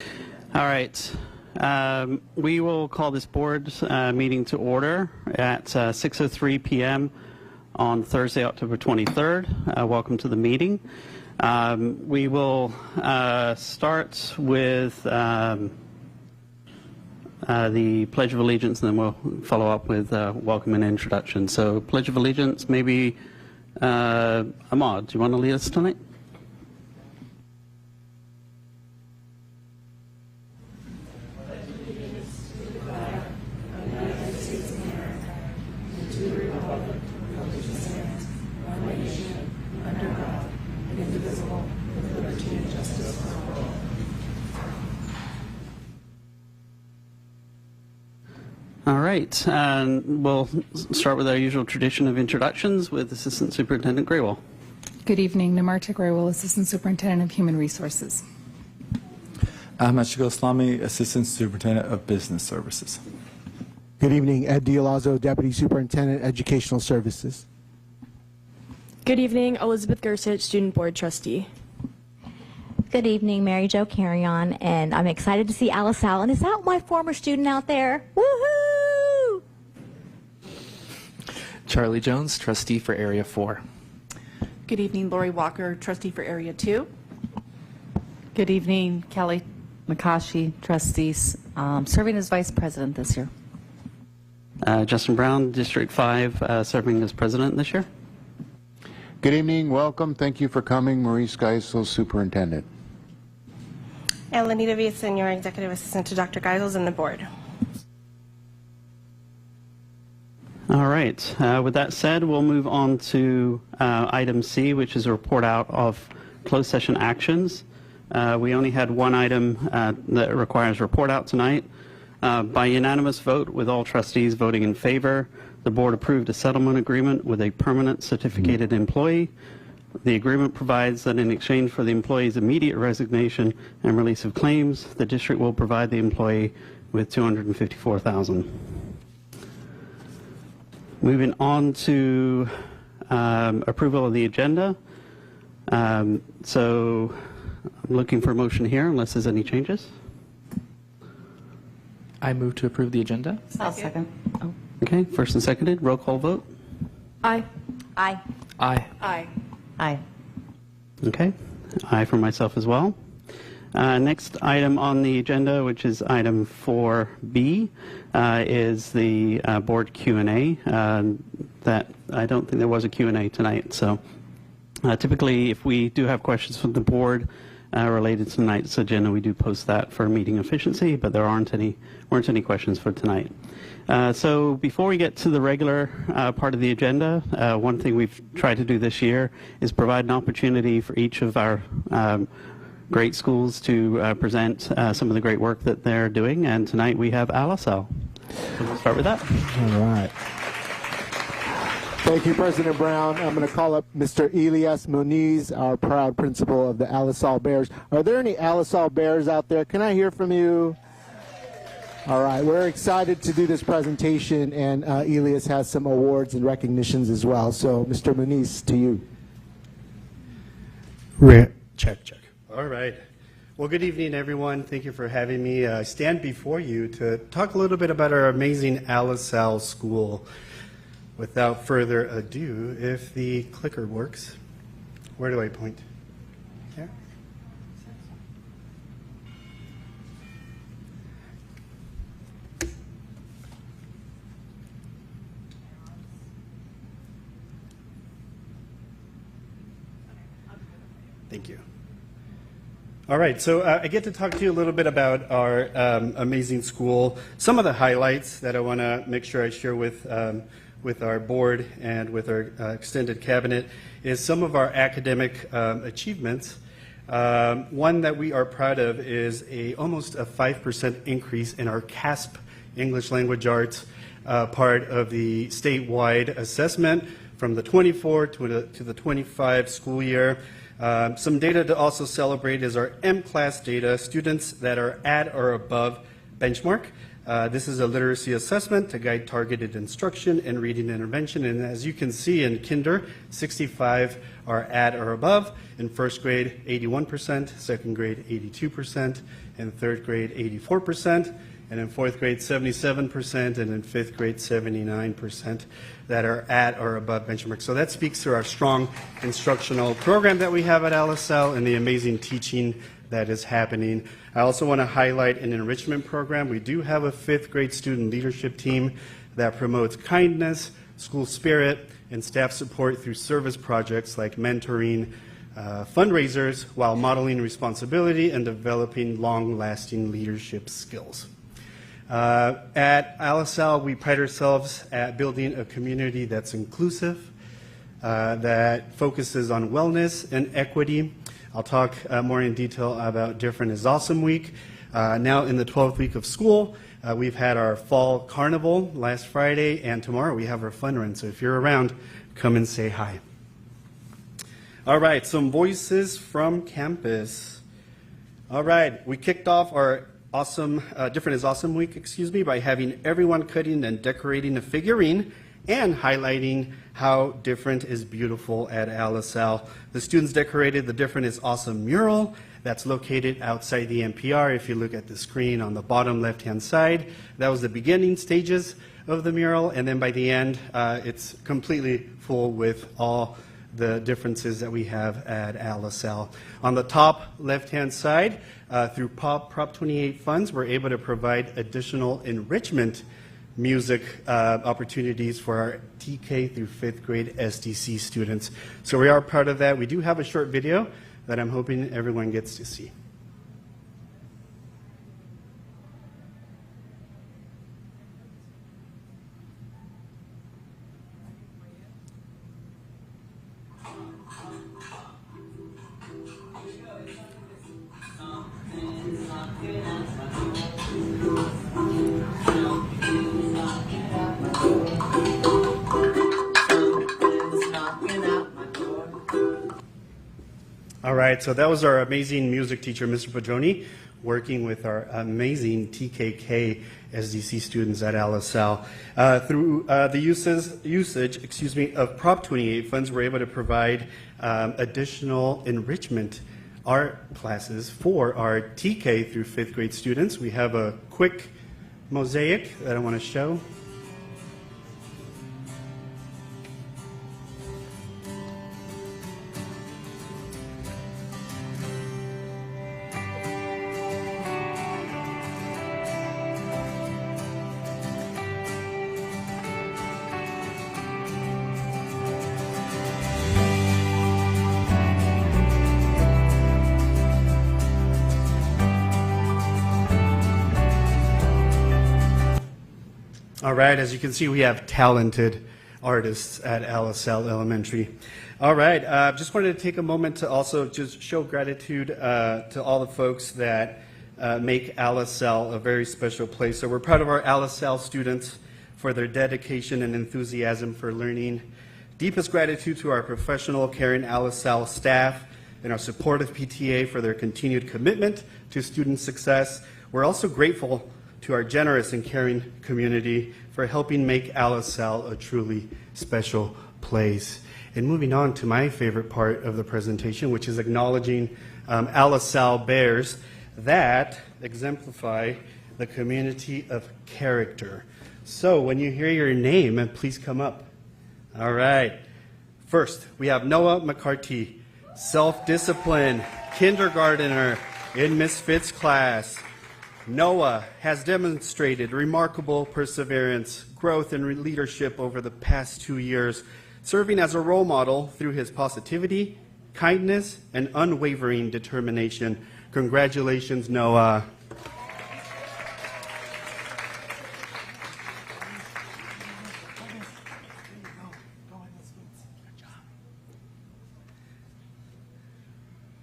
All right. We will call this board meeting to order at 6:03 p.m. on Thursday, October 23rd. Welcome to the meeting. We will start with the Pledge of Allegiance, and then we'll follow up with welcome and introduction. So, Pledge of Allegiance, maybe Ahmad, do you want to lead us tonight? All right, and we'll start with our usual tradition of introductions with Assistant Superintendent Graywell. Good evening, Namarta Graywell, Assistant Superintendent of Human Resources. Ahmed Shaghoslami, Assistant Superintendent of Business Services. Good evening, Ed Dialazzo, Deputy Superintendent, Educational Services. Good evening, Elizabeth Gersich, Student Board Trustee. Good evening, Mary Jo Carrion, and I'm excited to see Alice Allen. Is that my former student out there? Woohoo! Charlie Jones, Trustee for Area 4. Good evening, Lori Walker, Trustee for Area 2. Good evening, Kelly McCaughey, Trustees, serving as Vice President this year. Justin Brown, District 5, serving as President this year. Good evening, welcome, thank you for coming, Maurice Geisel, Superintendent. And Lenita V. Senior Executive Assistant to Dr. Geisels and the Board. All right, with that said, we'll move on to item C, which is a report out of closed session actions. We only had one item that requires report out tonight. By unanimous vote, with all trustees voting in favor, the board approved a settlement agreement with a permanent certificated employee. The agreement provides that in exchange for the employee's immediate resignation and release of claims, the district will provide the employee with $254,000. Moving on to approval of the agenda. So I'm looking for a motion here unless there's any changes. I move to approve the agenda. I'll second. Oh. Okay, first and seconded, roll call vote. Aye. Aye. Aye. Aye. Aye. Okay, aye for myself as well. Next item on the agenda, which is item 4B, is the board Q&A. That I don't think there was a Q&A tonight. So typically, if we do have questions from the board related to tonight's agenda, we do post that for meeting efficiency, but there weren't any questions for tonight. So before we get to the regular part of the agenda, one thing we've tried to do this year is provide an opportunity for each of our great schools to present some of the great work that they're doing, and tonight we have Alisal. So we'll start with that. All right. Thank you, President Brown. I'm going to call up Mr. Elias Moniz, our proud principal of the Alisal Bears. Are there any Alisal Bears out there? Can I hear from you? All right, we're excited to do this presentation, and Elias has some awards and recognitions as well. So, Mr. Moniz, to you. Check. All right. Well, good evening, everyone. Thank you for having me stand before you to talk a little bit about our amazing Alisal School. Without further ado, if the clicker works, where do I point? Here? Thank you. All right, so I get to talk to you a little bit about our amazing school. Some of the highlights that I want to make sure I share with our board and with our extended cabinet is some of our academic achievements. One that we are proud of is almost a 5% increase in our CASP English Language Arts part of the statewide assessment from the 24 to the 25 school year. Some data to also celebrate is our M-Class data, students that are at or above benchmark. This is a literacy assessment to guide targeted instruction and reading intervention. And as you can see in kinder, 65 are at or above. In first grade, 81%, second grade, 82%, in third grade, 84%, and in fourth grade, 77%, and in fifth grade, 79% that are at or above benchmark. So that speaks to our strong instructional program that we have at LSL and the amazing teaching that is happening. I also want to highlight an enrichment program. We do have a fifth grade student leadership team that promotes kindness, school spirit, and staff support through service projects like mentoring, fundraisers, while modeling responsibility and developing long-lasting leadership skills. At LSL, we pride ourselves at building a community that's inclusive, that focuses on wellness and equity. I'll talk more in detail about Different is Awesome Week. Now in the 12th week of school, we've had our fall carnival last Friday, and tomorrow we have our fun run. So if you're around, come and say hi. All right, some voices from campus. All right, we kicked off our Different is Awesome Week, by having everyone cutting and decorating a figurine and highlighting how different is beautiful at LSL. The students decorated the Different is Awesome mural that's located outside the NPR. If you look at the screen on the bottom left-hand side, that was the beginning stages of the mural, and then by the end, it's completely full with all the differences that we have at LSL. On the top left-hand side, through Prop 28 funds, we're able to provide additional enrichment music opportunities for our TK through 5th grade SDC students. So we are part of that. We do have a short video that I'm hoping everyone gets to see. All right, so that was our amazing music teacher, Mr. Padroni, working with our amazing TKK SDC students at LSL. Through the usage of Prop 28 funds, we're able to provide additional enrichment art classes for our TK through 5th grade students. We have a quick mosaic that I want to show. All right, as you can see, we have talented artists at LSL Elementary. All right, just wanted to take a moment to also just show gratitude to all the folks that make LSL a very special place. So we're proud of our LSL students for their dedication and enthusiasm for learning. Deepest gratitude to our professional, caring LSL staff and our supportive PTA for their continued commitment to student success. We're also grateful to our generous and caring community for helping make LSL a truly special place. And moving on to my favorite part of the presentation, which is acknowledging LSL Bears that exemplify the community of character. So when you hear your name, please come up. All right. First, we have Noah McCarty, self-discipline, kindergartner in Miss Fitz class. Noah has demonstrated remarkable perseverance, growth, and leadership over the past 2 years, serving as a role model through his positivity, kindness, and unwavering determination. Congratulations, Noah.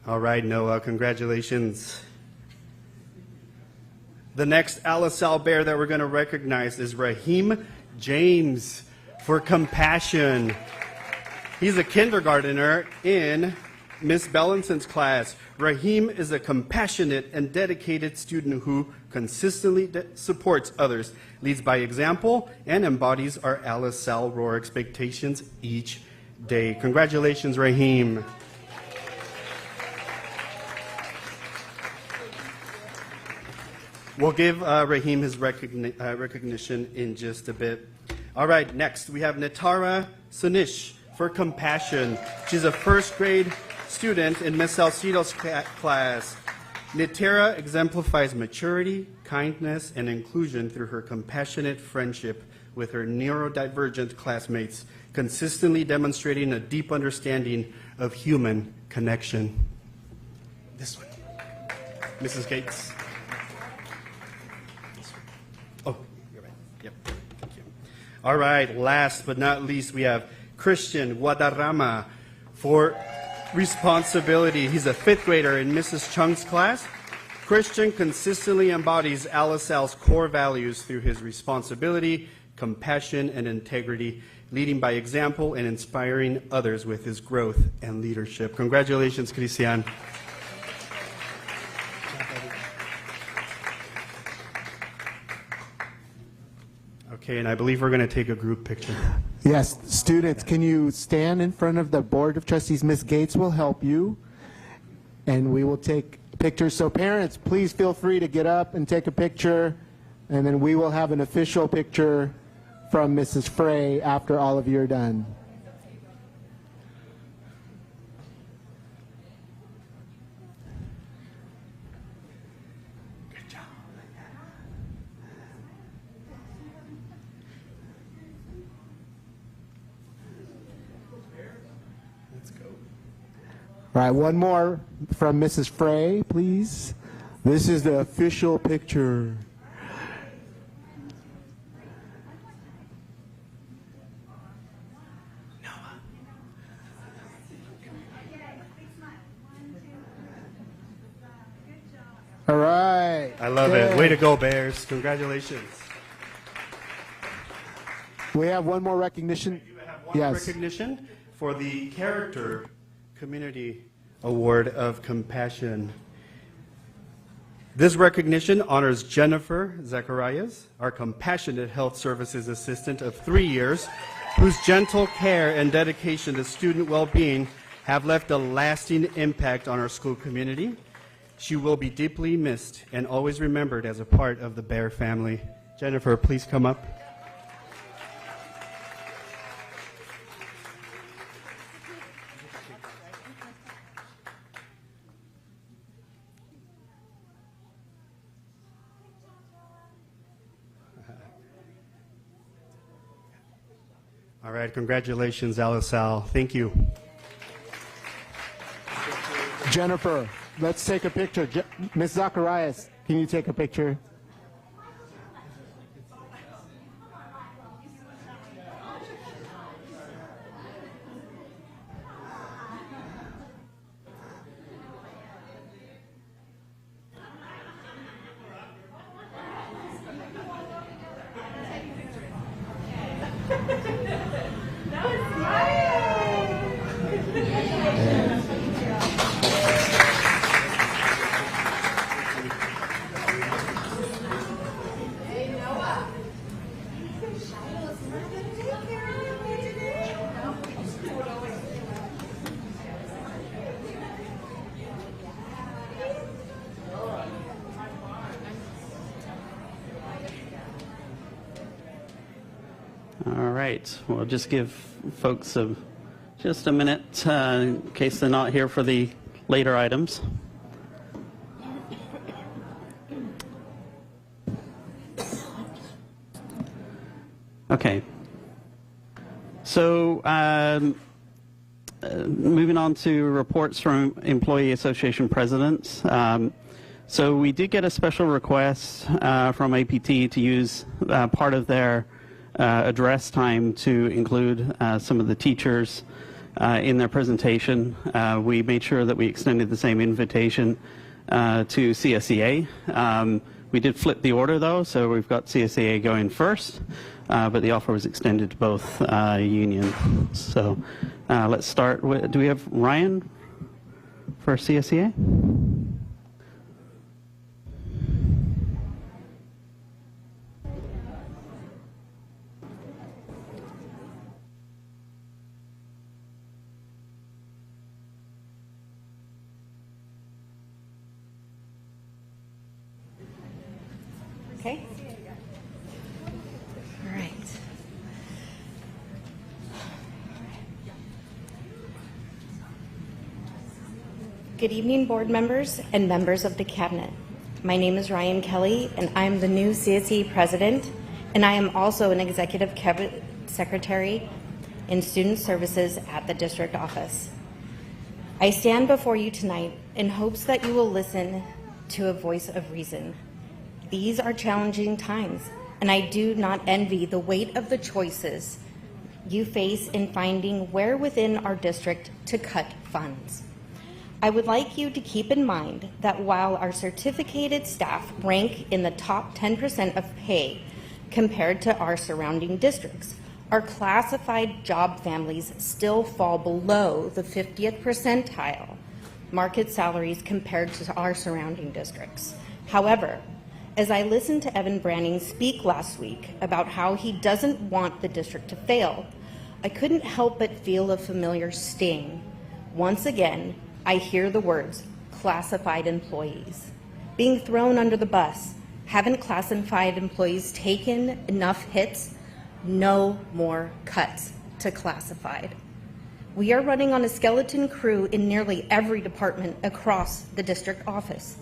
All right, Noah, congratulations. The next LSL Bear that we're going to recognize is Raheem James for compassion. He's a kindergartner in Miss Bellinson's class, Raheem is a compassionate and dedicated student who consistently supports others, leads by example, and embodies our Alice Sal Roar expectations each day. Congratulations, Raheem. We'll give Raheem his recognition in just a bit. All right, next we have Natara Sunish for Compassion. She's a first grade student in Miss Salcido's class. Natara exemplifies maturity, kindness, and inclusion through her compassionate friendship with her neurodivergent classmates, consistently demonstrating a deep understanding of human connection. This one. Mrs. Gates. Oh, you're right. Yep. Thank you. All right, last but not least, we have Christian Guadarrama for Responsibility. He's a fifth grader in Mrs. Chung's class. Christian consistently embodies Alice Sal's core values through his responsibility, compassion, and integrity, leading by example and inspiring others with his growth and leadership. Congratulations, Christian. Okay, and I believe we're going to take a group picture. Yes, students, can you stand in front of the Board of Trustees? Ms. Gates will help you, and we will take pictures. So parents, please feel free to get up and take a picture, and then we will have an official picture from Mrs. Frey after all of you are done. All right, one more from Mrs. Frey, please. This is the official picture. All right. I love it. Way to go, Bears. Congratulations. We have one more recognition. Recognition for the Character Community Award of Compassion. This recognition honors Jennifer Zacharias, our compassionate health services assistant of 3 years, whose gentle care and dedication to student well-being have left a lasting impact on our school community. She will be deeply missed and always remembered as a part of the Bear family. Jennifer, please come up. All right, congratulations, Alice Sal. Thank you. Jennifer, let's take a picture. Ms. Zacharias, can you take a picture? All right, we'll just give folks just a minute in case they're not here for the later items. Okay, so moving on to reports from Employee Association presidents. So we did get a special request from APT to use part of their address time to include some of the teachers in their presentation. We made sure that we extended the same invitation to CSEA. We did flip the order though, so we've got CSEA going first, but the offer was extended to both unions. So let's start with, do we have Ryan for CSEA? Okay. All right. Good evening, board members and members of the cabinet. My name is Ryan Kelly, and I'm the new CSE president, and I am also an executive cabinet secretary in student services at the district office. I stand before you tonight in hopes that you will listen to a voice of reason. These are challenging times, and I do not envy the weight of the choices you face in finding where within our district to cut funds. I would like you to keep in mind that while our certificated staff rank in the top 10% of pay compared to our surrounding districts, our classified job families still fall below the 50th percentile market salaries compared to our surrounding districts. However, as I listened to Evan Branning speak last week about how he doesn't want the district to fail, I couldn't help but feel a familiar sting. Once again, I hear the words classified employees being thrown under the bus. Haven't classified employees taken enough hits? No more cuts to classified. We are running on a skeleton crew in nearly every department across the district office.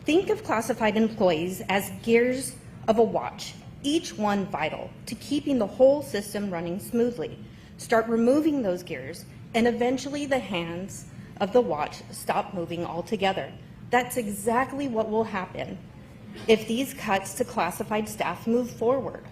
Think of classified employees as gears of a watch, each one vital to keeping the whole system running smoothly. Start removing those gears, and eventually the hands of the watch stop moving altogether. That's exactly what will happen if these cuts to classified staff move forward.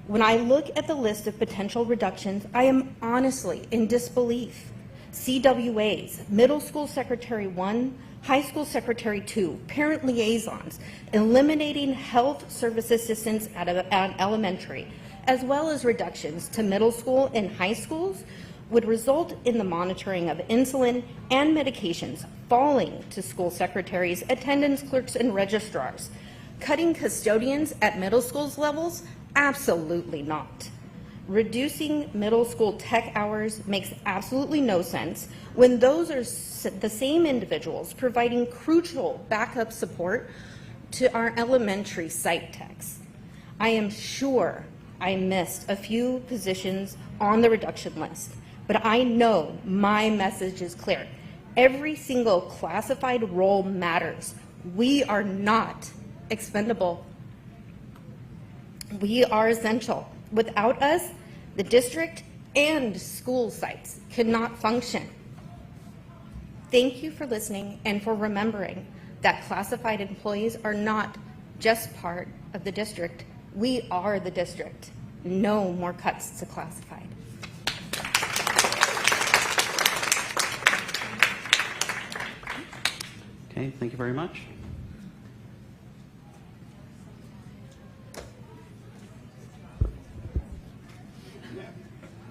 When I look at the list of potential reductions, I am honestly in disbelief. CWAs, middle school secretary 1, high school secretary 2, parent liaisons, eliminating health service assistants at elementary, as well as reductions to middle school and high schools, would result in the monitoring of insulin and medications falling to school secretaries, attendance clerks, and registrars. Cutting custodians at middle schools levels? Absolutely not. Reducing middle school tech hours makes absolutely no sense when those are the same individuals providing crucial backup support to our elementary site techs. I am sure I missed a few positions on the reduction list, but I know my message is clear. Every single classified role matters. We are not expendable. We are essential. Without us, the district and school sites cannot function. Thank you for listening and for remembering that classified employees are not just part of the district. We are the district. No more cuts to classified. Okay, thank you very much.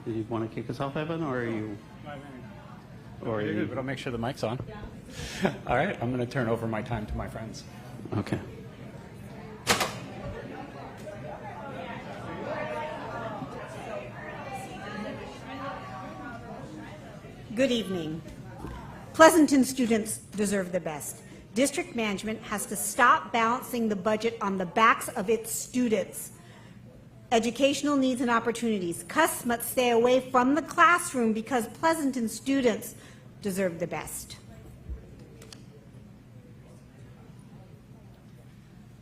Do you want to kick us off, Evan, or are you? Or are you? But I'll make sure the mic's on. All right, I'm going to turn over my time to my friends. Okay. Good evening. Pleasanton students deserve the best. District management has to stop balancing the budget on the backs of its students. Educational needs and opportunities. Cuss must stay away from the classroom because Pleasanton students deserve the best.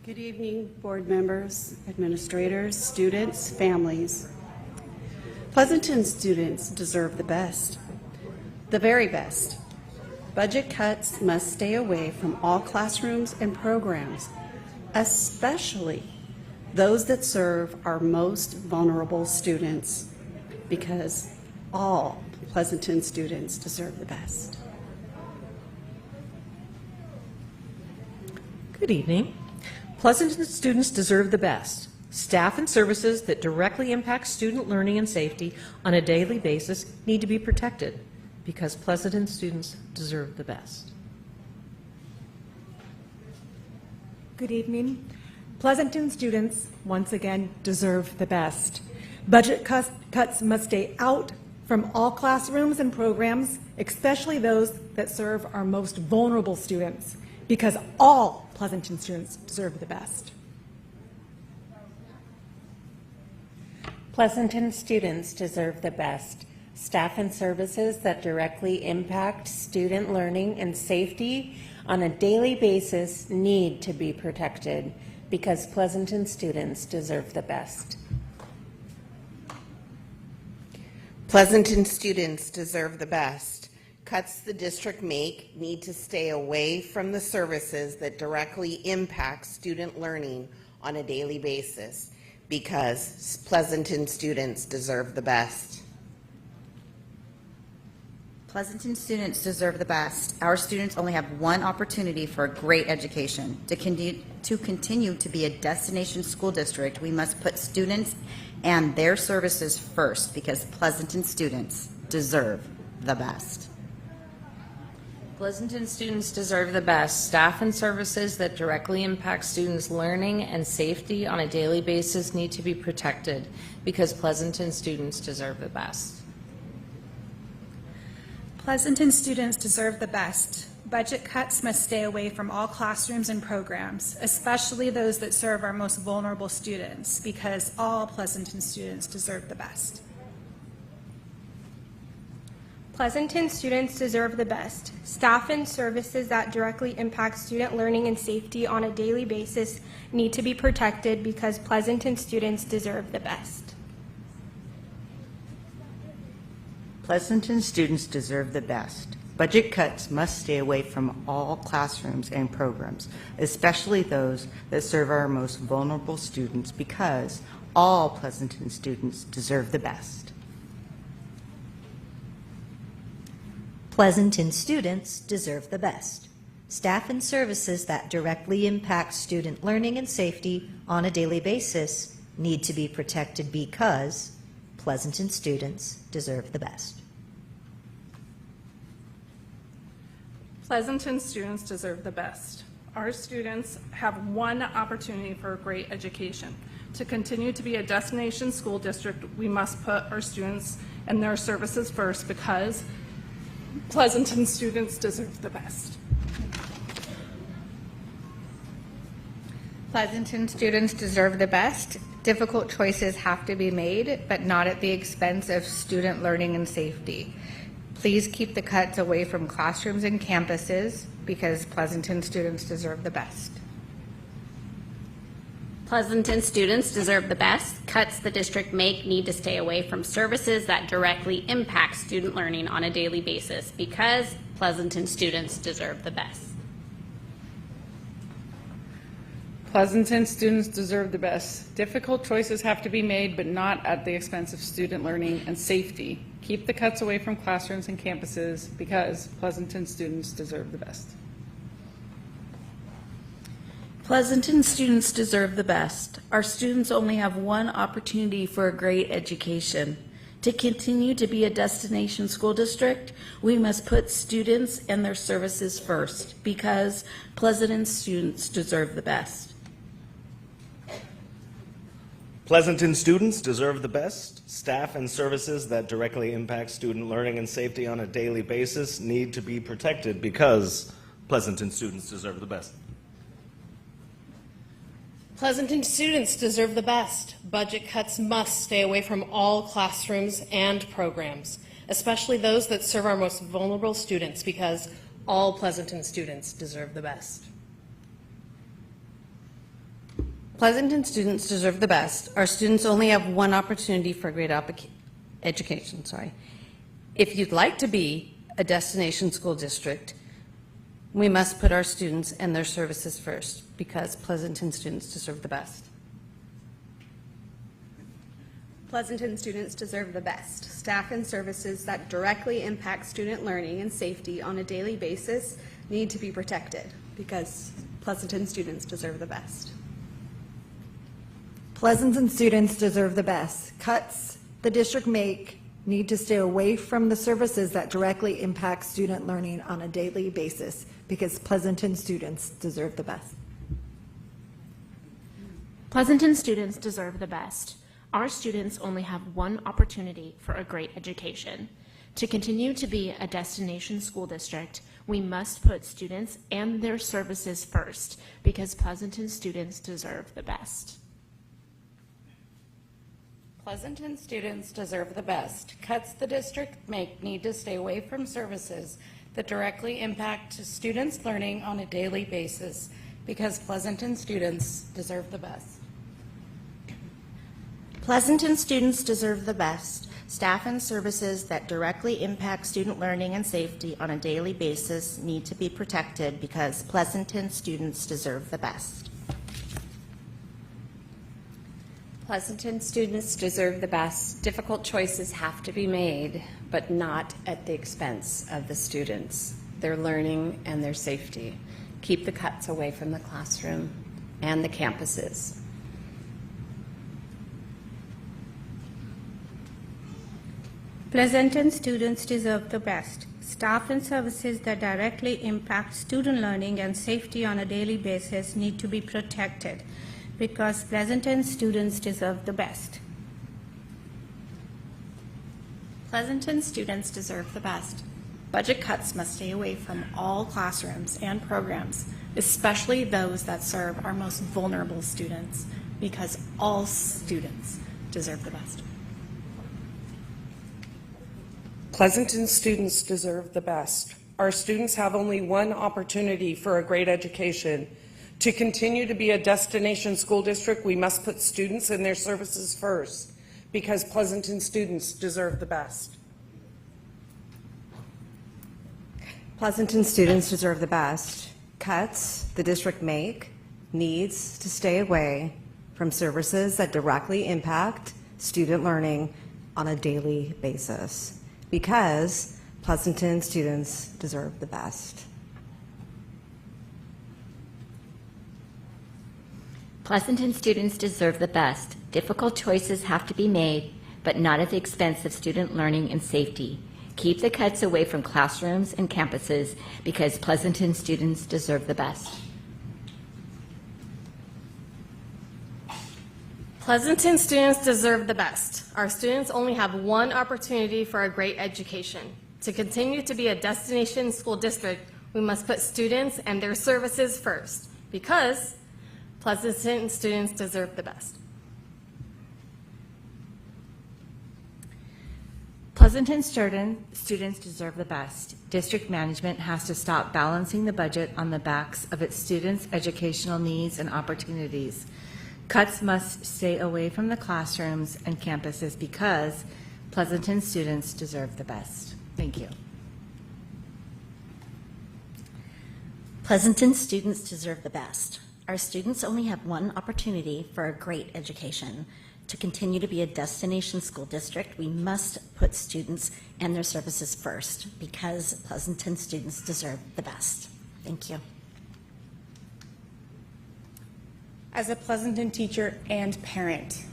Good evening, board members, administrators, students, families. Pleasanton students deserve the best, the very best. Budget cuts must stay away from all classrooms and programs, especially those that serve our most vulnerable students, because all Pleasanton students deserve the best. Good evening. Pleasanton students deserve the best. Staff and services that directly impact student learning and safety on a daily basis need to be protected. because Pleasanton students deserve the best. Good evening. Pleasanton students, once again, deserve the best. Budget cuts must stay out from all classrooms and programs, especially those that serve our most vulnerable students, because all Pleasanton students deserve the best. Pleasanton students deserve the best. Staff and services that directly impact student learning and safety on a daily basis need to be protected because Pleasanton students deserve the best. Pleasanton students deserve the best. Cuts the district make need to stay away from the services that directly impact student learning on a daily basis because Pleasanton students deserve the best. Pleasanton students deserve the best. Our students only have one opportunity for a great education. To continue to be a destination school district, we must put students and their services first because Pleasanton students deserve the best. Pleasanton students deserve the best. Staff and services that directly impact students' learning and safety on a daily basis need to be protected because Pleasanton students deserve the best. Pleasanton students deserve the best. Budget cuts must stay away from all classrooms and programs, especially those that serve our most vulnerable students, because all Pleasanton students deserve the best. Pleasanton students deserve the best. Staff and services that directly impact student learning and safety on a daily basis need to be protected because Pleasanton students deserve the best. Pleasanton students deserve the best. Budget cuts must stay away from all classrooms and programs, especially those that serve our most vulnerable students, because all Pleasanton students deserve the best. Pleasanton students deserve the best. Staff and services that directly impact student learning and safety on a daily basis need to be protected because Pleasanton students deserve the best. Pleasanton students deserve the best. Our students have one opportunity for a great education. To continue to be a destination school district, we must put our students and their services first because Pleasanton students deserve the best. Pleasanton students deserve the best. Difficult choices have to be made, but not at the expense of student learning and safety. Please keep the cuts away from classrooms and campuses because Pleasanton students deserve the best. Pleasanton students deserve the best. Cuts the district make need to stay away from services that directly impact student learning on a daily basis because Pleasanton students deserve the best. Pleasanton students deserve the best. Difficult choices have to be made, but not at the expense of student learning and safety. Keep the cuts away from classrooms and campuses because Pleasanton students deserve the best. Pleasanton students deserve the best. Our students only have one opportunity for a great education. To continue to be a destination school district, we must put students and their services first because Pleasanton students deserve the best. Pleasanton students deserve the best. Staff and services that directly impact student learning and safety on a daily basis need to be protected because Pleasanton students deserve the best. Pleasanton students deserve the best. Budget cuts must stay away from all classrooms and programs, especially those that serve our most vulnerable students because all Pleasanton students deserve the best. Pleasanton students deserve the best. Our students only have one opportunity for a great education. If you'd like to be a destination school district, we must put our students and their services first because Pleasanton students deserve the best. Pleasanton students deserve the best. Staff and services that directly impact student learning and safety on a daily basis need to be protected because Pleasanton students deserve the best. Pleasanton students deserve the best. Cuts the district make need to stay away from the services that directly impact student learning on a daily basis because Pleasanton students deserve the best. Pleasanton students deserve the best. Our students only have one opportunity for a great education. To continue to be a destination school district, we must put students and their services first because Pleasanton students deserve the best. Pleasanton students deserve the best. Cuts the district make need to stay away from services that directly impact students' learning on a daily basis because Pleasanton students deserve the best. Pleasanton students deserve the best. Staff and services that directly impact student learning and safety on a daily basis need to be protected because Pleasanton students deserve the best. Pleasanton students deserve the best. Difficult choices have to be made, but not at the expense of the students, their learning, and their safety. Keep the cuts away from the classroom and the campuses. Pleasanton students deserve the best. Staff and services that directly impact student learning and safety on a daily basis need to be protected because Pleasanton students deserve the best. Pleasanton students deserve the best. Budget cuts must stay away from all classrooms and programs, especially those that serve our most vulnerable students, because all students deserve the best. Pleasanton students deserve the best. Our students have only one opportunity for a great education. To continue to be a destination school district, we must put students and their services first, because Pleasanton students deserve the best. Pleasanton students deserve the best. Cuts the district make needs to stay away from services that directly impact student learning on a daily basis, because Pleasanton students deserve the best. Pleasanton students deserve the best. Difficult choices have to be made, but not at the expense of student learning and safety. Keep the cuts away from classrooms and campuses because Pleasanton students deserve the best. Pleasanton students deserve the best. Our students only have one opportunity for a great education. To continue to be a destination school district, we must put students and their services first, because Pleasanton students deserve the best. Pleasanton students deserve the best. District management has to stop balancing the budget on the backs of its students' educational needs and opportunities. Cuts must stay away from the classrooms and campuses because Pleasanton students deserve the best. Thank you. Pleasanton students deserve the best. Our students only have one opportunity for a great education. To continue to be a destination school district, we must put students and their services first because Pleasanton students deserve the best. Thank you. As a Pleasanton teacher and parent,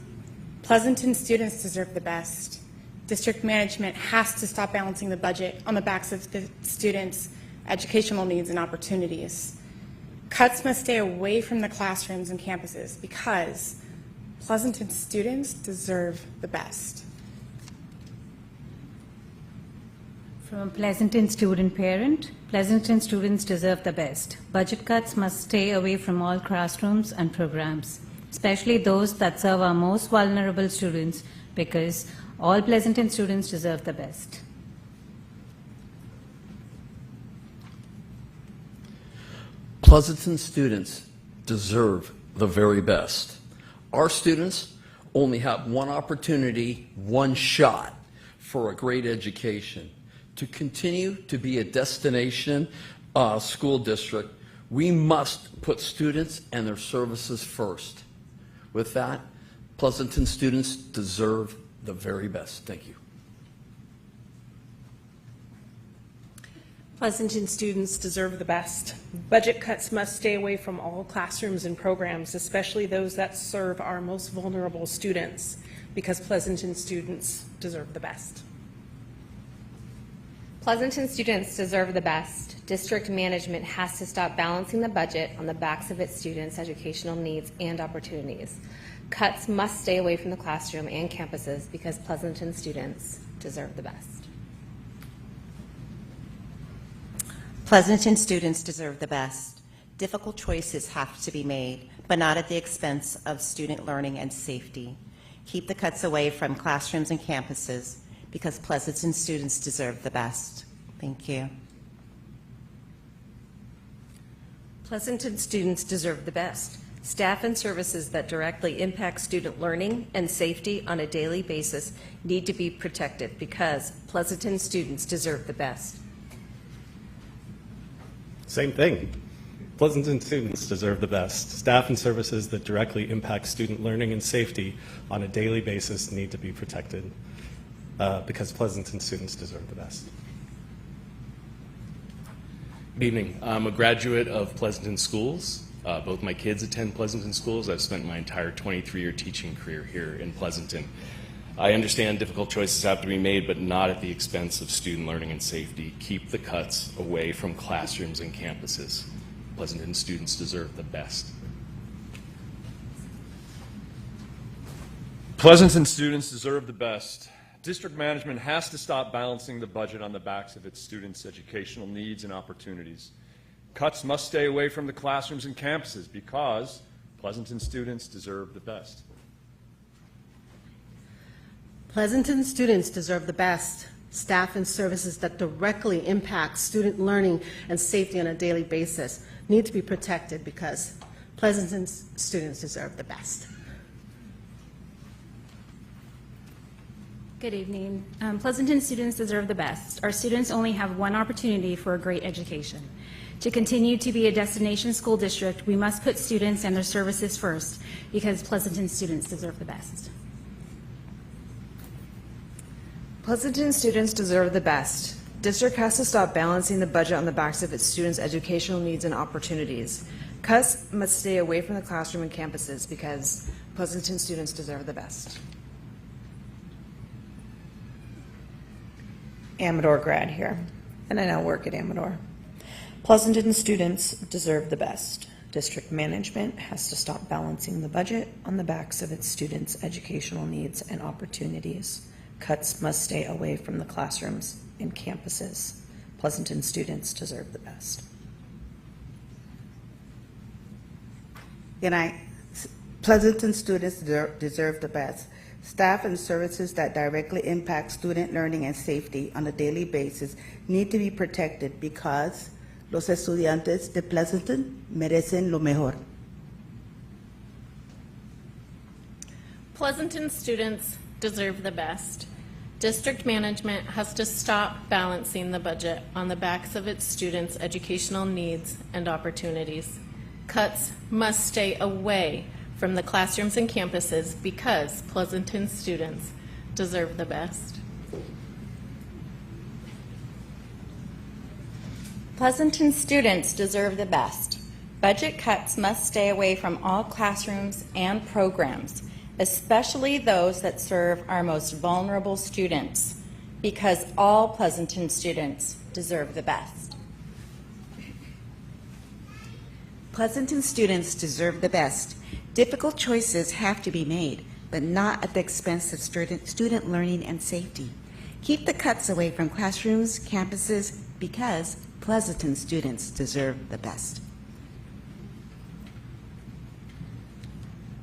Pleasanton students deserve the best. District management has to stop balancing the budget on the backs of the students' educational needs and opportunities. Cuts must stay away from the classrooms and campuses because Pleasanton students deserve the best. From a Pleasanton student parent, Pleasanton students deserve the best. Budget cuts must stay away from all classrooms and programs, especially those that serve our most vulnerable students, because all Pleasanton students deserve the best. Pleasanton students deserve the very best. Our students only have one opportunity, one shot for a great education. To continue to be a destination school district, we must put students and their services first. With that, Pleasanton students deserve the very best. Thank you. Pleasanton students deserve the best. Budget cuts must stay away from all classrooms and programs, especially those that serve our most vulnerable students, because Pleasanton students deserve the best. Pleasanton students deserve the best. District management has to stop balancing the budget on the backs of its students' educational needs and opportunities. Cuts must stay away from the classroom and campuses because Pleasanton students deserve the best. Pleasanton students deserve the best. Difficult choices have to be made, but not at the expense of student learning and safety. Keep the cuts away from classrooms and campuses because Pleasanton students deserve the best. Thank you. Pleasanton students deserve the best. Staff and services that directly impact student learning and safety on a daily basis need to be protected because Pleasanton students deserve the best. Same thing. Pleasanton students deserve the best. Staff and services that directly impact student learning and safety on a daily basis need to be protected because Pleasanton students deserve the best. Good evening. I'm a graduate of Pleasanton Schools. Both my kids attend Pleasanton Schools. I've spent my entire 23-year teaching career here in Pleasanton. I understand difficult choices have to be made, but not at the expense of student learning and safety. Keep the cuts away from classrooms and campuses. Pleasanton students deserve the best. Pleasanton students deserve the best. District management has to stop balancing the budget on the backs of its students' educational needs and opportunities. Cuts must stay away from the classrooms and campuses because Pleasanton students deserve the best. Pleasanton students deserve the best. Staff and services that directly impact student learning and safety on a daily basis need to be protected because Pleasanton students deserve the best. Good evening. Pleasanton students deserve the best. Our students only have one opportunity for a great education. To continue to be a destination school district, we must put students and their services first because Pleasanton students deserve the best. Pleasanton students deserve the best. District has to stop balancing the budget on the backs of its students' educational needs and opportunities. Cuts must stay away from the classroom and campuses because Pleasanton students deserve the best. Amador grad here, and I now work at Amador. Pleasanton students deserve the best. District management has to stop balancing the budget on the backs of its students' educational needs and opportunities. Cuts must stay away from the classrooms and campuses. Pleasanton students deserve the best. Good night. Pleasanton students deserve the best. Staff and services that directly impact student learning and safety on a daily basis need to be protected because los estudiantes de Pleasanton merecen lo mejor. Pleasanton students deserve the best. District management has to stop balancing the budget on the backs of its students' educational needs and opportunities. Cuts must stay away from the classrooms and campuses because Pleasanton students deserve the best. Pleasanton students deserve the best. Budget cuts must stay away from all classrooms and programs, especially those that serve our most vulnerable students, because all Pleasanton students deserve the best. Pleasanton students deserve the best. Difficult choices have to be made, but not at the expense of student learning and safety. Keep the cuts away from classrooms, campuses, because Pleasanton students deserve the best.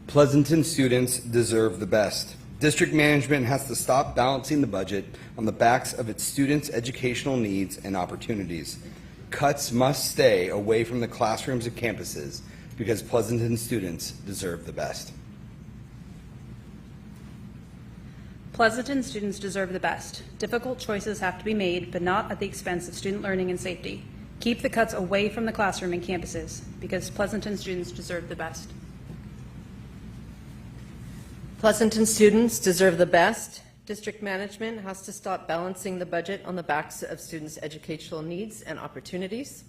Pleasanton students deserve the best. District management has to stop balancing the budget on the backs of its students' educational needs and opportunities. Cuts must stay away from the classrooms and campuses because Pleasanton students deserve the best. Pleasanton students deserve the best. Difficult choices have to be made, but not at the expense of student learning and safety. Keep the cuts away from the classroom and campuses because Pleasanton students deserve the best. Pleasanton students deserve the best. District management has to stop balancing the budget on the backs of students' educational needs and opportunities.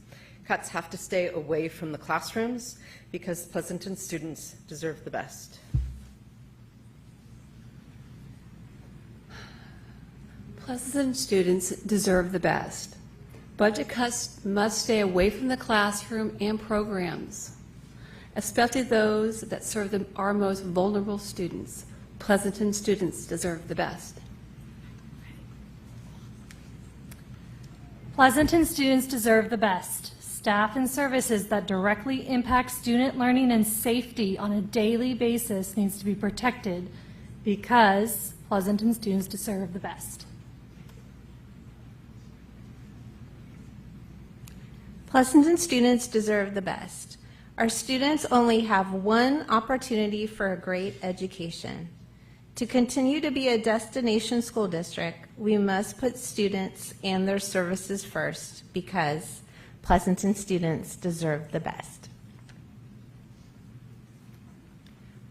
Cuts have to stay away from the classrooms because Pleasanton students deserve the best. Pleasanton students deserve the best. Budget cuts must stay away from the classroom and programs, especially those that serve our most vulnerable students. Pleasanton students deserve the best. Pleasanton students deserve the best. Staff and services that directly impact student learning and safety on a daily basis needs to be protected because Pleasanton students deserve the best. Pleasanton students deserve the best. Our students only have one opportunity for a great education. To continue to be a destination school district, we must put students and their services first because Pleasanton students deserve the best.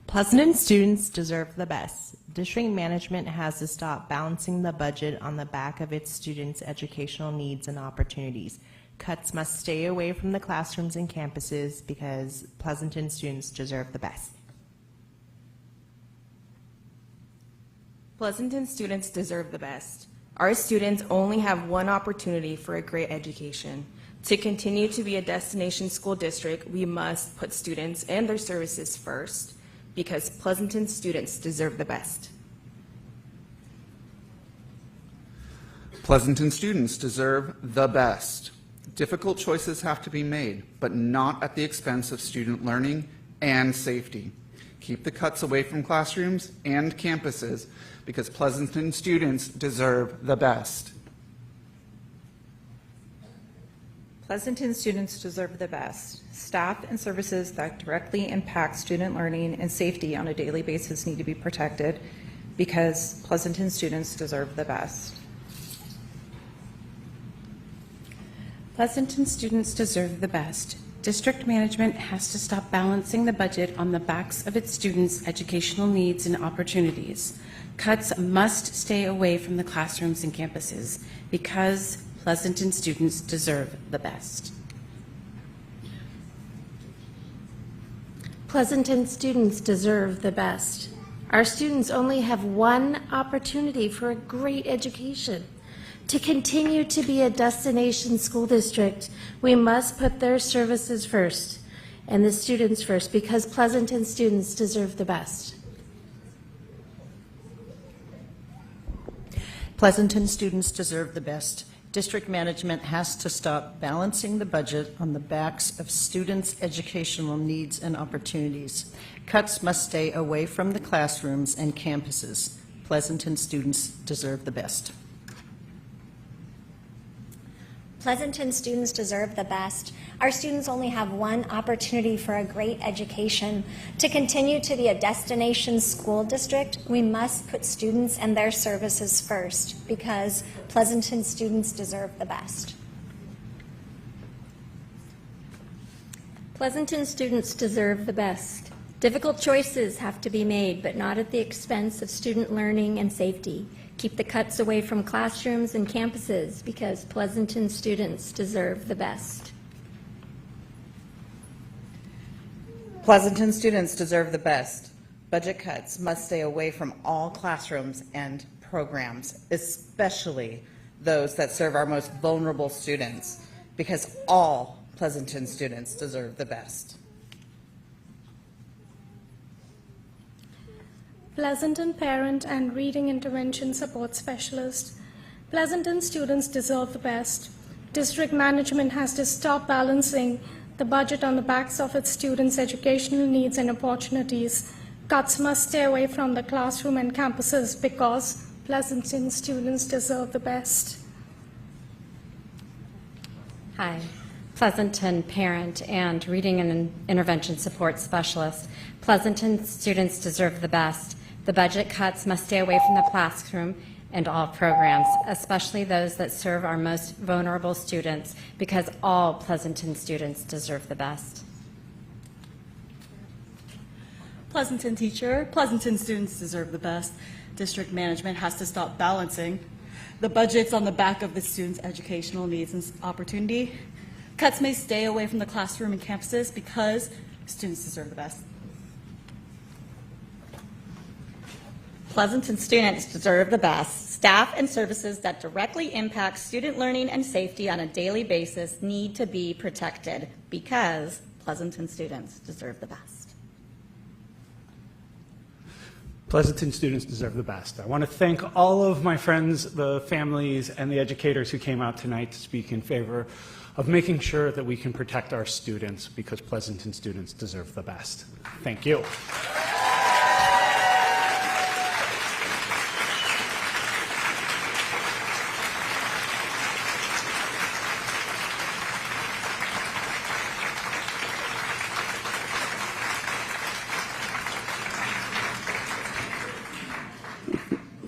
Pleasanton students deserve the best. District management has to stop balancing the budget on the back of its students' educational needs and opportunities. Cuts must stay away from the classrooms and campuses because Pleasanton students deserve the best. Pleasanton students deserve the best. Our students only have one opportunity for a great education. To continue to be a destination school district, we must put students and their services first because Pleasanton students deserve the best. Pleasanton students deserve the best. Difficult choices have to be made, but not at the expense of student learning and safety. Keep the cuts away from classrooms and campuses because Pleasanton students deserve the best. Pleasanton students deserve the best. Staff and services that directly impact student learning and safety on a daily basis need to be protected because Pleasanton students deserve the best. Pleasanton students deserve the best. District management has to stop balancing the budget on the backs of its students' educational needs and opportunities. Cuts must stay away from the classrooms and campuses because Pleasanton students deserve the best. Pleasanton students deserve the best. Our students only have one opportunity for a great education. To continue to be a destination school district, we must put their services first and the students first because Pleasanton students deserve the best. Pleasanton students deserve the best. District management has to stop balancing the budget on the backs of students' educational needs and opportunities. Cuts must stay away from the classrooms and campuses. Pleasanton students deserve the best. Pleasanton students deserve the best. Our students only have one opportunity for a great education. To continue to be a destination school district, we must put students and their services first because Pleasanton students deserve the best. Pleasanton students deserve the best. Difficult choices have to be made, but not at the expense of student learning and safety. Keep the cuts away from classrooms and campuses because Pleasanton students deserve the best. Pleasanton students deserve the best. Budget cuts must stay away from all classrooms and programs, especially those that serve our most vulnerable students, because all Pleasanton students deserve the best. Pleasanton Parent and Reading Intervention Support Specialist. Pleasanton students deserve the best. District management has to stop balancing the budget on the backs of its students' educational needs and opportunities. Cuts must stay away from the classroom and campuses because Pleasanton students deserve the best. Hi, Pleasanton Parent and Reading and Intervention Support Specialist. Pleasanton students deserve the best. The budget cuts must stay away from the classroom and all programs, especially those that serve our most vulnerable students, because all Pleasanton students deserve the best. Pleasanton teacher, Pleasanton students deserve the best. District management has to stop balancing the budgets on the back of the students' educational needs and opportunity. Cuts may stay away from the classroom and campuses because students deserve the best. Pleasanton students deserve the best. Staff and services that directly impact student learning and safety on a daily basis need to be protected because Pleasanton students deserve the best. Pleasanton students deserve the best. I want to thank all of my friends, the families, and the educators who came out tonight to speak in favor of making sure that we can protect our students because Pleasanton students deserve the best. Thank you.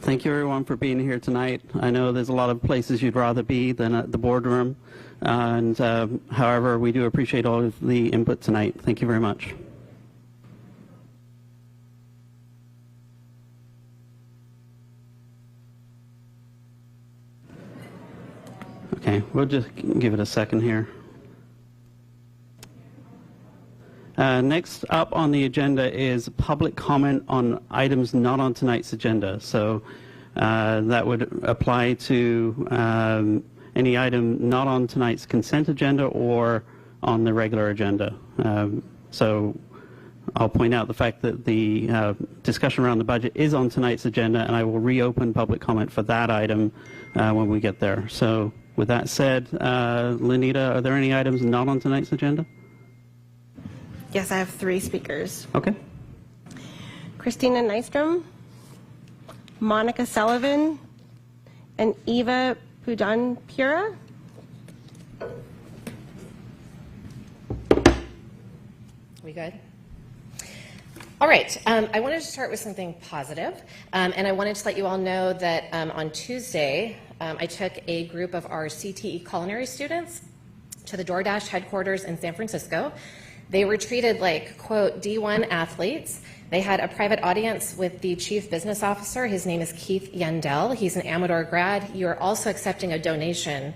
Thank you, everyone, for being here tonight. I know there's a lot of places you'd rather be than at the boardroom, and however, we do appreciate all of the input tonight. Thank you very much. Okay, we'll just give it a second here. Next up on the agenda is public comment on items not on tonight's agenda. So that would apply to any item not on tonight's consent agenda or on the regular agenda. So I'll point out the fact that the discussion around the budget is on tonight's agenda, and I will reopen public comment for that item when we get there. So with that said, Lenita, are there any items not on tonight's agenda? Yes, I have 3 speakers. Okay. Christina Nystrom, Monica Sullivan, and Eva Pudanpura. We good? All right, I wanted to start with something positive, and I wanted to let you all know that on Tuesday, I took a group of our CTE culinary students to the DoorDash headquarters in San Francisco. They were treated like, quote, D1 athletes. They had a private audience with the chief business officer. His name is Keith Yandel. He's an Amador grad. You are also accepting a donation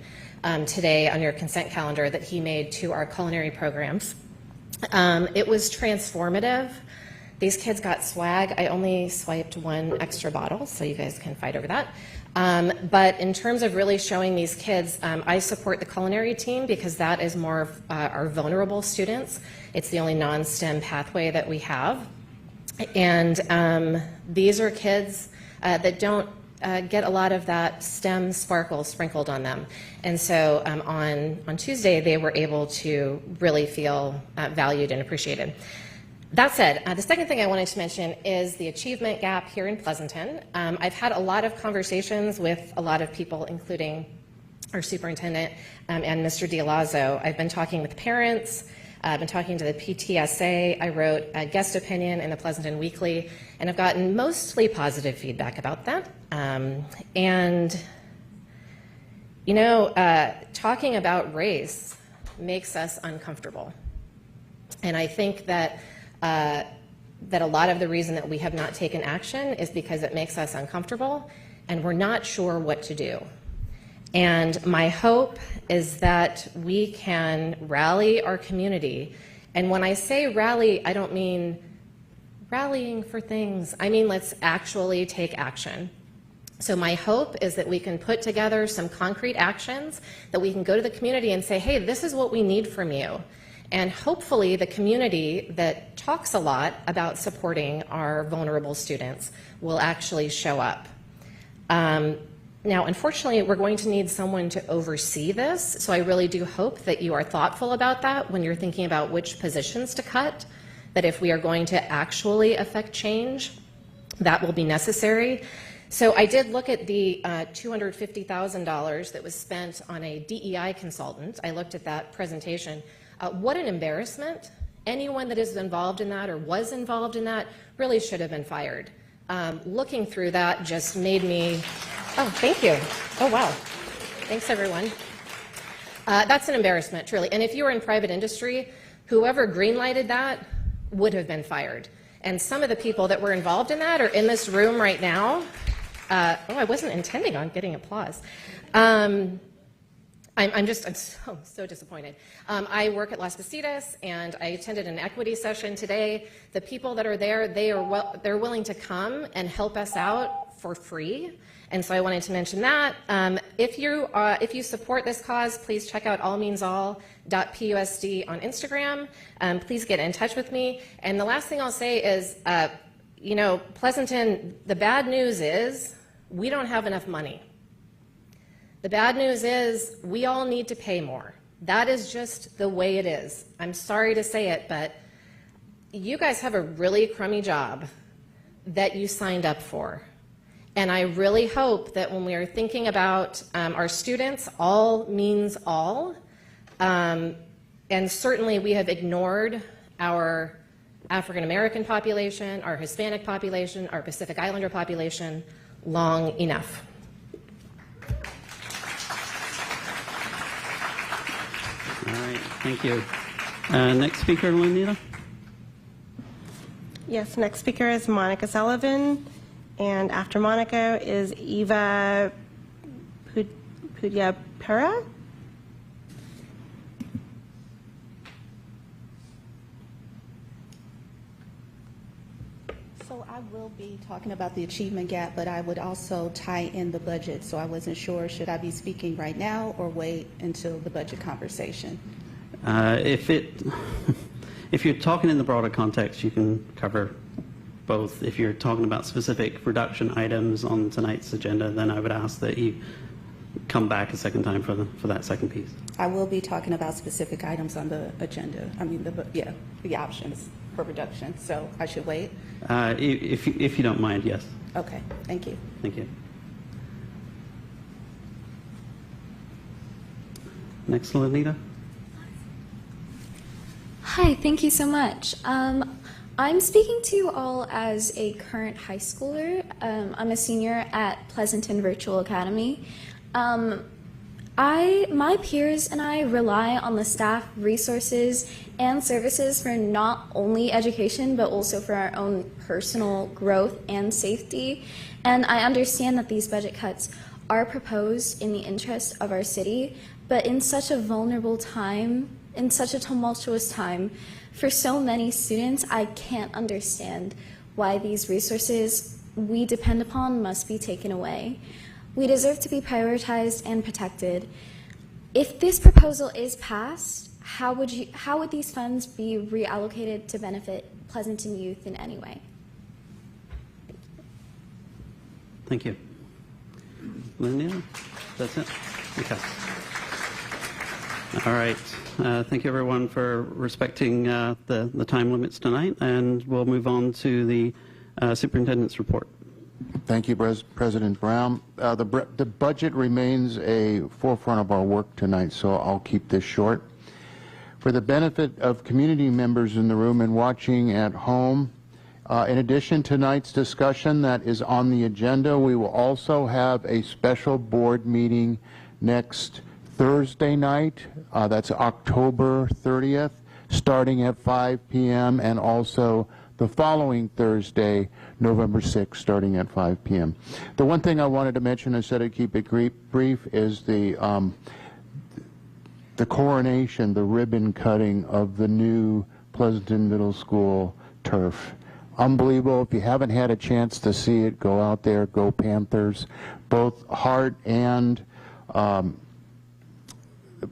today on your consent calendar that he made to our culinary programs. It was transformative. These kids got swag. I only swiped 1 extra bottle, so you guys can fight over that. But in terms of really showing these kids, I support the culinary team because that is more of our vulnerable students. It's the only non-STEM pathway that we have. And these are kids that don't get a lot of that STEM sparkle sprinkled on them. And so on Tuesday, they were able to really feel valued and appreciated. That said, the second thing I wanted to mention is the achievement gap here in Pleasanton. I've had a lot of conversations with a lot of people, including our superintendent and Mr. Dialazzo. I've been talking with parents. I've been talking to the PTSA. I wrote a guest opinion in the Pleasanton Weekly, and I've gotten mostly positive feedback about that. And, you know, talking about race makes us uncomfortable. And I think that that a lot of the reason that we have not taken action is because it makes us uncomfortable and we're not sure what to do. And my hope is that we can rally our community. And when I say rally, I don't mean rallying for things. I mean, let's actually take action. So my hope is that we can put together some concrete actions that we can go to the community and say, hey, this is what we need from you. And hopefully the community that talks a lot about supporting our vulnerable students will actually show up. Now, unfortunately, we're going to need someone to oversee this, so I really do hope that you are thoughtful about that when you're thinking about which positions to cut, that if we are going to actually affect change, that will be necessary. So I did look at the $250,000 that was spent on a DEI consultant. I looked at that presentation. What an embarrassment. Anyone that is involved in that or was involved in that really should have been fired. Looking through that just made me, oh, thank you. Oh, wow. Thanks, everyone. That's an embarrassment, truly. And if you were in private industry, whoever greenlighted that would have been fired. And some of the people that were involved in that are in this room right now. I wasn't intending on getting applause. I'm so disappointed. I work at Las Positas, and I attended an equity session today. The people that are there, they're willing to come and help us out for free. And so I wanted to mention that. If you support this cause, please check out allmeansall.pusd on Instagram. Please get in touch with me. And the last thing I'll say is, Pleasanton, the bad news is we don't have enough money. The bad news is we all need to pay more. That is just the way it is. I'm sorry to say it, but you guys have a really crummy job that you signed up for. And I really hope that when we are thinking about our students, all means all. And certainly we have ignored our African American population, our Hispanic population, our Pacific Islander population long enough. All right, thank you. Next speaker, Lenita. Yes, next speaker is Monica Sullivan, and after Monica is Eva Pudyapura. So I will be talking about the achievement gap, but I would also tie in the budget. So I wasn't sure, should I be speaking right now or wait until the budget conversation? If you're talking in the broader context, you can cover both. If you're talking about specific reduction items on tonight's agenda, then I would ask that you come back a second time for that second piece. I will be talking about specific items on the agenda. I mean, the options for reduction. So I should wait? If you don't mind, yes. Okay, thank you. Thank you. Next, Lenita. Hi, thank you so much. I'm speaking to you all as a current high schooler. I'm a senior at Pleasanton Virtual Academy. My peers and I rely on the staff resources and services for not only education, but also for our own personal growth and safety. And I understand that these budget cuts are proposed in the interest of our city, but in such a vulnerable time, in such a tumultuous time, for so many students, I can't understand why these resources we depend upon must be taken away. We deserve to be prioritized and protected. If this proposal is passed, how would these funds be reallocated to benefit Pleasanton youth in any way? Thank you. Linda, that's it? Okay. All right. Thank you, everyone, for respecting the time limits tonight, and we'll move on to the superintendent's report. Thank you, President Brown. The budget remains a forefront of our work tonight, so I'll keep this short. For the benefit of community members in the room and watching at home, in addition to tonight's discussion that is on the agenda, we will also have a special board meeting next Thursday night. That's October 30th, starting at 5 p.m., and also the following Thursday, November 6th, starting at 5 p.m. The one thing I wanted to mention, I said I'd keep it brief, is the coronation, the ribbon cutting of the new Pleasanton Middle School turf. Unbelievable. If you haven't had a chance to see it, go out there, go Panthers. Both Hart and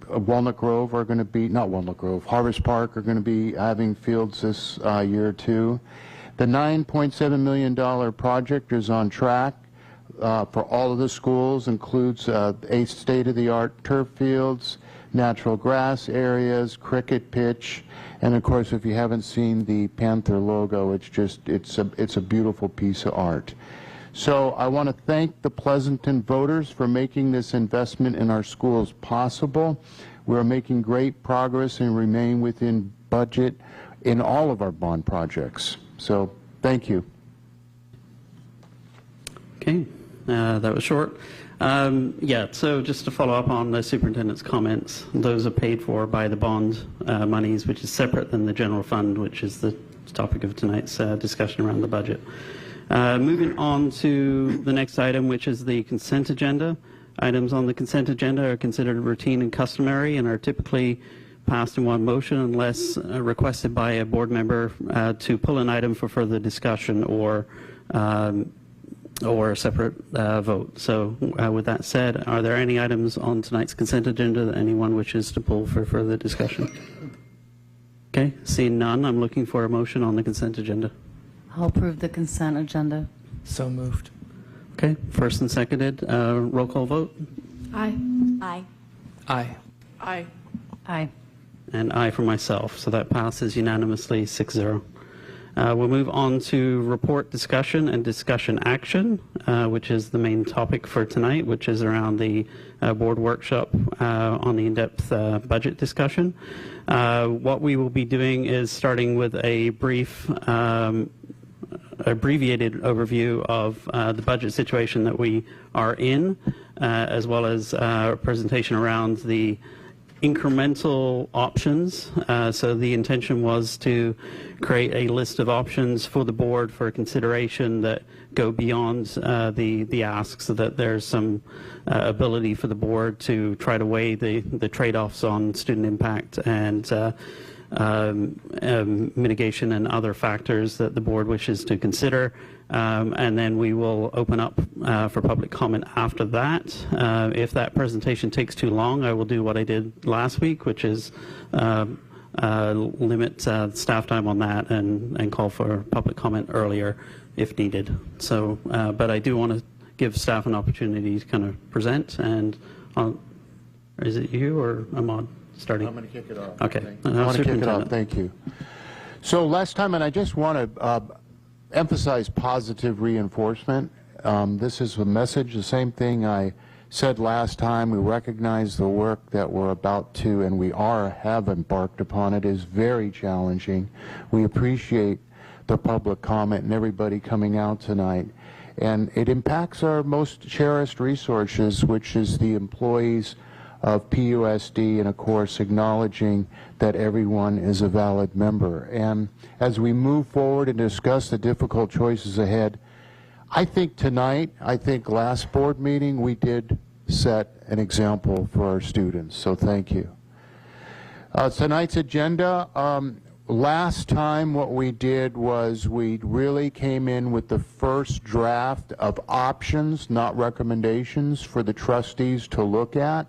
Walnut Grove are going to be, not Walnut Grove, Harvest Park are going to be having fields this year too. The $9.7 million project is on track for all of the schools, includes 8 state-of-the-art turf fields, natural grass areas, cricket pitch, and of course, if you haven't seen the Panther logo, it's a beautiful piece of art. So I want to thank the Pleasanton voters for making this investment in our schools possible. We're making great progress and remain within budget in all of our bond projects. So thank you. Okay, that was short. So just to follow up on the superintendent's comments, those are paid for by the bond monies, which is separate than the general fund, which is the topic of tonight's discussion around the budget. Moving on to the next item, which is the consent agenda. Items on the consent agenda are considered routine and customary and are typically passed in one motion unless requested by a board member to pull an item for further discussion or a separate vote. So with that said, are there any items on tonight's consent agenda that anyone wishes to pull for further discussion? Okay, seeing none, I'm looking for a motion on the consent agenda. I'll approve the consent agenda. So moved. Okay, first and seconded, roll call vote. Aye. Aye. Aye. Aye. Aye. And aye for myself, so that passes unanimously 6-0. We'll move on to report discussion and discussion action, which is the main topic for tonight, which is around the board workshop on the in-depth budget discussion. What we will be doing is starting with a brief abbreviated overview of the budget situation that we are in, as well as a presentation around the incremental options. So the intention was to create a list of options for the board for consideration that go beyond the asks, so that there's some ability for the board to try to weigh the trade-offs on student impact and mitigation and other factors that the board wishes to consider. And then we will open up for public comment after that. If that presentation takes too long, I will do what I did last week, which is limit staff time on that and call for public comment earlier if needed. So, but I do want to give staff an opportunity to kind of present. And is it you or Ahmad starting? I'm going to kick it off. Okay. I want to kick it off. Thank you. So last time, and I just want to emphasize positive reinforcement. This is a message, the same thing I said last time. We recognize the work that we're about to, and we have embarked upon it, is very challenging. We appreciate the public comment and everybody coming out tonight. And it impacts our most cherished resources, which is the employees of PUSD, and of course acknowledging that everyone is a valid member. And as we move forward and discuss the difficult choices ahead, I think tonight, last board meeting, we did set an example for our students, so thank you. Tonight's agenda, last time what we did was we really came in with the first draft of options, not recommendations, for the trustees to look at.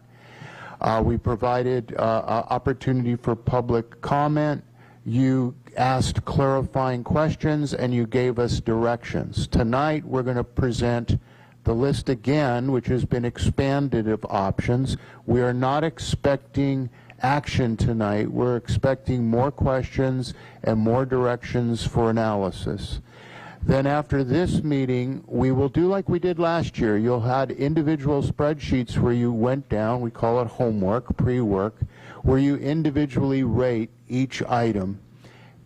We provided opportunity for public comment. You asked clarifying questions, and you gave us directions. Tonight, we're going to present the list again, which has been expanded, of options. We are not expecting action tonight. We're expecting more questions and more directions for analysis. Then after this meeting, we will do like we did last year. You'll have individual spreadsheets where you went down, we call it homework, pre-work, where you individually rate each item.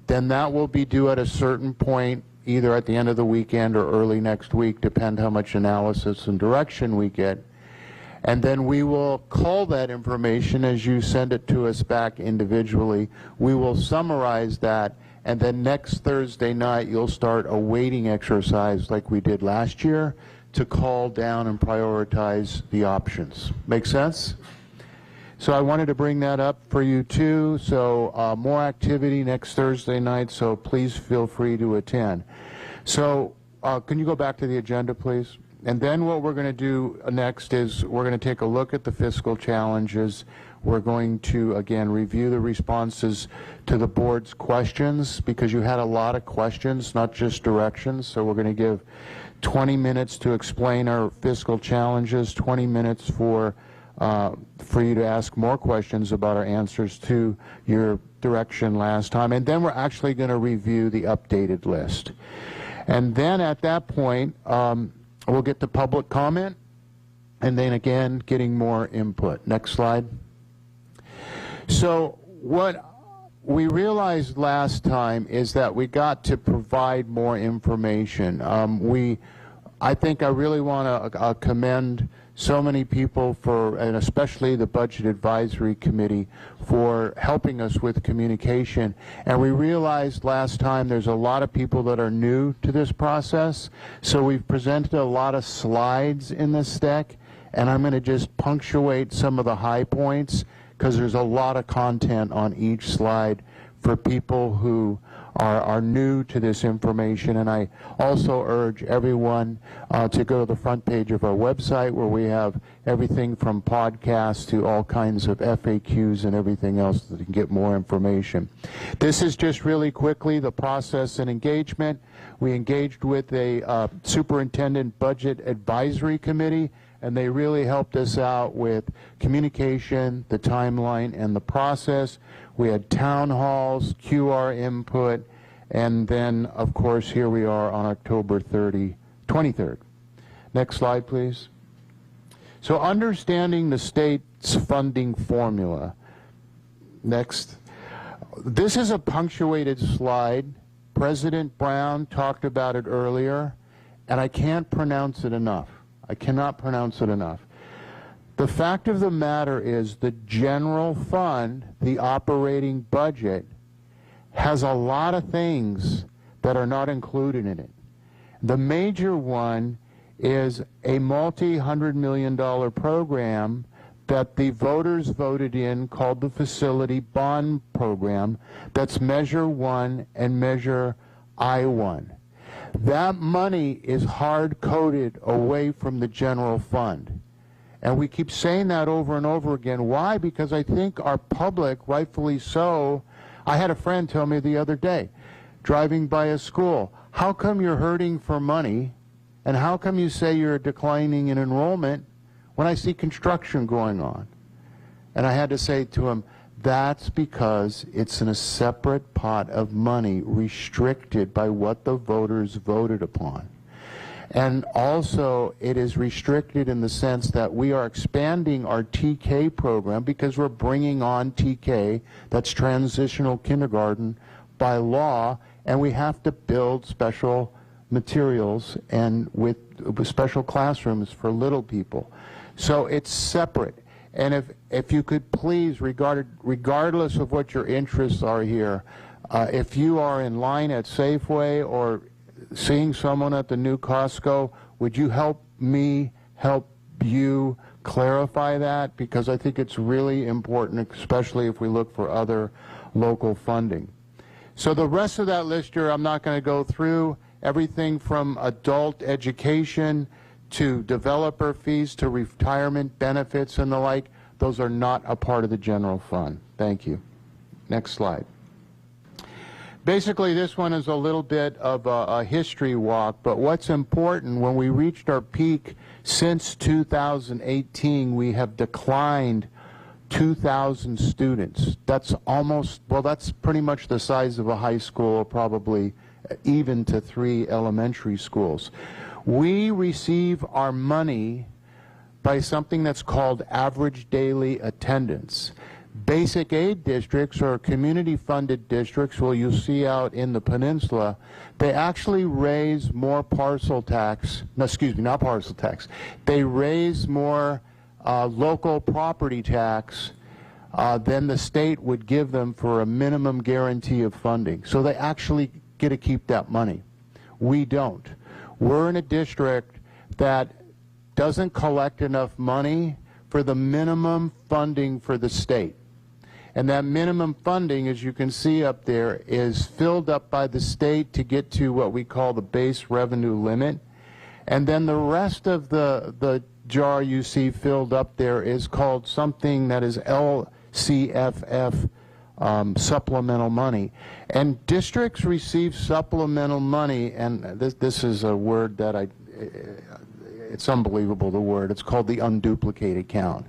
Then that will be due at a certain point, either at the end of the weekend or early next week, depend how much analysis and direction we get. And then we will call that information as you send it to us back individually. We will summarize that. And then next Thursday night, you'll start a weighting exercise like we did last year to call down and prioritize the options. Make sense? So I wanted to bring that up for you too. So more activity next Thursday night, so please feel free to attend. So can you go back to the agenda, please? And then what we're going to do next is we're going to take a look at the fiscal challenges. We're going to, again, review the responses to the board's questions, because you had a lot of questions, not just directions. So we're going to give 20 minutes to explain our fiscal challenges, 20 minutes for you to ask more questions about our answers to your direction last time. And then we're actually going to review the updated list. And then at that point, we'll get to public comment, and then again, getting more input. Next slide. So what we realized last time is that we got to provide more information. I think I really want to commend so many people and especially the Budget Advisory Committee, for helping us with communication. And we realized last time there's a lot of people that are new to this process, so we've presented a lot of slides in this deck, and I'm going to just punctuate some of the high points because there's a lot of content on each slide for people who are new to this information. And I also urge everyone to go to the front page of our website where we have everything from podcasts to all kinds of FAQs and everything else that you can get more information. This is just really quickly the process and engagement. We engaged with a superintendent budget advisory committee, and they really helped us out with communication, the timeline, and the process. We had town halls, QR input, and then, of course, here we are on October 23rd. Next slide, please. So understanding the state's funding formula. Next. This is a punctuated slide. President Brown talked about it earlier, and I can't pronounce it enough. I cannot pronounce it enough. The fact of the matter is the general fund, the operating budget, has a lot of things that are not included in it. The major one is a multi-$100-million program that the voters voted in called the Facility Bond Program. That's Measure 1 and Measure I-1. That money is hard-coded away from the general fund. And we keep saying that over and over again. Why? Because I think our public, rightfully so, I had a friend tell me the other day, driving by a school, how come you're hurting for money, and how come you say you're declining in enrollment when I see construction going on? And I had to say to him, that's because it's in a separate pot of money restricted by what the voters voted upon. And also, it is restricted in the sense that we are expanding our TK program because we're bringing on TK, that's transitional kindergarten, by law, and we have to build special materials and with special classrooms for little people. So it's separate. And if you could please, regardless of what your interests are here, if you are in line at Safeway or seeing someone at the new Costco, would you help me help you clarify that? Because I think it's really important, especially if we look for other local funding. So the rest of that list here, I'm not going to go through. Everything from adult education to developer fees to retirement benefits and the like, those are not a part of the general fund. Thank you. Next slide. Basically, this one is a little bit of a history walk, but what's important, when we reached our peak since 2018, we have declined 2,000 students. That's almost, well, that's pretty much the size of a high school, probably even to 3 elementary schools. We receive our money by something that's called average daily attendance. Basic aid districts or community-funded districts, well, you'll see out in the peninsula, they actually raise more parcel tax, no, excuse me, not parcel tax, they raise more local property tax than the state would give them for a minimum guarantee of funding. So they actually get to keep that money. We don't. We're in a district that doesn't collect enough money for the minimum funding for the state. And that minimum funding, as you can see up there, is filled up by the state to get to what we call the base revenue limit. And then the rest of the jar you see filled up there is called something that is LCFF, supplemental money. And districts receive supplemental money, and this is a word that it's unbelievable, the word. It's called the unduplicated count.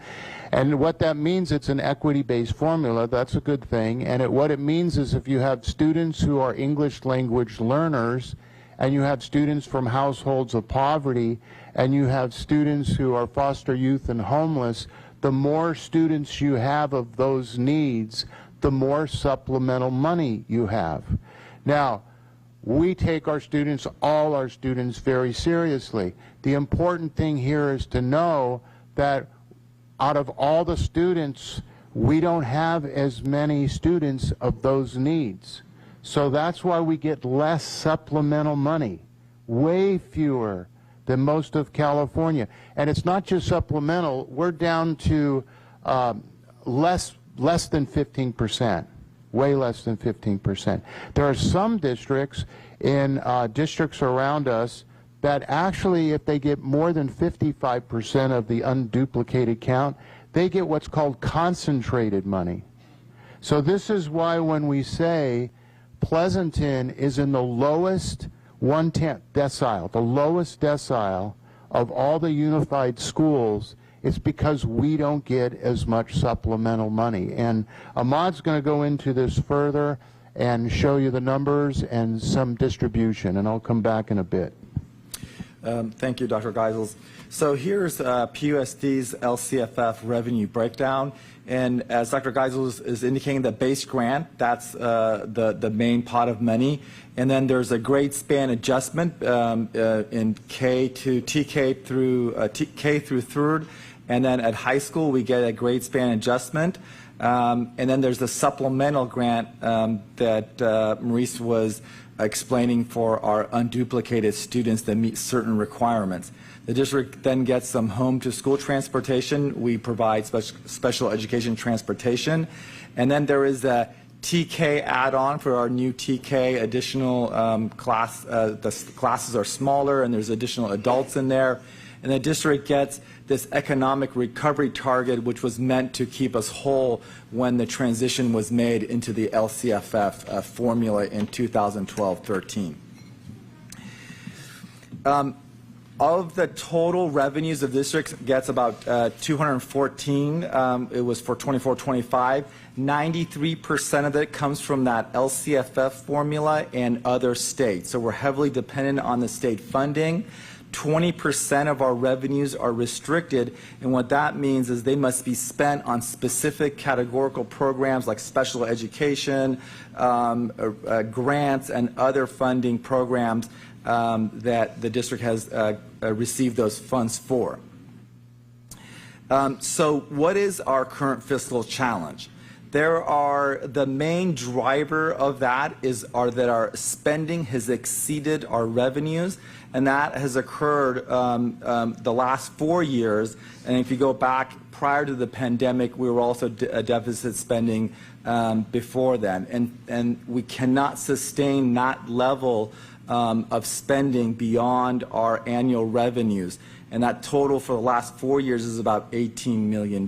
And what that means, it's an equity-based formula. That's a good thing. And what it means is if you have students who are English language learners, and you have students from households of poverty, and you have students who are foster youth and homeless, the more students you have of those needs, the more supplemental money you have. Now, we take our students, all our students, very seriously. The important thing here is to know that out of all the students, we don't have as many students of those needs. So that's why we get less supplemental money, way fewer than most of California. And it's not just supplemental. We're down to less than 15%, way less than 15%. There are some districts in districts around us that actually, if they get more than 55% of the unduplicated count, they get what's called concentrated money. So this is why when we say Pleasanton is in the lowest 1/10 decile, the lowest decile of all the unified schools, it's because we don't get as much supplemental money. And Ahmad's going to go into this further and show you the numbers and some distribution, and I'll come back in a bit. Thank you, Dr. Geisels. So here's PUSD's LCFF revenue breakdown. And as Dr. Geisels is indicating, the base grant, that's the main pot of money. And then there's a grade span adjustment in K to TK through K through third. And then at high school, we get a grade span adjustment. And then there's the supplemental grant that Maurice was explaining for our unduplicated students that meet certain requirements. The district then gets some home-to-school transportation. We provide special education transportation. And then there is a TK add-on for our new TK additional class. The classes are smaller and there's additional adults in there. And the district gets this economic recovery target, which was meant to keep us whole when the transition was made into the LCFF formula in 2012-13. Of the total revenues of districts gets about 214. It was for 24-25. 93% of it comes from that LCFF formula and other states. So we're heavily dependent on the state funding. 20% of our revenues are restricted, and what that means is they must be spent on specific categorical programs like special education, grants, and other funding programs that the district has received those funds for. So what is our current fiscal challenge? The main driver of that is that our spending has exceeded our revenues, and that has occurred the last 4 years. And if you go back prior to the pandemic, we were also deficit spending before then. And we cannot sustain that level of spending beyond our annual revenues. And that total for the last 4 years is about $18 million.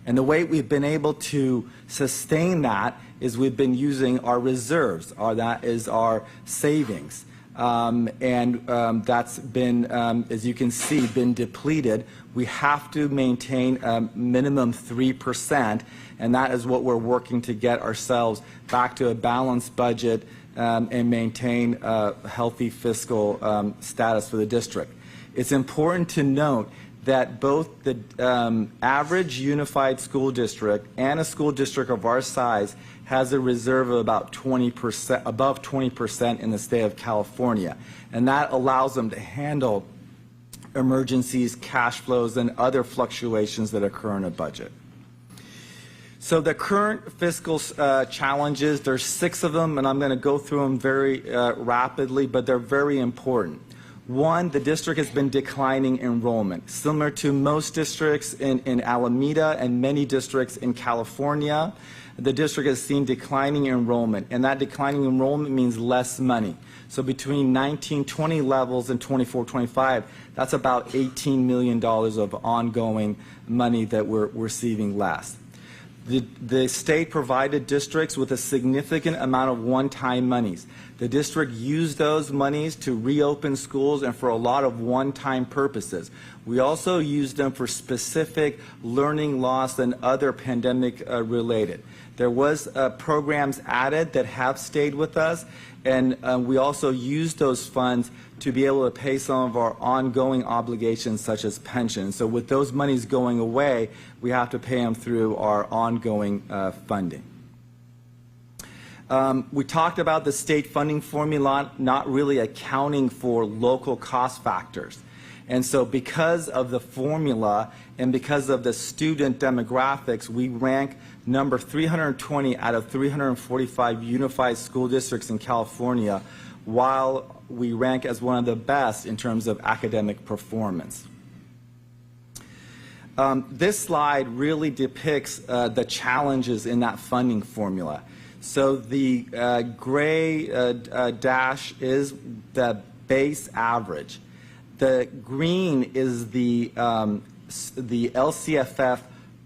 And the way we've been able to sustain that is we've been using our reserves, that is our savings. That's been, as you can see, been depleted. We have to maintain a minimum 3%, and that is what we're working to get ourselves back to a balanced budget and maintain a healthy fiscal status for the district. It's important to note that both the average unified school district and a school district of our size has a reserve of about 20%, above 20% in the state of California. And that allows them to handle emergencies, cash flows, and other fluctuations that occur in a budget. So the current fiscal challenges, there's 6 of them, and I'm going to go through them very rapidly, but they're very important. One, the district has been declining enrollment. Similar to most districts in Alameda and many districts in California, the district has seen declining enrollment, and that declining enrollment means less money. So between 19-20 levels and 24-25, that's about $18 million of ongoing money that we're receiving less. The state provided districts with a significant amount of one-time monies. The district used those monies to reopen schools and for a lot of one-time purposes. We also used them for specific learning loss and other pandemic related. There was programs added that have stayed with us, and we also used those funds to be able to pay some of our ongoing obligations such as pensions. So with those monies going away, we have to pay them through our ongoing funding. We talked about the state funding formula not really accounting for local cost factors. And so because of the formula and because of the student demographics, we rank number 320 out of 345 unified school districts in California while we rank as one of the best in terms of academic performance. This slide really depicts the challenges in that funding formula. So the gray dash is the base average. The green is the LCFF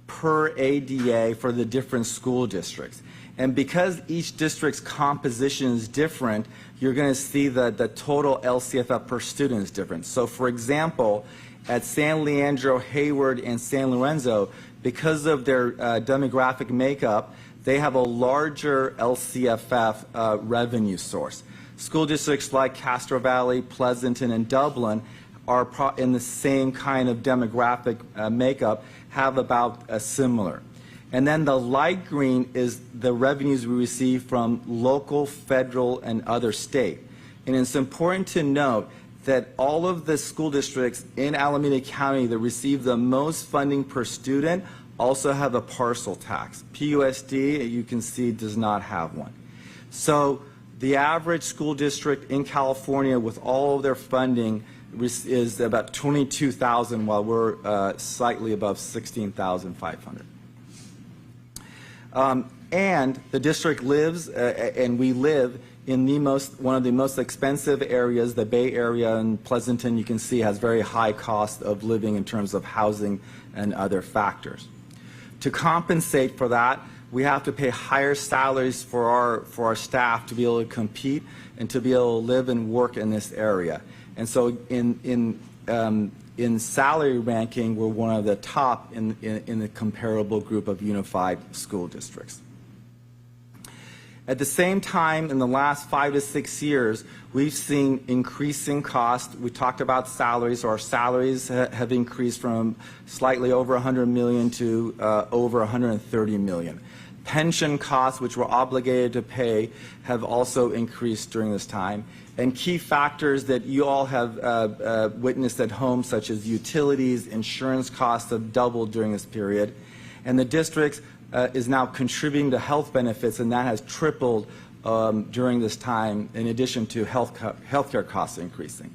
per ADA for the different school districts. And because each district's composition is different, you're going to see that the total LCFF per student is different. So for example, at San Leandro, Hayward, and San Lorenzo, because of their demographic makeup, they have a larger LCFF revenue source. School districts like Castro Valley, Pleasanton, and Dublin are in the same kind of demographic makeup, have about a similar. And then the light green is the revenues we receive from local, federal, and other state. And it's important to note that all of the school districts in Alameda County that receive the most funding per student also have a parcel tax. PUSD, you can see, does not have one. So the average school district in California with all of their funding is about $22,000, while we're slightly above $16,500. And the district lives, and we live in one of the most expensive areas. The Bay Area in Pleasanton, you can see, has very high cost of living in terms of housing and other factors. To compensate for that, we have to pay higher salaries for our staff to be able to compete and to be able to live and work in this area. And so in salary ranking, we're one of the top in the comparable group of unified school districts. At the same time, in the last 5 to 6 years, we've seen increasing costs. We talked about salaries. Our salaries have increased from slightly over $100 million to over $130 million. Pension costs, which we're obligated to pay, have also increased during this time. And key factors that you all have witnessed at home, such as utilities, insurance costs, have doubled during this period. And the district is now contributing to health benefits, and that has tripled during this time, in addition to healthcare costs increasing.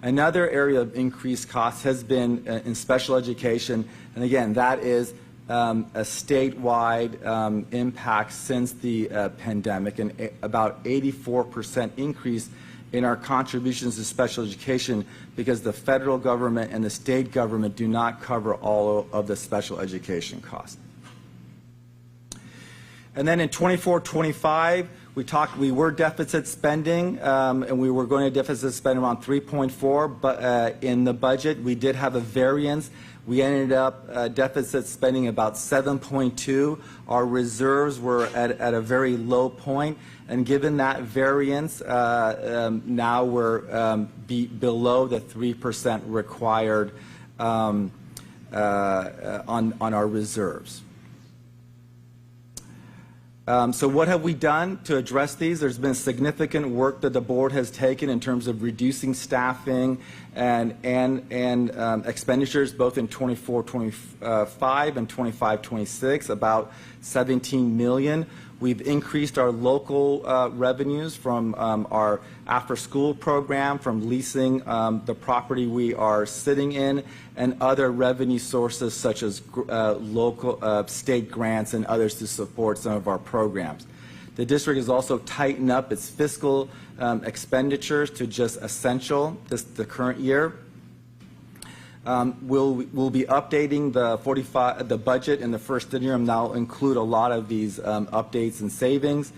Another area of increased costs has been in special education, and again, that is a statewide impact since the pandemic, and about 84% increase in our contributions to special education because the federal government and the state government do not cover all of the special education costs. And then in 24-25, we were deficit spending, and we were going to deficit spend around 3.4, but in the budget we did have a variance. We ended up deficit spending about 7.2. Our reserves were at a very low point, and given that variance, now we're below the 3% required on our reserves. So what have we done to address these? There's been significant work that the board has taken in terms of reducing staffing and expenditures, both in 24-25 and 25-26, about $17 million. We've increased our local revenues from our after-school program, from leasing the property we are sitting in, and other revenue sources such as local state grants and others to support some of our programs. The district has also tightened up its fiscal expenditures to just essential the current year. We'll be updating the budget in the first interim. That'll include a lot of these updates and savings.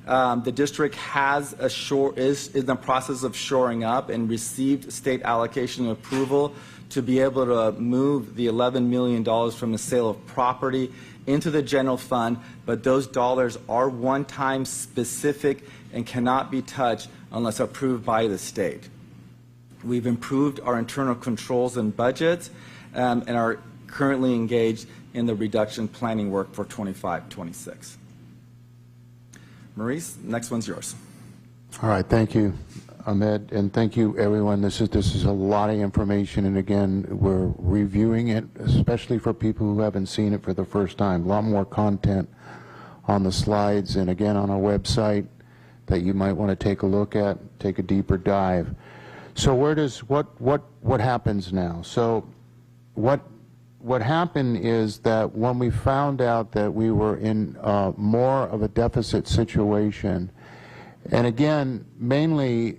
The district is in the process of shoring up and received state allocation approval to be able to move the $11 million from the sale of property into the general fund, but those dollars are one-time specific and cannot be touched unless approved by the state. We've improved our internal controls and budgets and are currently engaged in the reduction planning work for 25-26. Maurice, next one's yours. All right, thank you, Ahmed, and thank you, everyone. This is a lot of information, and again, we're reviewing it, especially for people who haven't seen it for the first time. A lot more content on the slides and again on our website. that you might want to take a look at, take a deeper dive. So what happens now? So what happened is that when we found out that we were in more of a deficit situation, and again, mainly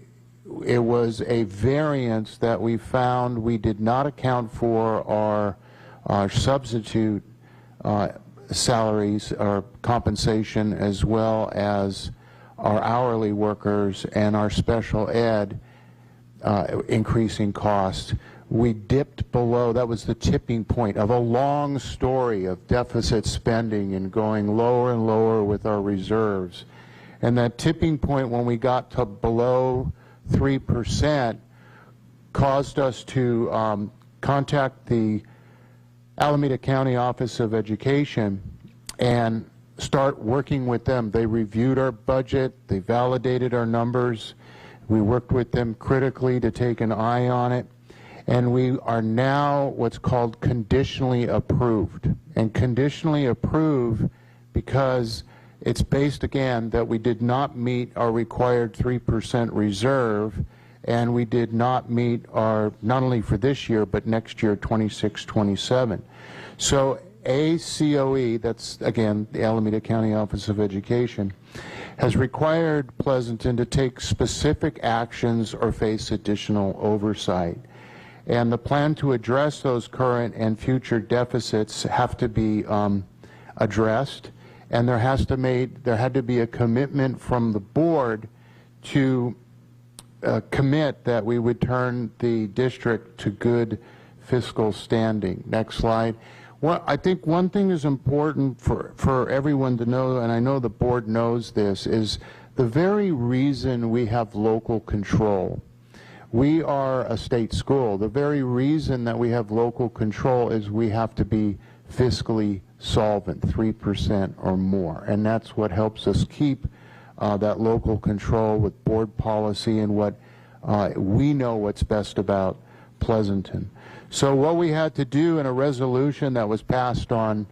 it was a variance that we found we did not account for our substitute salaries or compensation, as well as our hourly workers and our special ed increasing costs. We dipped below, that was the tipping point of a long story of deficit spending and going lower and lower with our reserves. And that tipping point, when we got to below 3%, caused us to contact the Alameda County Office of Education and start working with them. They reviewed our budget, they validated our numbers, we worked with them critically to take an eye on it, and we are now what's called conditionally approved. And conditionally approved because it's based, again, that we did not meet our required 3% reserve, and we did not meet our, not only for this year, but next year, 26-27. So ACOE, that's again the Alameda County Office of Education, has required Pleasanton to take specific actions or face additional oversight. And the plan to address those current and future deficits have to be addressed, and there had to be a commitment from the board to commit that we would turn the district to good fiscal standing. Next slide. Well, I think one thing is important for everyone to know, and I know the board knows this, is the very reason we have local control. We are a state school. The very reason that we have local control is we have to be fiscally solvent, 3% or more, and that's what helps us keep that local control with board policy and what we know what's best about Pleasanton. So what we had to do in a resolution that was passed on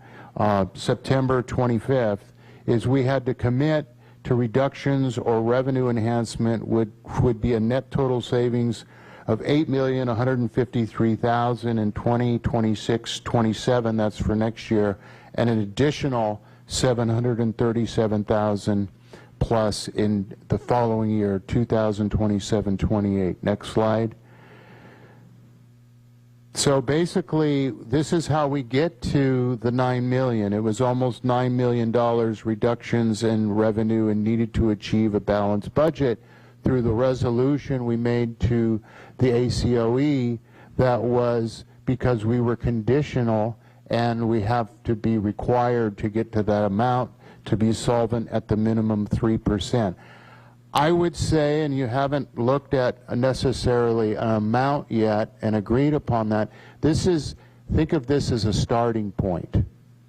September 25th is we had to commit to reductions or revenue enhancement would be a net total savings of $8,153,000 in 2026-27, that's for next year, and an additional $737,000 plus in the following year, 2027-28. Next slide. So basically, this is how we get to the $9 million. It was almost $9 million reductions in revenue and needed to achieve a balanced budget through the resolution we made to the ACOE that was because we were conditional and we have to be required to get to that amount to be solvent at the minimum 3%. I would say, and you haven't looked at necessarily an amount yet and agreed upon that, think of this as a starting point.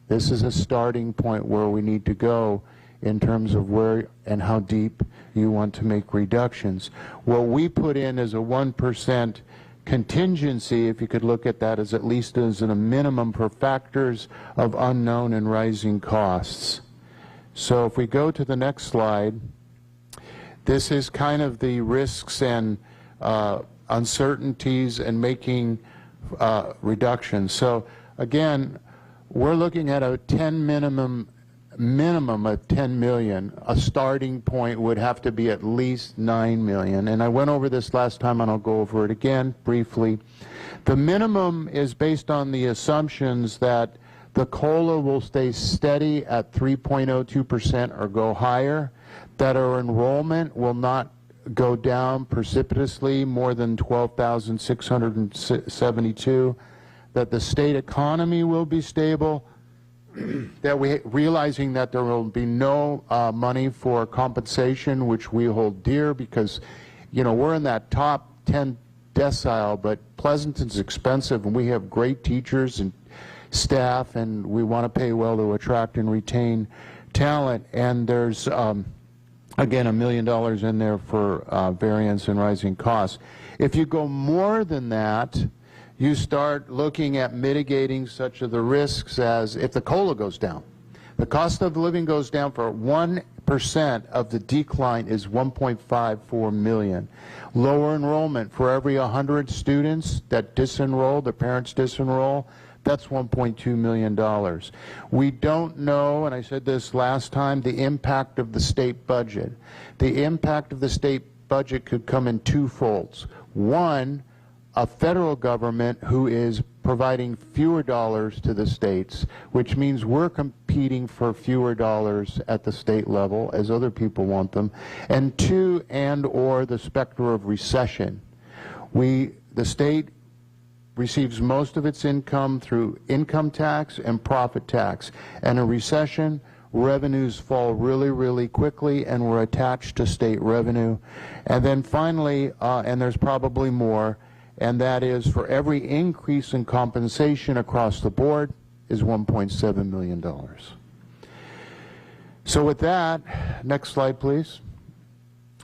This is a starting point where we need to go in terms of where and how deep you want to make reductions. What we put in is a 1% contingency, if you could look at that as at least as a minimum for factors of unknown and rising costs. So if we go to the next slide, this is kind of the risks and uncertainties and making reductions. So again, we're looking at a minimum of 10 million. A starting point would have to be at least 9 million. And I went over this last time and I'll go over it again briefly. The minimum is based on the assumptions that the COLA will stay steady at 3.02% or go higher, that our enrollment will not go down precipitously more than 12,672, that the state economy will be stable, that realizing that there will be no money for compensation, which we hold dear because, you know, we're in that top 10 decile, but Pleasanton's expensive and we have great teachers and staff and we want to pay well to attract and retain talent, and there's again $1 million in there for variance and rising costs. If you go more than that, you start looking at mitigating such of the risks as if the COLA goes down. The cost of living goes down for 1% 50% of the decline is $1.54 million. Lower enrollment for every 100 students that disenroll, the parents disenroll, that's $1.2 million. We don't know, and I said this last time, the impact of the state budget. The impact of the state budget could come in two folds. One, a federal government who is providing fewer dollars to the states, which means we're competing for fewer dollars at the state level as other people want them. And two, and or the specter of recession. The state receives most of its income through income tax and profit tax. And a recession, revenues fall really, really quickly, and we're attached to state revenue. And then finally, and there's probably more, and that is for every increase in compensation across the board is $1.7 million. So with that, next slide, please.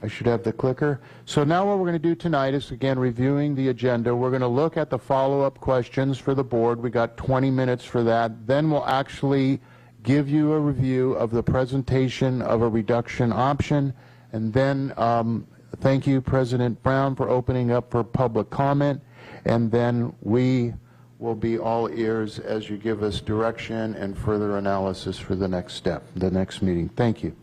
I should have the clicker. So now what we're going to do tonight is, again, reviewing the agenda. We're going to look at the follow-up questions for the board. We got 20 minutes for that. Then we'll actually give you a review of the presentation of a reduction option. And then thank you, President Brown, for opening up for public comment. And then we will be all ears as you give us direction and further analysis for the next step, the next meeting. Thank you.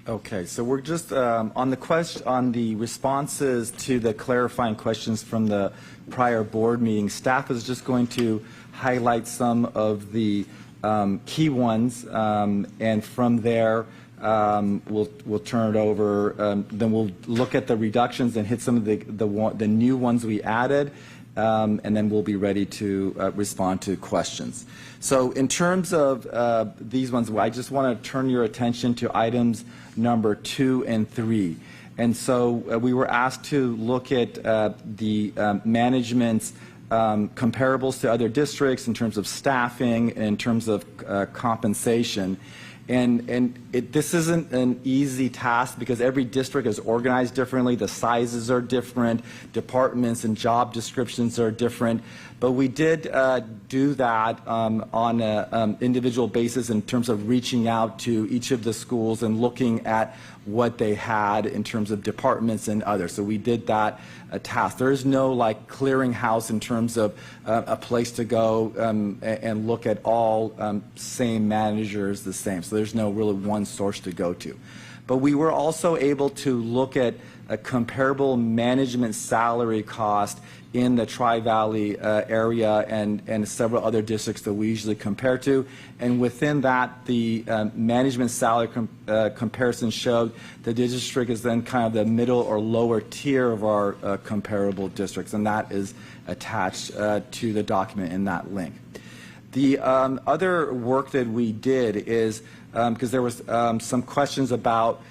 Okay, so we're just on the responses to the clarifying questions from the prior board meeting. Staff is just going to highlight some of the key ones, and from there we'll turn it over. Then we'll look at the reductions and hit some of the new ones we added, and then we'll be ready to respond to questions. So in terms of these ones, I just want to turn your attention to items number 2 and 3. And so we were asked to look at the management's comparables to other districts in terms of staffing, in terms of compensation. And this isn't an easy task because every district is organized differently. The sizes are different. Departments and job descriptions are different. But we did do that on an individual basis in terms of reaching out to each of the schools and looking at what they had in terms of departments and others. So we did that task. There is no like clearinghouse in terms of a place to go and look at all same managers the same. So there's no really one source to go to. But we were also able to look at a comparable management salary cost in the Tri-Valley area and several other districts that we usually compare to. And within that, the management salary comparison showed the district is then kind of the middle or lower tier of our comparable districts, and that is attached to the document in that link. The other work that we did is, because there was some questions about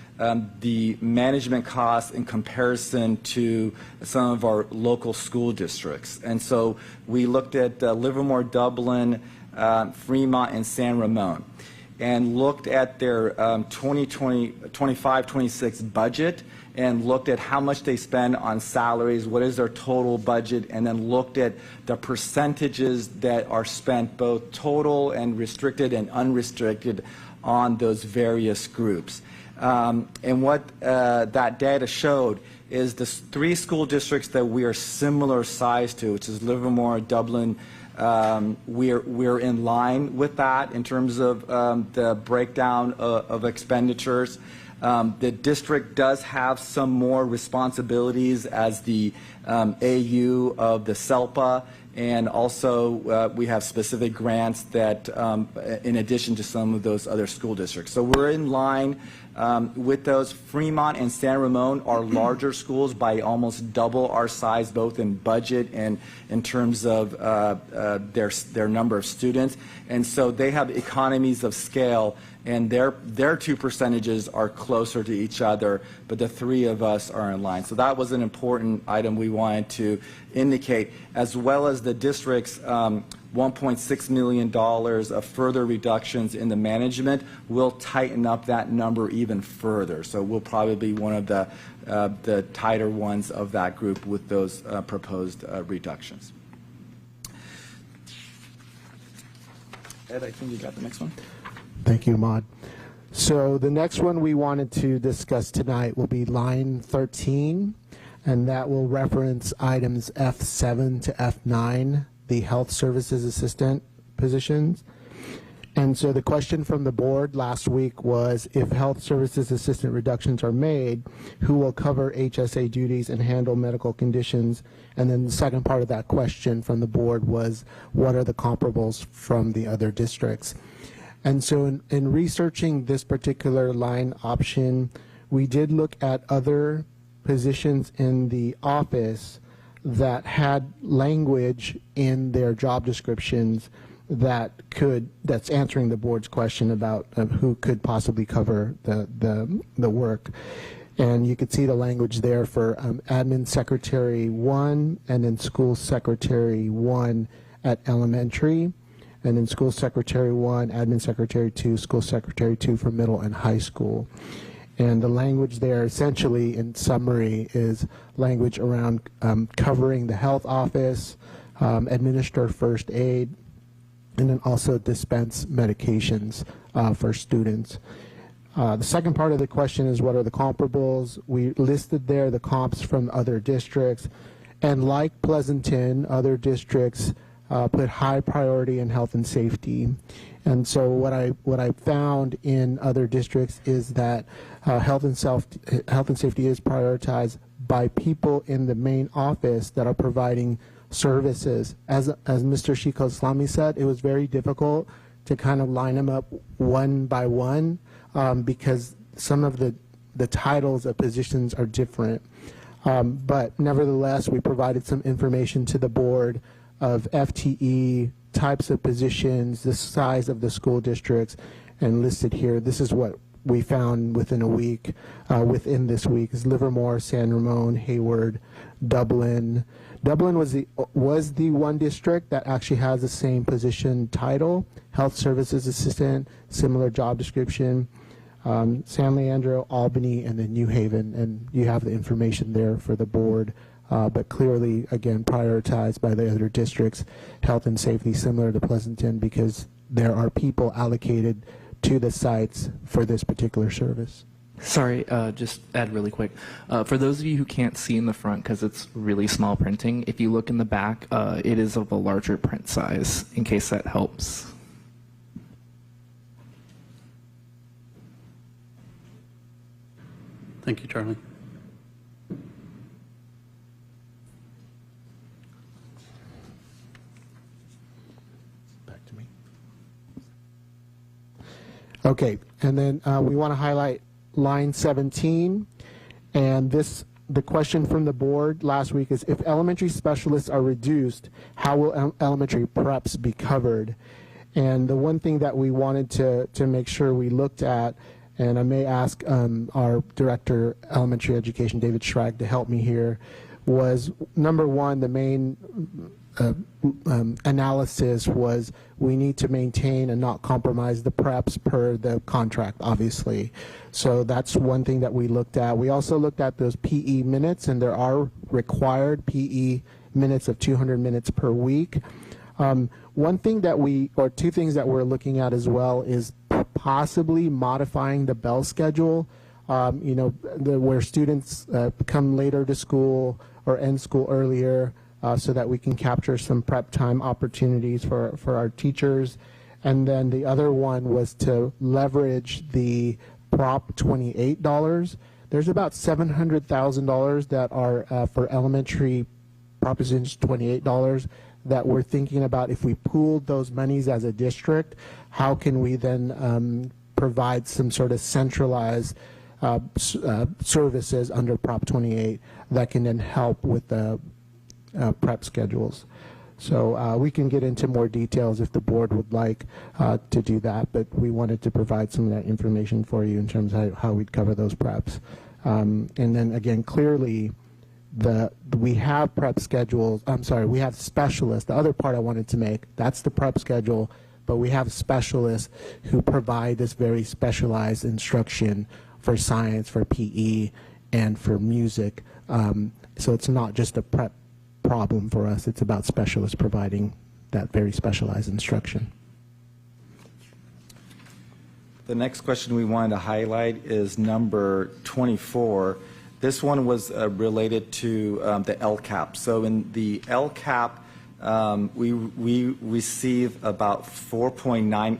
the management costs in comparison to some of our local school districts. And so we looked at Livermore, Dublin, Fremont, and San Ramon, and looked at their 25-26 budget and looked at how much they spend on salaries, what is their total budget, and then looked at the percentages that are spent, both total and restricted and unrestricted, on those various groups. And what that data showed is the 3 school districts that we are similar size to, which is Livermore, Dublin, we're in line with that in terms of the breakdown of expenditures. The district does have some more responsibilities as the AU of the SELPA, and also we have specific grants that in addition to some of those other school districts. So we're in line with those. Fremont and San Ramon are larger schools by almost double our size, both in budget and in terms of their number of students. And so they have economies of scale, and their 2 percentages are clear closer to each other, but the three of us are in line. So that was an important item we wanted to indicate, as well as the district's $1.6 million of further reductions in the management. Will tighten up that number even further. So we'll probably be one of the tighter ones of that group with those proposed reductions. Ed, I think you got the next one. Thank you, Maud. So the next one we wanted to discuss tonight will be line 13, and that will reference items F7 to F9, the health services assistant positions. And so the question from the board last week was, if health services assistant reductions are made, who will cover HSA duties and handle medical conditions? And then the second part of that question from the board was, what are the comparables from the other districts? And so in researching this particular line option, we did look at other positions in the office that had language in their job descriptions that's answering the board's question about who could possibly cover the work. And you could see the language there for admin secretary 1 and then school secretary 1 at elementary, and then school secretary 1, admin secretary 2, school secretary 2 for middle and high school. And the language there essentially in summary is language around covering the health office, administer first aid, and then also dispense medications for students. The second part of the question is, what are the comparables? We listed there the comps from other districts, and like Pleasanton, other districts put high priority in health and safety. And so what I found in other districts is that health and safety is prioritized by people in the main office that are providing services. As Mr. Shiko Islami said, it was very difficult to kind of line them up one by one because some of the titles of positions are different. But nevertheless, we provided some information to the board of FTE, types of positions, the size of the school districts, and listed here. This is what we found within a week, within this week, is Livermore, San Ramon, Hayward, Dublin. Dublin was the one district that actually has the same position title, Health Services Assistant, similar job description. San Leandro, Albany, and then New Haven, and you have the information there for the board. But clearly, again, prioritized by the other districts, health and safety, similar to Pleasanton, because there are people allocated to the sites for this particular service. Sorry, just add really quick. For those of you who can't see in the front because it's really small printing, if you look in the back, it is of a larger print size, in case that helps. Thank you, Charlie. Back to me. Okay, and then we want to highlight line 17, and the question from the board last week is, if elementary specialists are reduced, how will elementary preps be covered? And the one thing that we wanted to make sure we looked at, and I may ask our Director Elementary Education, David Schrag, to help me here, was number one, the main analysis was we need to maintain and not compromise the preps per the contract, obviously. So that's one thing that we looked at. We also looked at those PE minutes, and there are required PE minutes of 200 minutes per week. One thing that two things that we're looking at as well is possibly modifying the bell schedule, where students come later to school or end school earlier, so that we can capture some prep time opportunities for our teachers. And then the other one was to leverage the Prop 28 dollars. There's about $700,000 that are for elementary Propositions 28 dollars that we're thinking about. If we pooled those monies as a district, how can we then provide some sort of centralized services under Prop 28 that can then help with the prep schedules. So we can get into more details if the board would like to do that, but we wanted to provide some of that information for you in terms of how we'd cover those preps. And then again, clearly, we have prep schedules, we have specialists. The other part I wanted to make, that's the prep schedule, but we have specialists who provide this very specialized instruction for science, for PE, and for music. So it's not just a prep problem for us, it's about specialists providing that very specialized instruction. The next question we wanted to highlight is number 24. This one was related to the LCAP. So in the LCAP, we receive about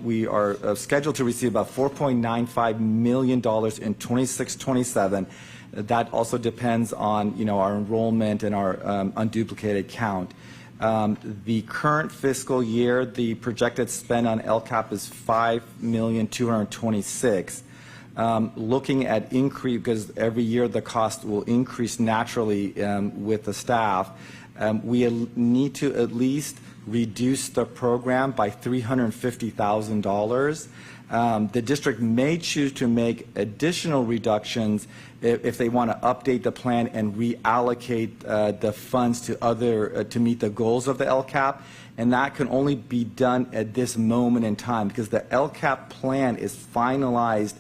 we are scheduled to receive about $4.95 million in 26-27. That also depends on, our enrollment and our unduplicated count. The current fiscal year, the projected spend on LCAP is $5,226,000. Looking at increase, because every year the cost will increase naturally with the staff, we need to at least reduce the program by $350,000. The district may choose to make additional reductions if they want to update the plan and reallocate the funds to meet the goals of the LCAP, and that can only be done at this moment in time because the LCAP plan is finalized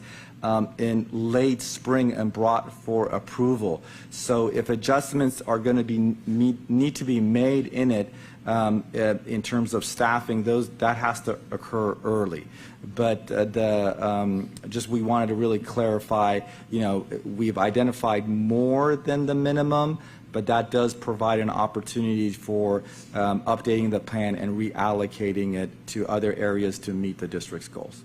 in late spring and brought for approval. So if adjustments are going to need to be made in it in terms of staffing, that has to occur early. But we wanted to really clarify, we've identified more than the minimum, but that does provide an opportunity for updating the plan and reallocating it to other areas to meet the district's goals.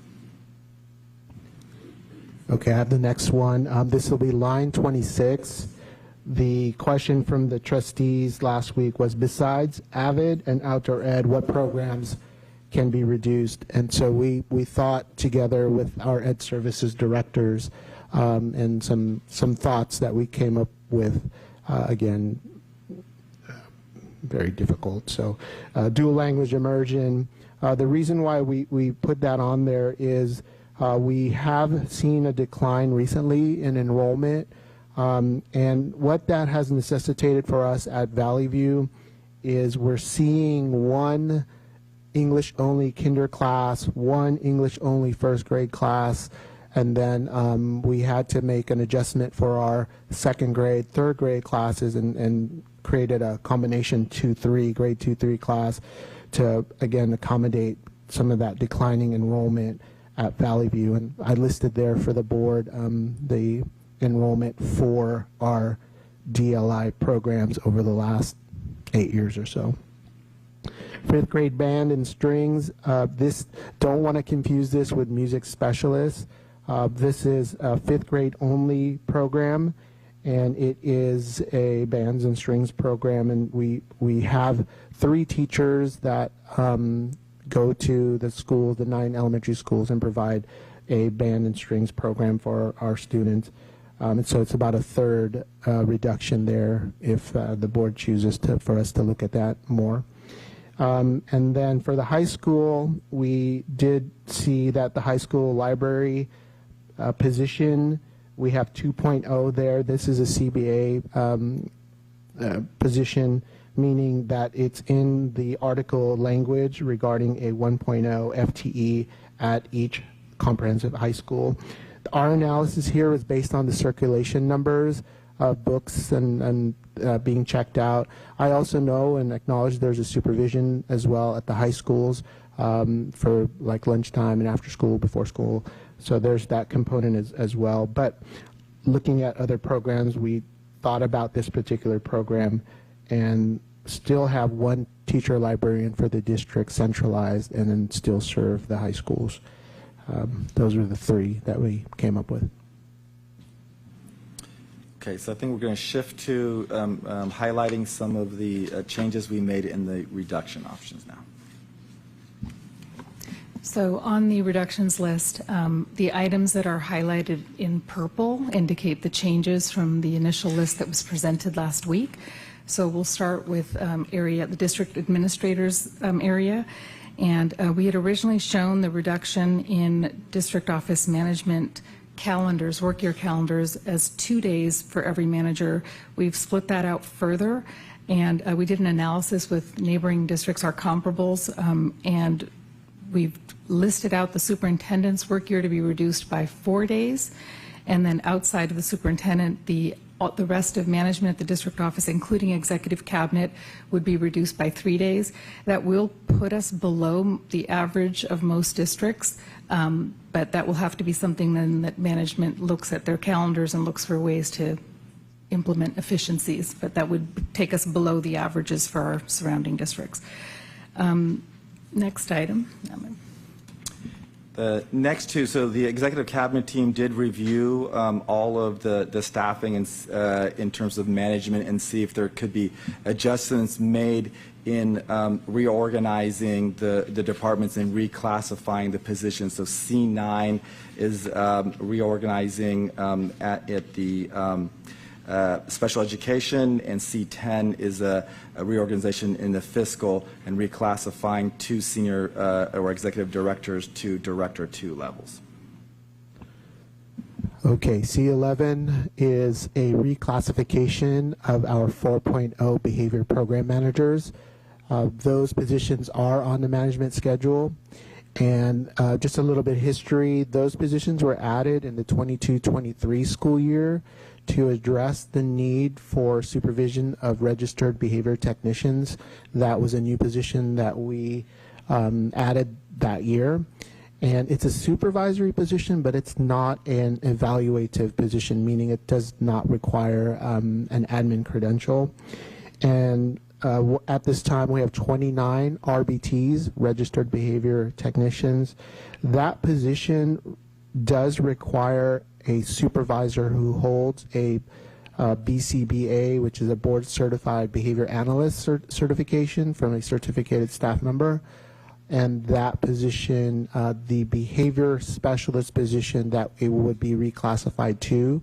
Okay, I have the next one. This will be line 26. The question from the trustees last week was, besides AVID and outdoor ed, what programs can be reduced? And so we thought together with our ed services directors and some thoughts that we came up with, again, very difficult. So dual language immersion. The reason why we put that on there is we have seen a decline recently in enrollment, and what that has necessitated for us at Valley View is we're seeing one English-only kinder class, one English-only first grade class, and then we had to make an adjustment for our second grade, third grade classes and created a combination grade 2-3 class to, again, accommodate some of that declining enrollment at Valley View. And I listed there for the board the enrollment for our DLI programs over the last 8 years or so. Fifth grade band and strings. Don't want to confuse this with music specialists. This is a fifth grade only program, and it is a bands and strings program. And we have 3 teachers that go to the schools, the 9 elementary schools, and provide a band and strings program for our students. And so it's about a third reduction there if the board chooses for us to look at that more. And then for the high school, we did see that the high school library position, we have 2.0 there. This is a CBA position, meaning that it's in the article language regarding a 1.0 FTE at each comprehensive high school. Our analysis here is based on the circulation numbers of books and being checked out. I also know and acknowledge there's a supervision as well at the high schools for like lunchtime and after school, before school. So there's that component as well. But looking at other programs, we thought about this particular program and still have one teacher librarian for the district centralized and then still serve the high schools. Those were the 3 that we came up with. Okay, so I think we're going to shift to highlighting some of the changes we made in the reduction options now. So on the reductions list, the items that are highlighted in purple indicate the changes from the initial list that was presented last week. So we'll start with the district administrators area. And we had originally shown the reduction in district office management calendars, work year calendars, as 2 days for every manager. We've split that out further, and we did an analysis with neighboring districts, our comparables, and we've listed out the superintendent's work year to be reduced by 4 days, and then outside of the superintendent, the rest of management at the district office, including executive cabinet, would be reduced by 3 days. That will put us below the average of most districts, but that will have to be something then that management looks at their calendars and looks for ways to implement efficiencies, but that would take us below the averages for our surrounding districts. Next item. The next two, so the executive cabinet team did review all of the staffing in terms of management and see if there could be adjustments made in reorganizing the departments and reclassifying the positions. So C9 is reorganizing at the special education, and C10 is a reorganization in the fiscal and reclassifying 2 senior or executive directors to director 2 levels. Okay, C11 is a reclassification of our 4.0 behavior program managers. Those positions are on the management schedule. And just a little bit of history, those positions were added in the 22-23 school year to address the need for supervision of registered behavior technicians. That was a new position that we added that year. And it's a supervisory position, but it's not an evaluative position, meaning it does not require an admin credential. And at this time, we have 29 RBTs, registered behavior technicians. That position does require a supervisor who holds a BCBA, which is a board certified behavior analyst certification from a certificated staff member. And that position, the behavior specialist position, that it would be reclassified to.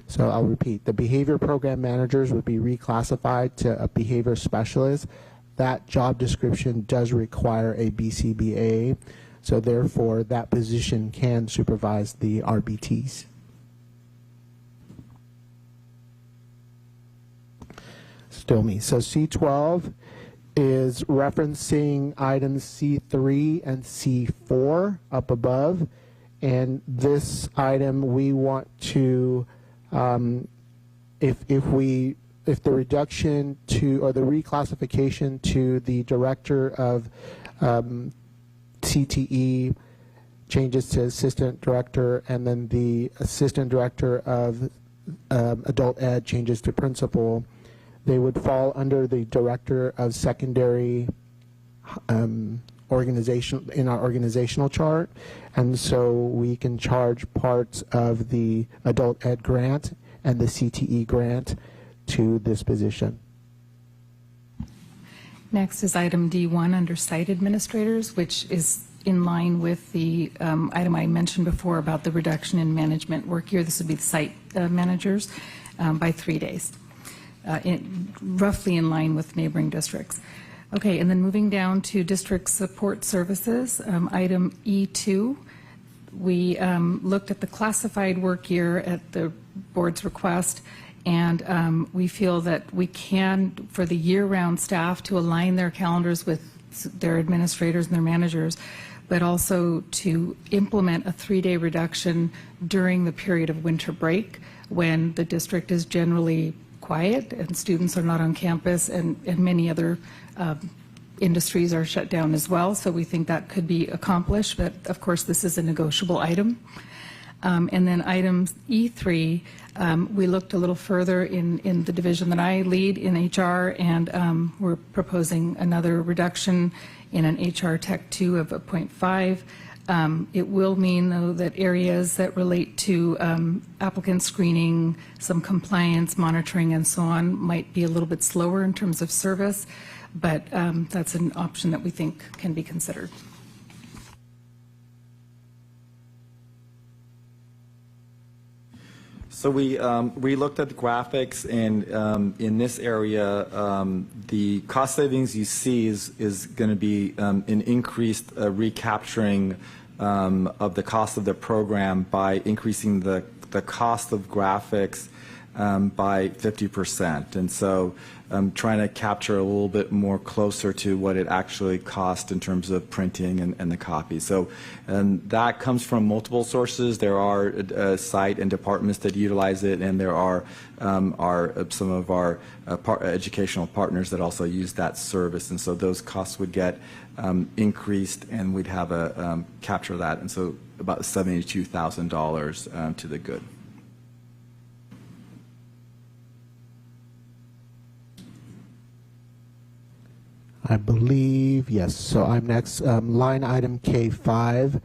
So I'll repeat, the behavior program managers would be reclassified to a behavior specialist. That job description does require a BCBA, so therefore that position can supervise the RBTs. Still me. So C12 is referencing items C3 and C4 up above, and this item we want to if the reduction to or the reclassification to the director of CTE changes to assistant director, and then the assistant director of adult ed changes to principal, they would fall under the director of secondary organization in our organizational chart, and so we can charge parts of the adult ed grant and the CTE grant to this position. Next is item D1 under site administrators, which is in line with the item I mentioned before about the reduction in management work year. This would be the site managers by 3 days, roughly in line with neighboring districts. Okay, and then moving down to district support services, item E2, we looked at the classified work year at the board's request, and we feel that we can, for the year-round staff, to align their calendars with their administrators and their managers, but also to implement a 3-day reduction during the period of winter break when the district is generally quiet and students are not on campus, and many other industries are shut down as well. So we think that could be accomplished, but of course this is a negotiable item. And then item E3, we looked a little further in the division that I lead in HR, and we're proposing another reduction in an HR Tech 2 of 0.5. It will mean, though, that areas that relate to applicant screening, some compliance, monitoring, and so on might be a little bit slower in terms of service, but that's an option that we think can be considered. So we looked at the graphics, and in this area, the cost savings you see is going to be an increased recapturing of the cost of the program by increasing the cost of graphics by 50%. And so trying to capture a little bit more closer to what it actually cost in terms of printing and the copy. So that comes from multiple sources. There are site and departments that utilize it, and there are some of our educational partners that also use that service. And so those costs would get increased, and we'd have a capture that. And so about $72,000 to the good. I believe, yes. So I'm next. Line item K5.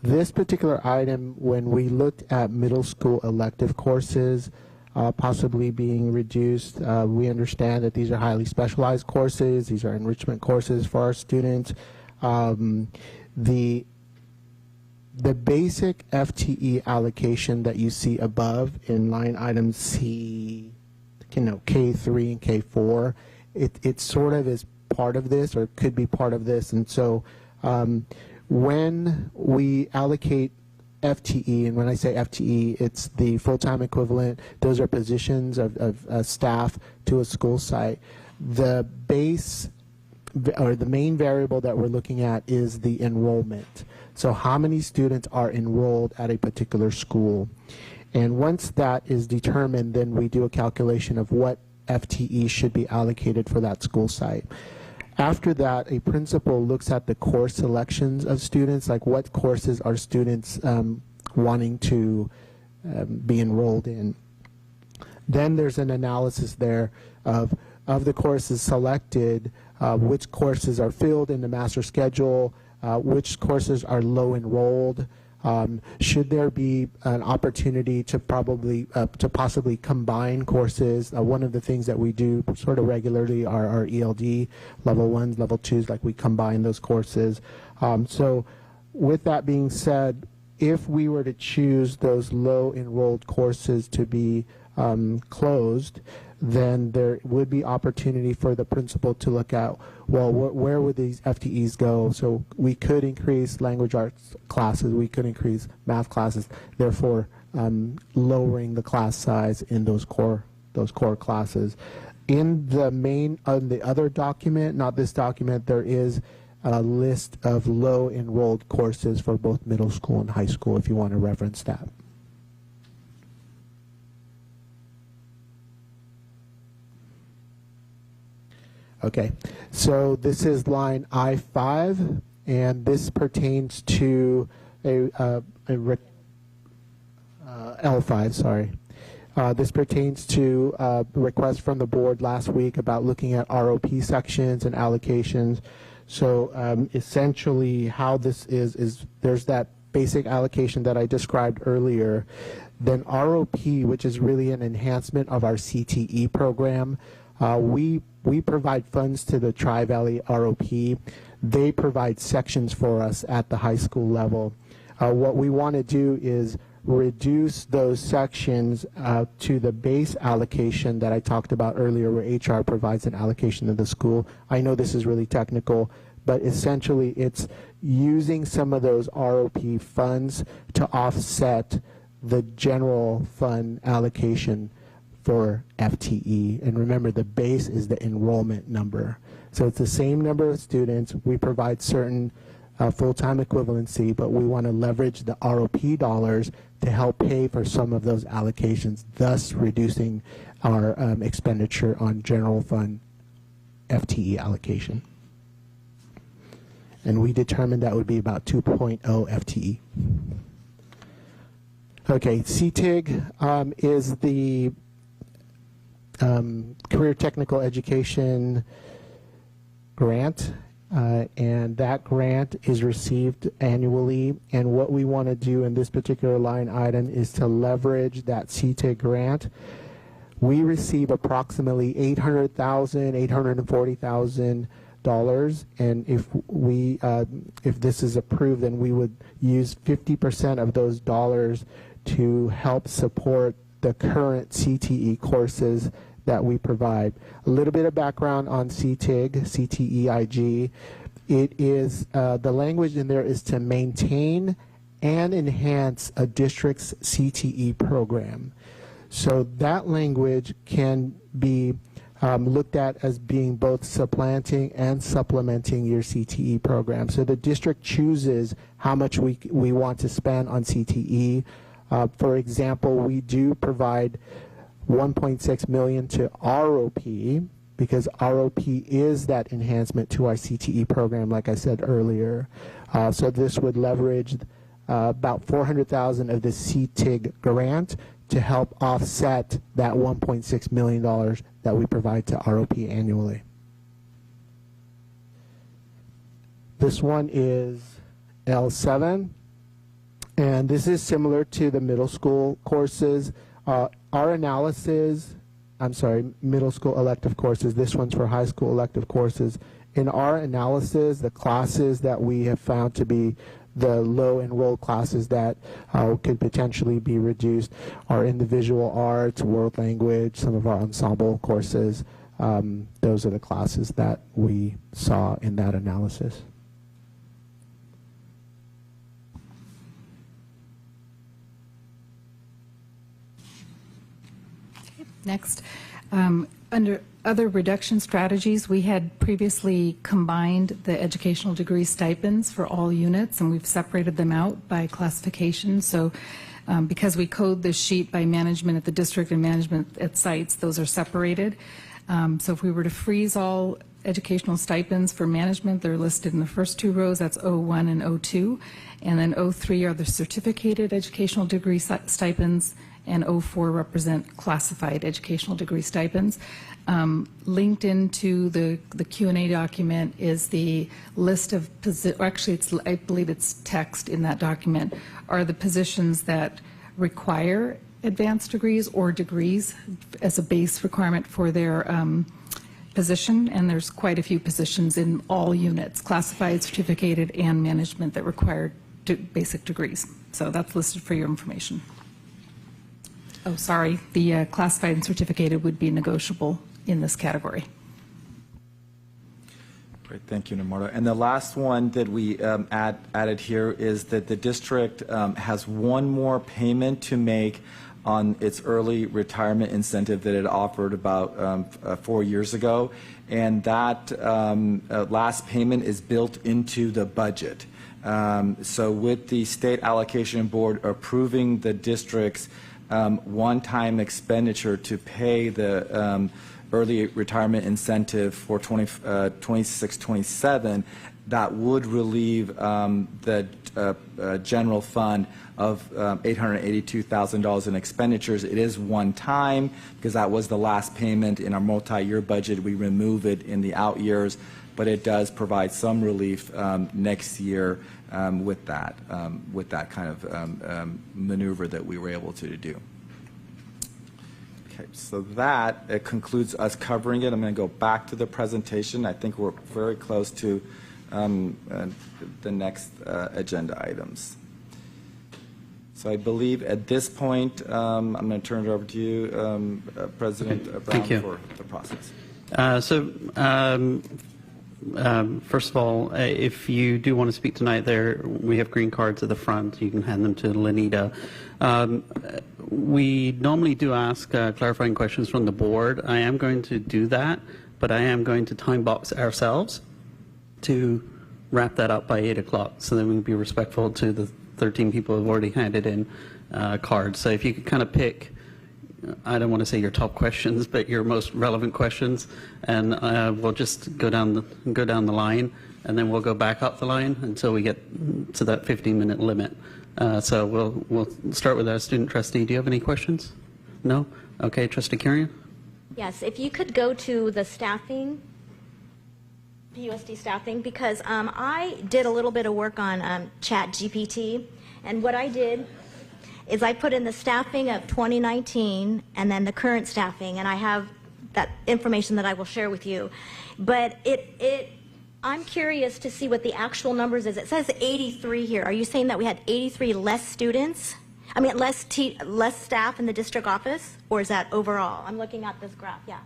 This particular item, when we looked at middle school elective courses possibly being reduced, we understand that these are highly specialized courses. These are enrichment courses for our students. The basic FTE allocation that you see above in line item C, K3 and K4, it sort of is part of this, or could be part of this. And so when we allocate FTE, and when I say FTE, it's the full-time equivalent. Those are positions of staff to a school site. The base, or the main variable that we're looking at, is the enrollment. So how many students are enrolled at a particular school. And once that is determined, then we do a calculation of what FTE should be allocated for that school site. After that, a principal looks at the course selections of students, like what courses are students wanting to be enrolled in. Then there's an analysis there of the courses selected, which courses are filled in the master schedule, which courses are low enrolled. Should there be an opportunity to possibly combine courses? One of the things that we do sort of regularly are our ELD level 1s, level 2s, like we combine those courses. So with that being said, if we were to choose those low enrolled courses to be closed, then there would be opportunity for the principal to look at, well, where would these FTEs go? So we could increase language arts classes, we could increase math classes, therefore lowering the class size in those core classes. In the other document, not this document, there is a list of low enrolled courses for both middle school and high school, if you want to reference that. Okay, so this is line I5, and this pertains to L5, sorry. This pertains to a request from the board last week about looking at ROP sections and allocations. So essentially how this is there's that basic allocation that I described earlier. Then ROP, which is really an enhancement of our CTE program, we provide funds to the Tri-Valley ROP. They provide sections for us at the high school level. What we want to do is reduce those sections to the base allocation that I talked about earlier, where HR provides an allocation to the school. I know this is really technical, but essentially it's using some of those ROP funds to offset the general fund allocation for FTE. And remember, the base is the enrollment number. So it's the same number of students. We provide certain full-time equivalency, but we want to leverage the ROP dollars to help pay for some of those allocations, thus reducing our expenditure on general fund FTE allocation. And we determined that would be about 2.0 FTE. Okay, CTIG is the Career Technical Education grant, and that grant is received annually. And what we want to do in this particular line item is to leverage that CTIG grant. We receive approximately $840,000 and if this is approved, then we would use 50% of those dollars to help support the current CTE courses that we provide. A little bit of background on CTIG, CTEIG. It is, the language in there is to maintain and enhance a district's CTE program. So that language can be looked at as being both supplanting and supplementing your CTE program. So the district chooses how much we want to spend on CTE. For example, we do provide $1.6 million to ROP, because ROP is that enhancement to our CTE program, like I said earlier. So this would leverage about $400,000 of the CTIG grant to help offset that $1.6 million that we provide to ROP annually. This one is L7, and this is similar to the middle school courses. Our analysis, middle school elective courses, this one's for high school elective courses. In our analysis, the classes that we have found to be the low enrolled classes that could potentially be reduced are individual arts, world language, some of our ensemble courses. Those are the classes that we saw in that analysis. Next, under other reduction strategies, we had previously combined the educational degree stipends for all units, and we've separated them out by classification. So because we code this sheet by management at the district and management at sites, those are separated. So if we were to freeze all educational stipends for management, they're listed in the first two rows. That's O1 and O2. And then O3 are the certificated educational degree stipends, and O4 represent classified educational degree stipends. Linked into the Q&A document is the list of I believe it's text in that document, are the positions that require advanced degrees or degrees as a base requirement for their position, and there's quite a few positions in all units, classified, certificated, and management, that require basic degrees. So that's listed for your information. Oh, sorry, the classified and certificated would be negotiable in this category. Great, thank you, Namarta. And the last one that we added here is that the district has one more payment to make on its early retirement incentive that it offered about 4 years ago, and that last payment is built into the budget. So with the state allocation board approving the district's one-time expenditure to pay the early retirement incentive for 26-27, that would relieve the general fund of $882,000 in expenditures. It is one time because that was the last payment in our multi-year budget. We remove it in the out years, but it does provide some relief next year with that kind of maneuver that we were able to do. Okay, so that concludes us covering it. I'm going to go back to the presentation. I think we're very close to the next agenda items. So I believe at this point, I'm going to turn it over to you, President Brown, for the process. First of all, if you do want to speak tonight, we have green cards at the front. You can hand them to Lenita. We normally do ask clarifying questions from the board. I am going to do that, but I am going to time box ourselves to wrap that up by 8 o'clock, so that we can be respectful to the 13 people who have already handed in cards. So if you could kind of pick, I don't want to say your top questions, but your most relevant questions, and we'll just go down the line, and then we'll go back up the line until we get to that 15-minute limit. So we'll start with our student trustee. Do you have any questions? No? Okay, Trustee Kirian? Yes, if you could go to the staffing, PUSD staffing, because I did a little bit of work on ChatGPT, and what I did is I put in the staffing of 2019 and then the current staffing, and I have that information that I will share with you. But it I'm curious to see what the actual numbers is. It says 83 here. Are you saying that we had 83 less students? I mean, less staff in the district office? Or is that overall? I'm looking at this graph, yeah.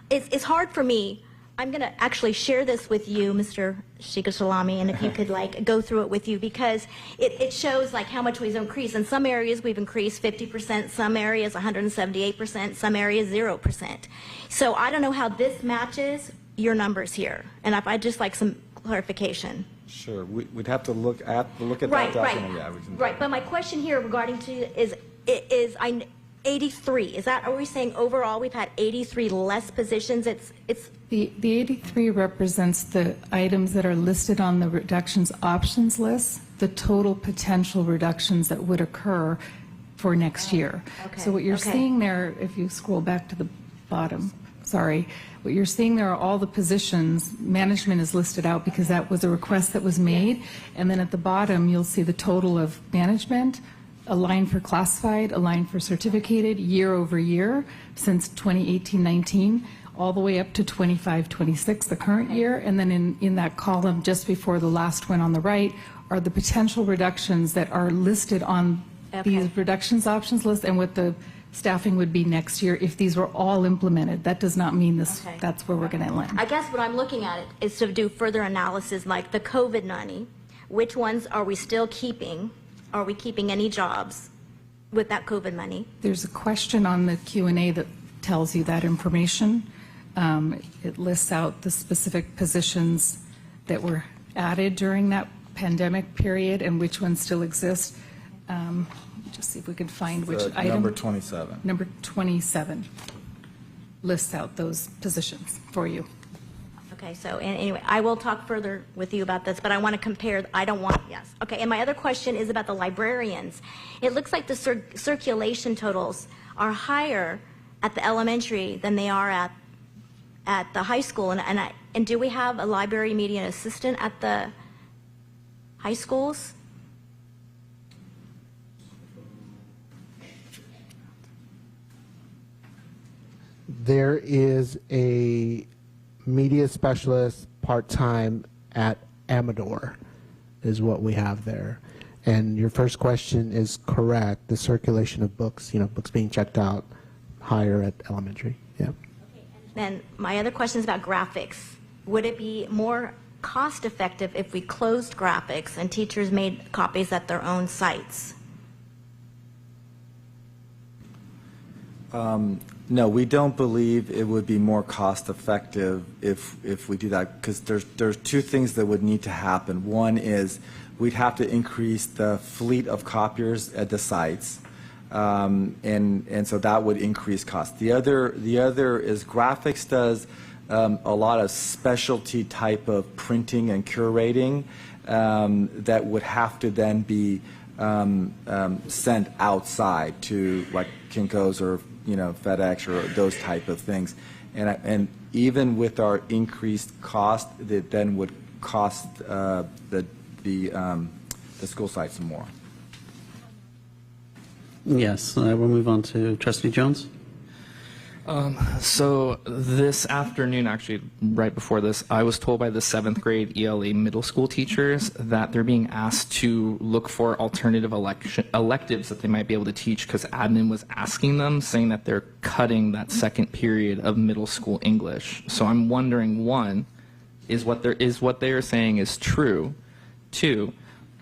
It's hard for me. I'm going to actually share this with you, Mr. Shigasalami, and if you could like go through it with you, because it shows like how much we've increased. In some areas we've increased 50%, some areas 178%, some areas 0%. So I don't know how this matches your numbers here, and if I'd just like some clarification. Sure, we'd have to look at Right, that document. Yeah, we can. right. But my question here regarding to is 83. Is that, are we saying overall we've had 83 less positions? It's The 83 represents the items that are listed on the reductions options list, the total potential reductions that would occur for next year. Okay, So what you're okay. seeing there, if you scroll back to the bottom, sorry, what you're seeing there are all the positions. Management is listed out because that was a request that was made. And then at the bottom, you'll see the total of management, a line for classified, a line for certificated, year over year since 2018-19, all the way up to 25-26, the current year. And then in that column just before the last one on the right are the potential reductions that are listed on these reductions options list and what the staffing would be next year if these were all implemented. That does not mean this. That's where we're going to land. I guess what I'm looking at is to do further analysis like the COVID money. Which ones are we still keeping? Are we keeping any jobs with that COVID money? There's a question on the Q&A that tells you that information. It lists out the specific positions that were added during that pandemic period and which ones still exist. Just see if we can find which item. Number 27. Number 27 lists out those positions for you. Okay, so anyway, I will talk further with you about this, but I want to compare, I don't want, yes. Okay, and my other question is about the librarians. It looks like the circulation totals are higher at the elementary than they are at the high school, and do we have a library media assistant at the high schools? There is a media specialist part-time at Amador is what we have there. And your first question is correct. The circulation of books, books being checked out higher at elementary. Yeah. Then my other question is about graphics. Would it be more cost effective if we closed graphics and teachers made copies at their own sites? No, we don't believe it would be more cost effective if we do that, because there's two things that would need to happen. One is we'd have to increase the fleet of copiers at the sites, and so that would increase cost. The other is graphics does a lot of specialty type of printing and curating that would have to then be sent outside to like Kinko's or FedEx or those type of things, and even with our increased cost, that then would cost the school sites more. Yes, we'll move on to Trustee Jones. So this afternoon, actually right before this, I was told by the 7th grade ELA middle school teachers that they're being asked to look for alternative electives that they might be able to teach because admin was asking them, saying that they're cutting that second period of middle school English. So I'm wondering, one, is what they are saying is true? Two,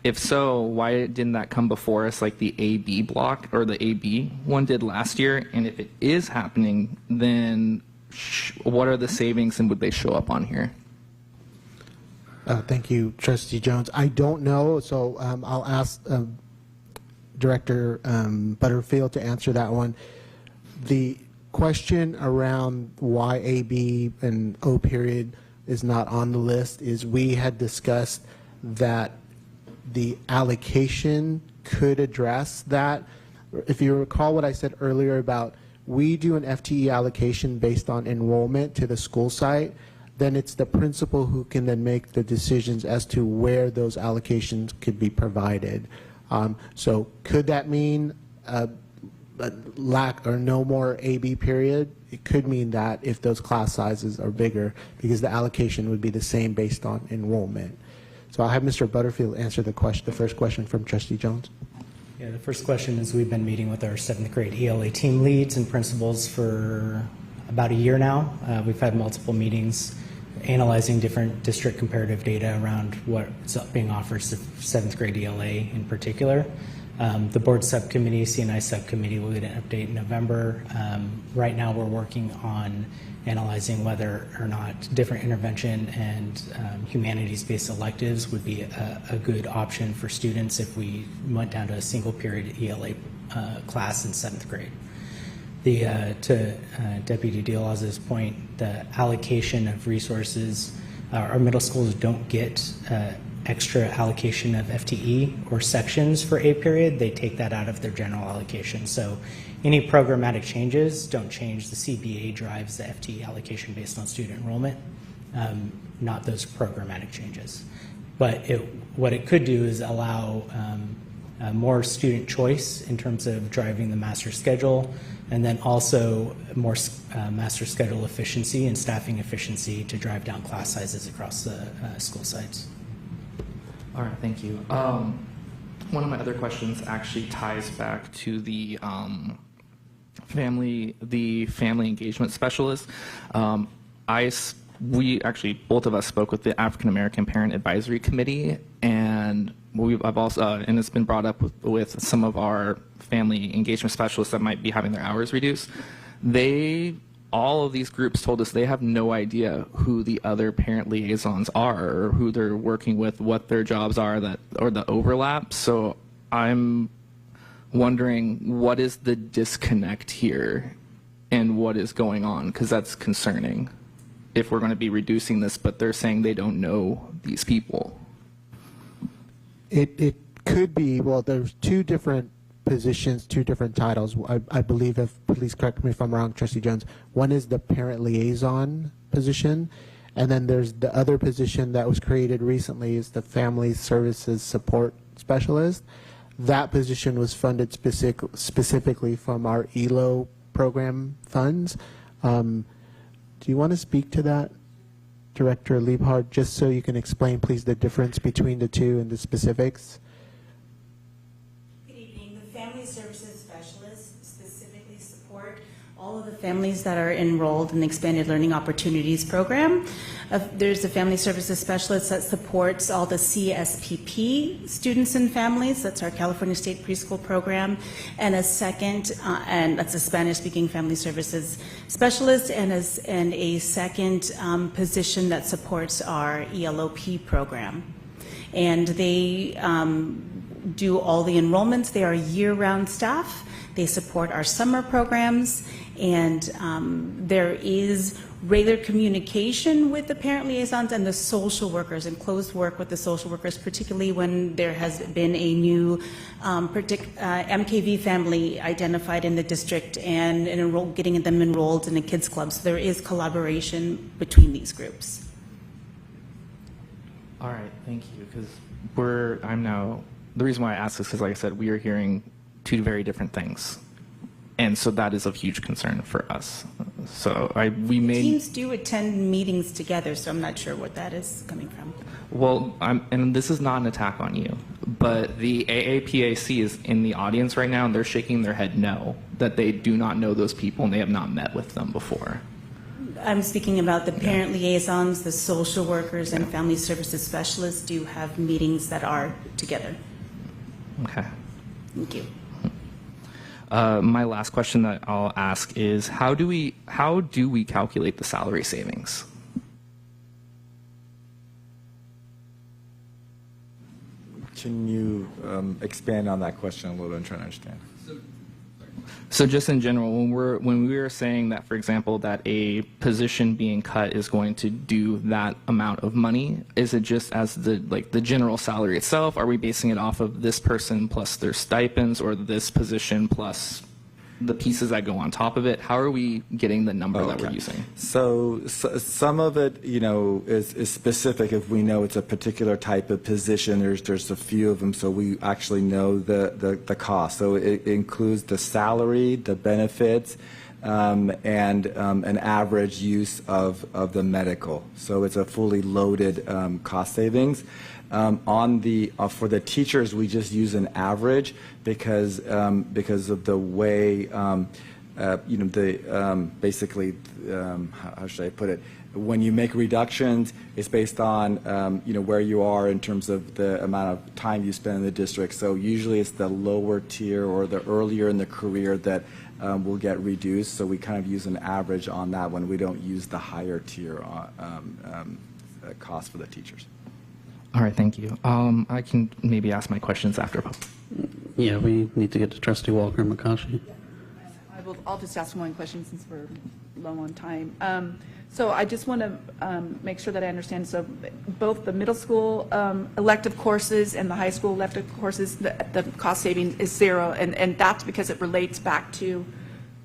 if so, why didn't that come before us like the AB block or the AB one did last year? And if it is happening, then what are the savings and would they show up on here? Thank you, Trustee Jones. I don't know, so I'll ask Director Butterfield to answer that one. The question around why AB and O period is not on the list is we had discussed that the allocation could address that. If you recall what I said earlier about we do an FTE allocation based on enrollment to the school site, then it's the principal who can then make the decisions as to where those allocations could be provided. So could that mean a lack or no more AB period? it could mean that if those class sizes are bigger, because the allocation would be the same based on enrollment. So I'll have Mr. Butterfield answer the first question from Trustee Jones. Yeah, the first question is we've been meeting with our 7th grade ELA team leads and principals for about a year now. We've had multiple meetings analyzing different district comparative data around what's being offered to 7th grade ELA in particular. The board subcommittee, CNI subcommittee, will get an update in November. Right now we're working on analyzing whether or not different intervention and humanities-based electives would be a good option for students if we went down to a single period ELA class in 7th grade. To Deputy Dialaz's point, the allocation of resources, our middle schools don't get extra allocation of FTE or sections for A period. They take that out of their general allocation. So any programmatic changes don't change. The CBA drives the FTE allocation based on student enrollment, not those programmatic changes. But what it could do is allow more student choice in terms of driving the master schedule, and then also more master schedule efficiency and staffing efficiency to drive down class sizes across the school sites. All right, thank you. One of my other questions actually ties back to the family engagement specialist. We actually, both of us spoke with the African American Parent Advisory Committee, and I've also, and it's been brought up with some of our family engagement specialists that might be having their hours reduced. All of these groups told us they have no idea who the other parent liaisons are or who they're working with, what their jobs are, or the overlap. So I'm wondering, what is the disconnect here and what is going on? Because that's concerning if we're going to be reducing this, but they're saying they don't know these people. It could be, well, there's two different positions, two different titles. I believe, please correct me if I'm wrong, Trustee Jones. One is the parent liaison position, and then there's the other position that was created recently is the family services support specialist. That position was funded specifically from our ELO program funds. Do you want to speak to that, Director Liebhardt, just so you can explain, please, the difference between the two and the specifics? Family services specialists specifically support all of the families that are enrolled in the Expanded Learning Opportunities Program. There's a family services specialist that supports all the CSPP students and families. That's our California State Preschool Program. And a second, and that's a Spanish-speaking family services specialist, and a second position that supports our ELOP program. And they do all the enrollments. They are year-round staff. They support our summer programs, and there is regular communication with the parent liaisons and the social workers, and close work with the social workers, particularly when there has been a new MKV family identified in the district and getting them enrolled in a kids club. So there is collaboration between these groups. All right, thank you, because the reason why I asked this is because, like I said, we are hearing two very different things. And so that is of huge concern for us. So Teams do attend meetings together, so I'm not sure what that is coming from. Well, and this is not an attack on you, but the AAPAC is in the audience right now, and they're shaking their head no, that they do not know those people and they have not met with them before. I'm speaking about the parent liaisons, the social workers, and family services specialists do have meetings that are together. Okay. Thank you. My last question that I'll ask is, how do we calculate the salary savings? Can you expand on that question a little bit? I'm trying to understand. So just in general, when we were saying that, for example, that a position being cut is going to do that amount of money, is it just as the general salary itself? Are we basing it off of this person plus their stipends, or this position plus the pieces that go on top of it? How are we getting the number that we're using? So some of it, is specific. If we know it's a particular type of position, there's a few of them, so we actually know the cost. So it includes the salary, the benefits, and an average use of the medical. So it's a fully loaded cost savings. For the teachers, we just use an average because of the way basically how should I put it? When you make reductions, it's based on where you are in terms of the amount of time you spend in the district. So usually it's the lower tier or the earlier in the career that will get reduced. So we kind of use an average on that one. We don't use the higher tier cost for the teachers. All right, thank you. I can maybe ask my questions after. Yeah, we need to get to Trustee Walker and McCaughey. I'll just ask one question since we're low on time. So I just want to make sure that I understand. So both the middle school elective courses and the high school elective courses, the cost saving is zero, and that's because it relates back to,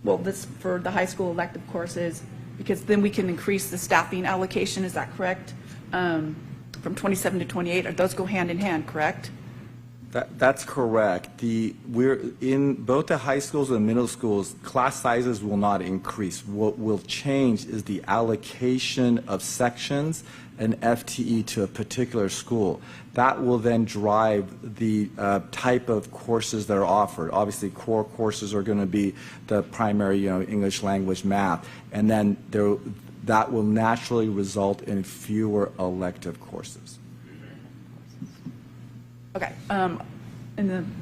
well, this for the high school elective courses, because then we can increase the staffing allocation. Is that correct? From 27 to 28, those go hand in hand, correct? That's correct. We're in both the high schools and middle schools, class sizes will not increase. What will change is the allocation of sections and FTE to a particular school. That will then drive the type of courses that are offered. Obviously, core courses are going to be the primary, English language, math, and then that will naturally result in fewer elective courses. Okay. And then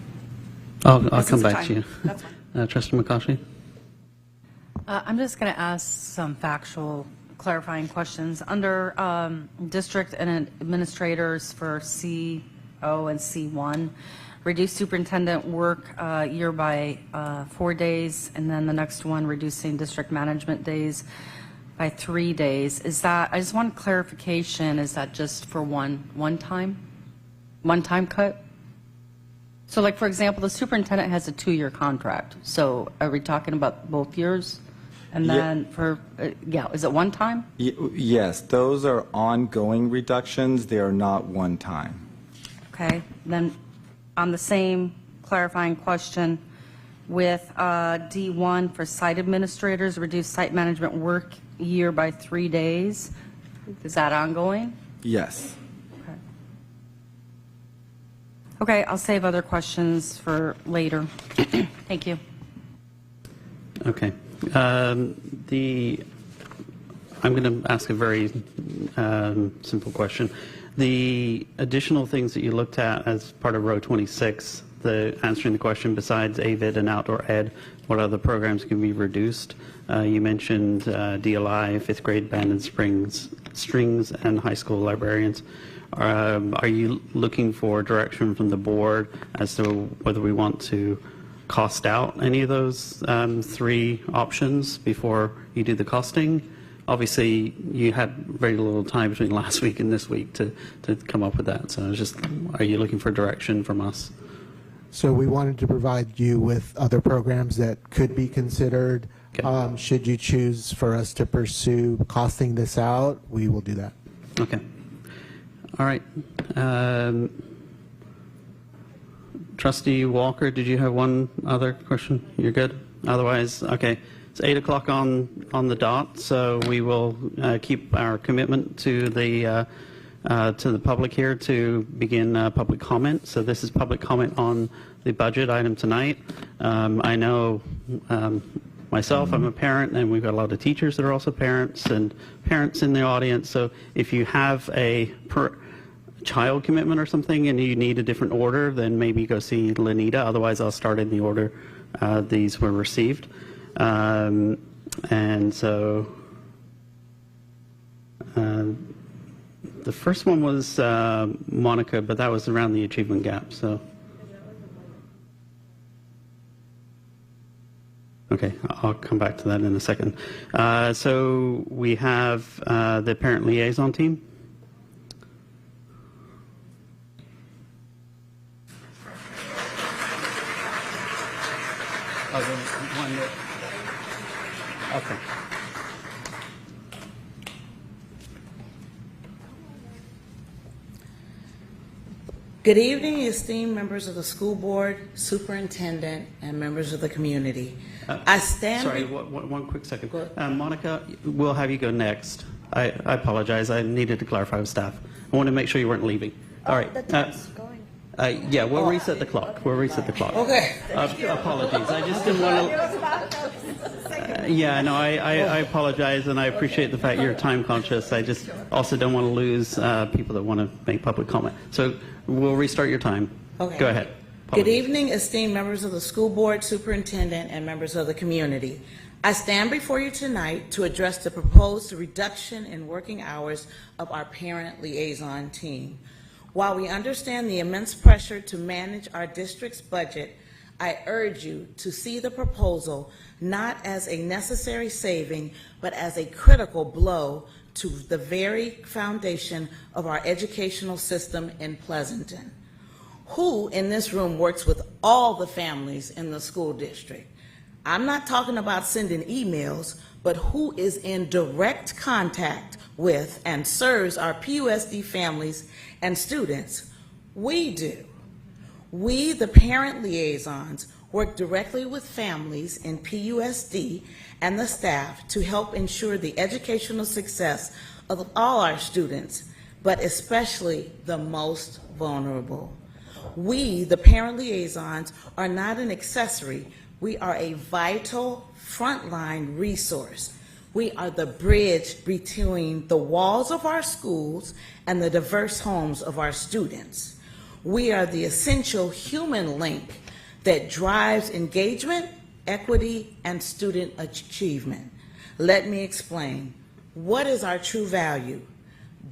I'll come back to you. That's fine. Trustee McCaughey. I'm just going to ask some factual clarifying questions. Under district and administrators for CO and C1, reduce superintendent work year by 4 days, and then the next one, reducing district management days by 3 days. Is that, I just want clarification, is that just for one time cut? So like, for example, the superintendent has a 2-year contract. So are we talking about both years? And then is it one time? Yes, those are ongoing reductions. They are not one time. Okay. Then on the same clarifying question, with D1 for site administrators, reduce site management work year by 3 days. Is that ongoing? Yes. Okay, I'll save other questions for later. Thank you. Okay. I'm going to ask a very simple question. The additional things that you looked at as part of row 26, answering the question besides AVID and outdoor ed, what other programs can be reduced? You mentioned DLI, 5th grade band and strings, and high school librarians. Are you looking for direction from the board as to whether we want to cost out any of those 3 options before you do the costing? Obviously, you had very little time between last week and this week to come up with that. So are you looking for direction from us? So we wanted to provide you with other programs that could be considered. Okay. Should you choose for us to pursue costing this out, we will do that. Okay. All right. Trustee Walker, did you have one other question? You're good? Otherwise, okay. It's 8 o'clock on the dot, so we will keep our commitment to the public here to begin public comment. So this is public comment on the budget item tonight. I know myself, I'm a parent, and we've got a lot of teachers that are also parents and parents in the audience. So if you have a child commitment or something and you need a different order, then maybe go see Lenita. Otherwise, I'll start in the order these were received. And so the first one was Monica, but that was around the achievement gap. So, okay, I'll come back to that in a second. So we have the parent liaison team. Okay. Good evening, esteemed members of the school board, superintendent, and members of the community. I stand. Sorry, one quick second. Monica, we'll have you go next. I apologize. I needed to clarify with staff. I wanted to make sure you weren't leaving. All right. Yeah, we'll reset the clock. We'll reset the clock. Okay. Apologies. I just didn't want to. Yeah, no, I apologize, and I appreciate the fact you're time conscious. I just also don't want to lose people that want to make public comment. So we'll restart your time. Okay. Go ahead. Good evening, esteemed members of the school board, superintendent, and members of the community. I stand before you tonight to address the proposed reduction in working hours of our parent liaison team. While we understand the immense pressure to manage our district's budget, I urge you to see the proposal not as a necessary saving, but as a critical blow to the very foundation of our educational system in Pleasanton. Who in this room works with all the families in the school district? I'm not talking about sending emails, but who is in direct contact with and serves our PUSD families and students? We do. We, the parent liaisons, work directly with families in PUSD and the staff to help ensure the educational success of all our students, but especially the most vulnerable. We, the parent liaisons, are not an accessory. We are a vital frontline resource. We are the bridge between the walls of our schools and the diverse homes of our students. We are the essential human link that drives engagement, equity, and student achievement. Let me explain. What is our true value?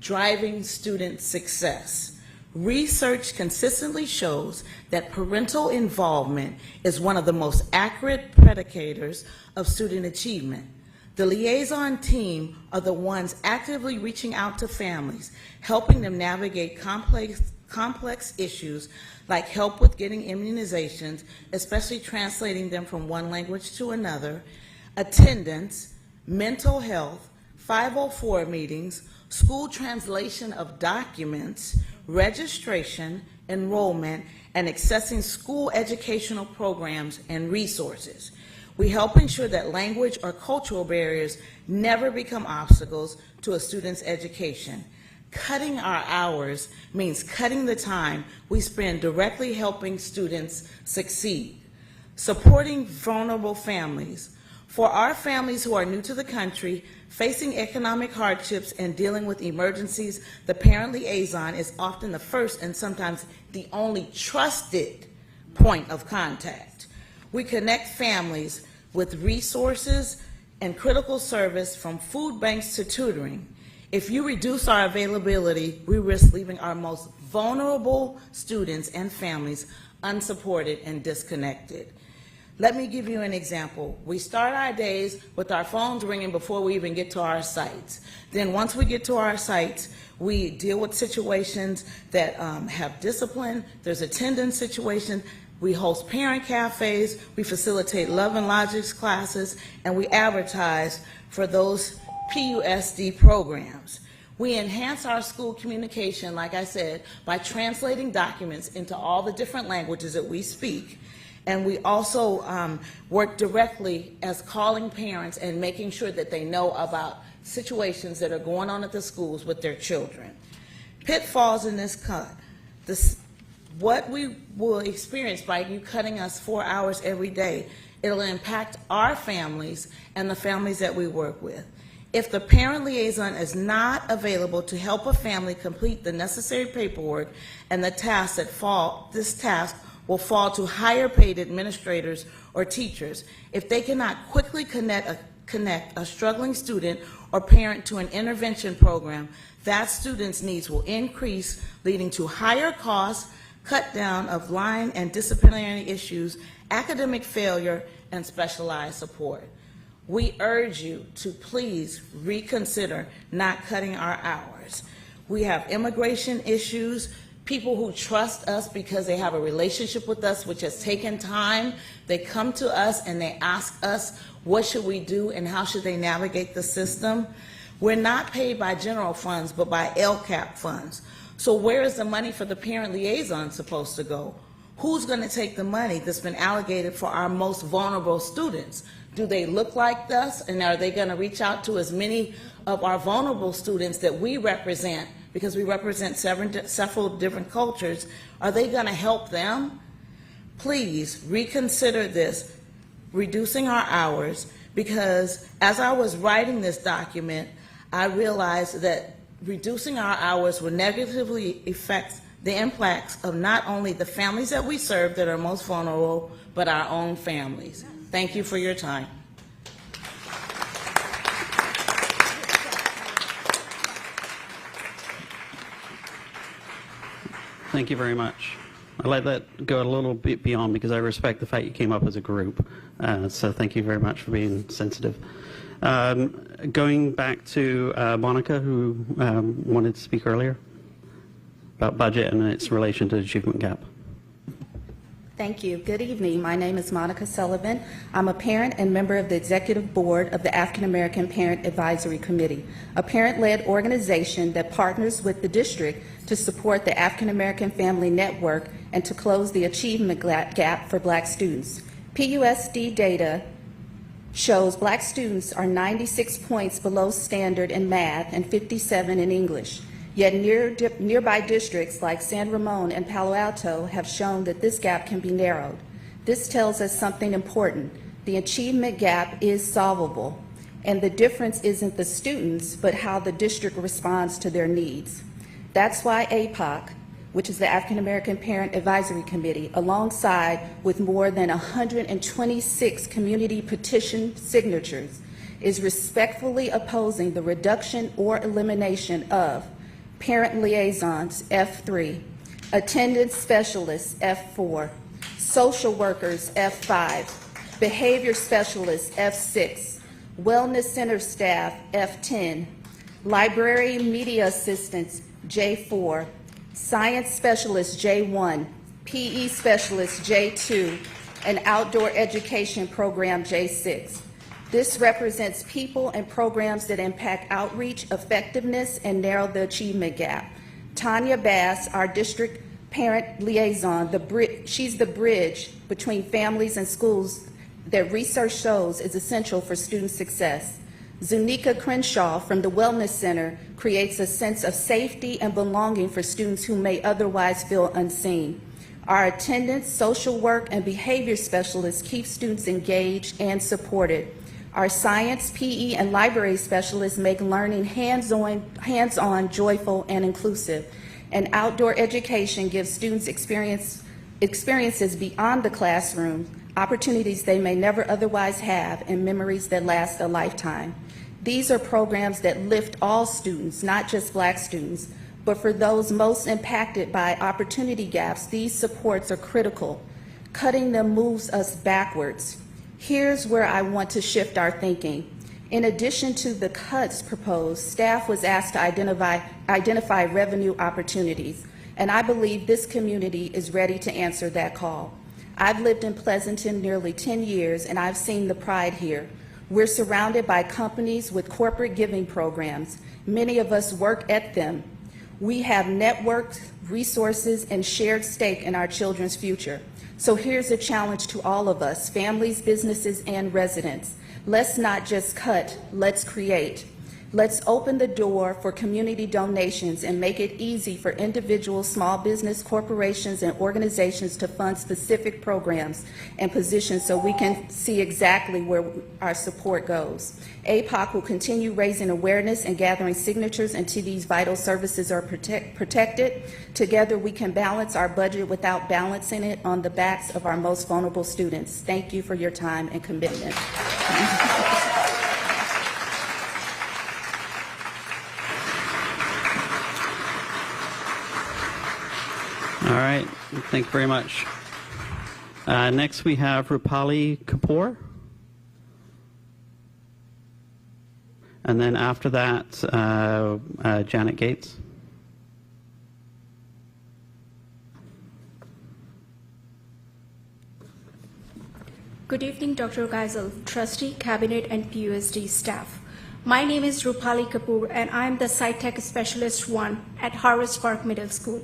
Driving student success. Research consistently shows that parental involvement is one of the most accurate predicators of student achievement. The liaison team are the ones actively reaching out to families, helping them navigate complex issues like help with getting immunizations, especially translating them from one language to another, attendance, mental health, 504 meetings, school translation of documents, registration, enrollment, and accessing school educational programs and resources. We help ensure that language or cultural barriers never become obstacles to a student's education. Cutting our hours means cutting the time we spend directly helping students succeed. Supporting vulnerable families. For our families who are new to the country, facing economic hardships and dealing with emergencies, the parent liaison is often the first and sometimes the only trusted point of contact. We connect families with resources and critical service from food banks to tutoring. If you reduce our availability, we risk leaving our most vulnerable students and families unsupported and disconnected. Let me give you an example. We start our days with our phones ringing before we even get to our sites. Then once we get to our sites, we deal with situations that have discipline. There's attendance situations. We host parent cafes. We facilitate love and logics classes, and we advertise for those PUSD programs. We enhance our school communication, like I said, by translating documents into all the different languages that we speak. And we also work directly as calling parents and making sure that they know about situations that are going on at the schools with their children. Pitfalls in this cut. What we will experience by you cutting us 4 hours every day, it'll impact our families and the families that we work with. If the parent liaison is not available to help a family complete the necessary paperwork and the tasks that fall, this task will fall to higher paid administrators or teachers. If they cannot quickly connect a struggling student or parent to an intervention program, that student's needs will increase, leading to higher costs, cut down of line and disciplinary issues, academic failure, and specialized support. We urge you to please reconsider not cutting our hours. We have immigration issues, people who trust us because they have a relationship with us, which has taken time. They come to us and they ask us, what should we do and how should they navigate the system? We're not paid by general funds, but by LCAP funds. So where is the money for the parent liaison supposed to go? Who's going to take the money that's been allocated for our most vulnerable students? Do they look like us, and are they going to reach out to as many of our vulnerable students that we represent, because we represent several different cultures? Are they going to help them? Please reconsider this, reducing our hours, because as I was writing this document, I realized that reducing our hours will negatively affect the impacts of not only the families that we serve that are most vulnerable, but our own families. Thank you for your time. Thank you very much. I let that go a little bit beyond because I respect the fact you came up as a group. So thank you very much for being sensitive. Going back to Monica, who wanted to speak earlier about budget and its relation to the achievement gap. Thank you. Good evening. My name is Monica Sullivan. I'm a parent and member of the Executive Board of the African American Parent Advisory Committee, a parent-led organization that partners with the district to support the African American Family Network and to close the achievement gap for Black students. PUSD data shows Black students are 96 points below standard in math and 57 in English. Yet nearby districts like San Ramon and Palo Alto have shown that this gap can be narrowed. This tells us something important. The achievement gap is solvable, and the difference isn't the students, but how the district responds to their needs. That's why APOC, which is the African American Parent Advisory Committee, alongside with more than 126 community petition signatures, is respectfully opposing the reduction or elimination of parent liaisons, F3, attendance specialists, F4, social workers, F5, behavior specialists, F6, wellness center staff, F10, library media assistants, J4, science specialist, J1, PE specialist, J2, and outdoor education program, J6. This represents people and programs that impact outreach, effectiveness, and narrow the achievement gap. Tanya Bass, our district parent liaison, she's the bridge between families and schools that research shows is essential for student success. Zunika Crenshaw from the Wellness Center creates a sense of safety and belonging for students who may otherwise feel unseen. Our attendance, social work, and behavior specialists keep students engaged and supported. Our science, PE, and library specialists make learning hands-on, joyful, and inclusive. And outdoor education gives students experiences beyond the classroom, opportunities they may never otherwise have, and memories that last a lifetime. These are programs that lift all students, not just Black students, but for those most impacted by opportunity gaps, these supports are critical. Cutting them moves us backwards. Here's where I want to shift our thinking. In addition to the cuts proposed, staff was asked to identify revenue opportunities, and I believe this community is ready to answer that call. I've lived in Pleasanton nearly 10 years, and I've seen the pride here. We're surrounded by companies with corporate giving programs. Many of us work at them. We have networked resources and shared stake in our children's future. So here's a challenge to all of us, families, businesses, and residents. Let's not just cut, let's create. Let's open the door for community donations and make it easy for individuals, small business, corporations, and organizations to fund specific programs and positions so we can see exactly where our support goes. APOC will continue raising awareness and gathering signatures until these vital services are protected. Together we can balance our budget without balancing it on the backs of our most vulnerable students. Thank you for your time and commitment. All right, thank you very much. Next we have Rupali Kapoor. And then after that, Janet Gates. Good evening, Dr. Geisel, Trustee, Cabinet, and PUSD staff. My name is Rupali Kapoor, and I'm the Site Tech Specialist 1 at Harvest Park Middle School.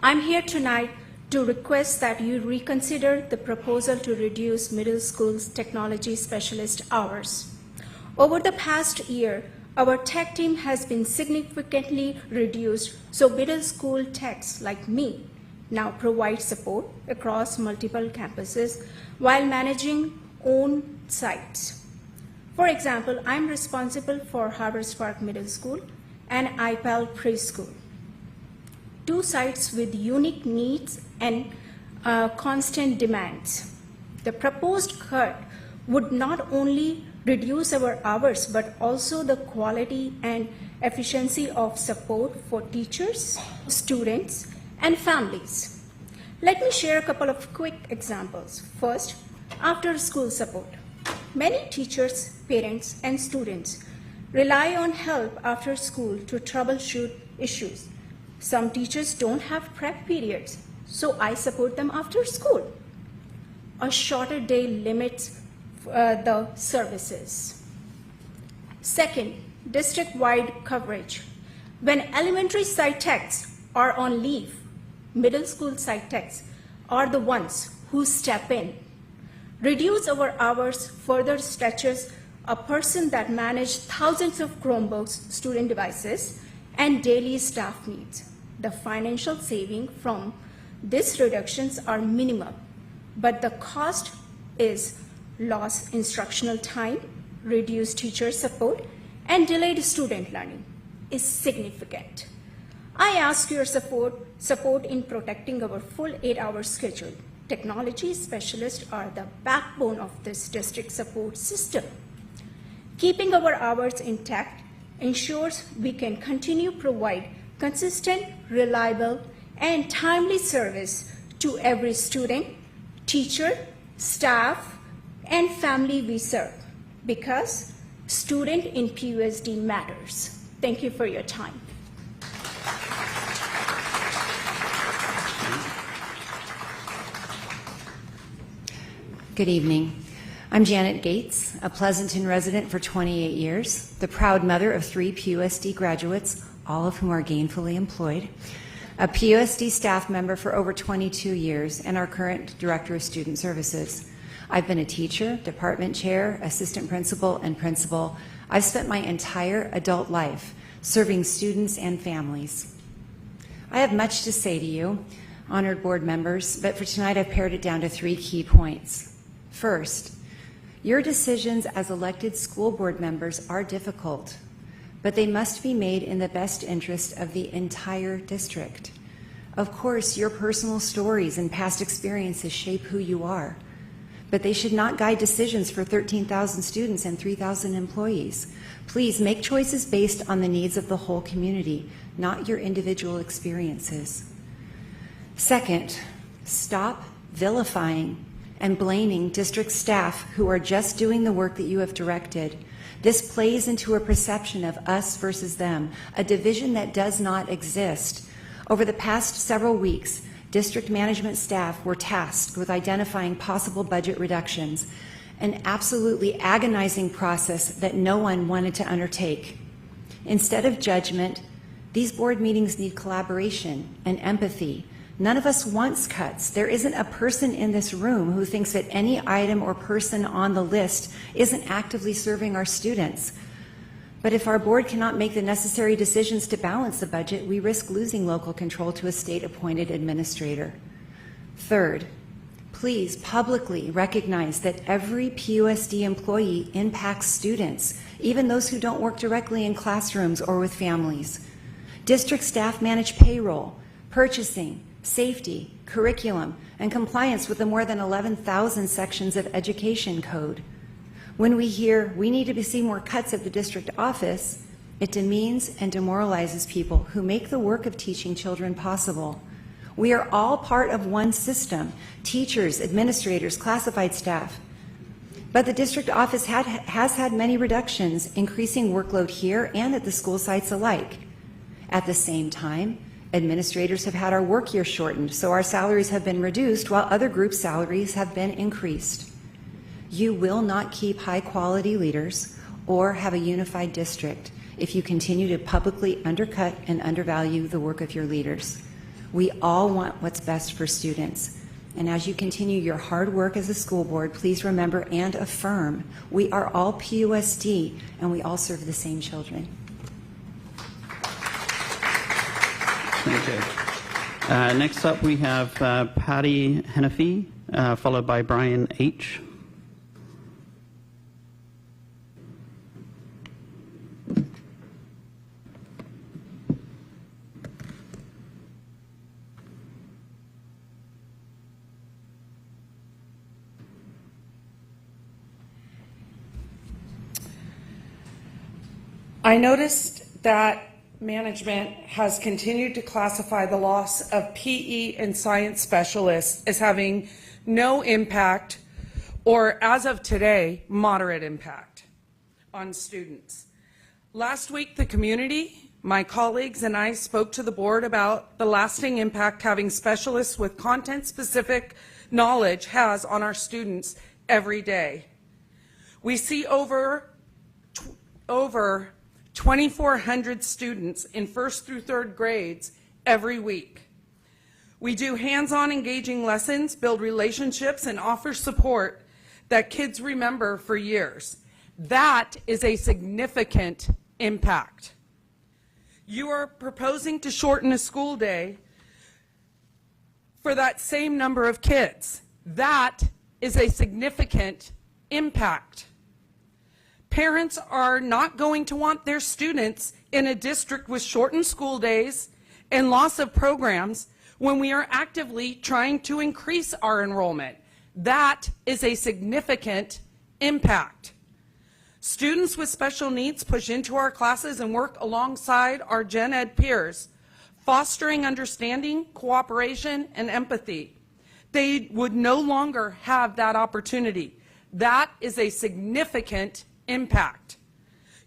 I'm here tonight to request that you reconsider the proposal to reduce middle school's technology specialist hours. Over the past year, our tech team has been significantly reduced, so middle school techs like me now provide support across multiple campuses while managing own sites. For example, I'm responsible for Harvest Park Middle School and IPAL Preschool, two sites with unique needs and constant demands. The proposed cut would not only reduce our hours, but also the quality and efficiency of support for teachers, students, and families. Let me share a couple of quick examples. First, after-school support. Many teachers, parents, and students rely on help after school to troubleshoot issues. Some teachers don't have prep periods, so I support them after school. A shorter day limits the services. Second, district-wide coverage. When elementary site techs are on leave, middle school site techs are the ones who step in. Reduce our hours further stretches a person that manages thousands of Chromebooks, student devices, and daily staff needs. The financial saving from these reductions are minimal, but the cost is lost instructional time, reduced teacher support, and delayed student learning is significant. I ask your support in protecting our full 8-hour schedule. Technology specialists are the backbone of this district support system. Keeping our hours intact ensures we can continue to provide consistent, reliable, and timely service to every student, teacher, staff, and family we serve, because student in PUSD matters. Thank you for your time. Good evening. I'm Janet Gates, a Pleasanton resident for 28 years, the proud mother of 3 PUSD graduates, all of whom are gainfully employed, a PUSD staff member for over 22 years, and our current Director of Student Services. I've been a teacher, department chair, assistant principal, and principal. I've spent my entire adult life serving students and families. I have much to say to you, honored board members, but for tonight I've pared it down to 3 key points. First, your decisions as elected school board members are difficult, but they must be made in the best interest of the entire district. Of course, your personal stories and past experiences shape who you are, but they should not guide decisions for 13,000 students and 3,000 employees. Please make choices based on the needs of the whole community, not your individual experiences. Second, stop vilifying and blaming district staff who are just doing the work that you have directed. This plays into a perception of us versus them, a division that does not exist. Over the past several weeks, district management staff were tasked with identifying possible budget reductions, an absolutely agonizing process that no one wanted to undertake. Instead of judgment, these board meetings need collaboration and empathy. None of us wants cuts. There isn't a person in this room who thinks that any item or person on the list isn't actively serving our students. But if our board cannot make the necessary decisions to balance the budget, we risk losing local control to a state-appointed administrator. Third, please publicly recognize that every PUSD employee impacts students, even those who don't work directly in classrooms or with families. District staff manage payroll, purchasing, safety, curriculum, and compliance with the more than 11,000 sections of education code. When we hear we need to see more cuts at the district office, it demeans and demoralizes people who make the work of teaching children possible. We are all part of one system: teachers, administrators, classified staff. But the district office has had many reductions, increasing workload here and at the school sites alike. At the same time, administrators have had our work year shortened, so our salaries have been reduced while other groups' salaries have been increased. You will not keep high-quality leaders or have a unified district if you continue to publicly undercut and undervalue the work of your leaders. We all want what's best for students. And as you continue your hard work as a school board, please remember and affirm we are all PUSD and we all serve the same children. Thank you. Next up, we have Patty Hennefy, followed by Brian H. I noticed that management has continued to classify the loss of PE and science specialists as having no impact, or as of today, moderate impact on students. Last week, the community, my colleagues, and I spoke to the board about the lasting impact having specialists with content-specific knowledge has on our students every day. We see over 2,400 students in first through third grades every week. We do hands-on engaging lessons, build relationships, and offer support that kids remember for years. That is a significant impact. You are proposing to shorten a school day for that same number of kids. That is a significant impact. Parents are not going to want their students in a district with shortened school days and loss of programs when we are actively trying to increase our enrollment. That is a significant impact. Students with special needs push into our classes and work alongside our Gen Ed peers, fostering understanding, cooperation, and empathy. They would no longer have that opportunity. That is a significant impact.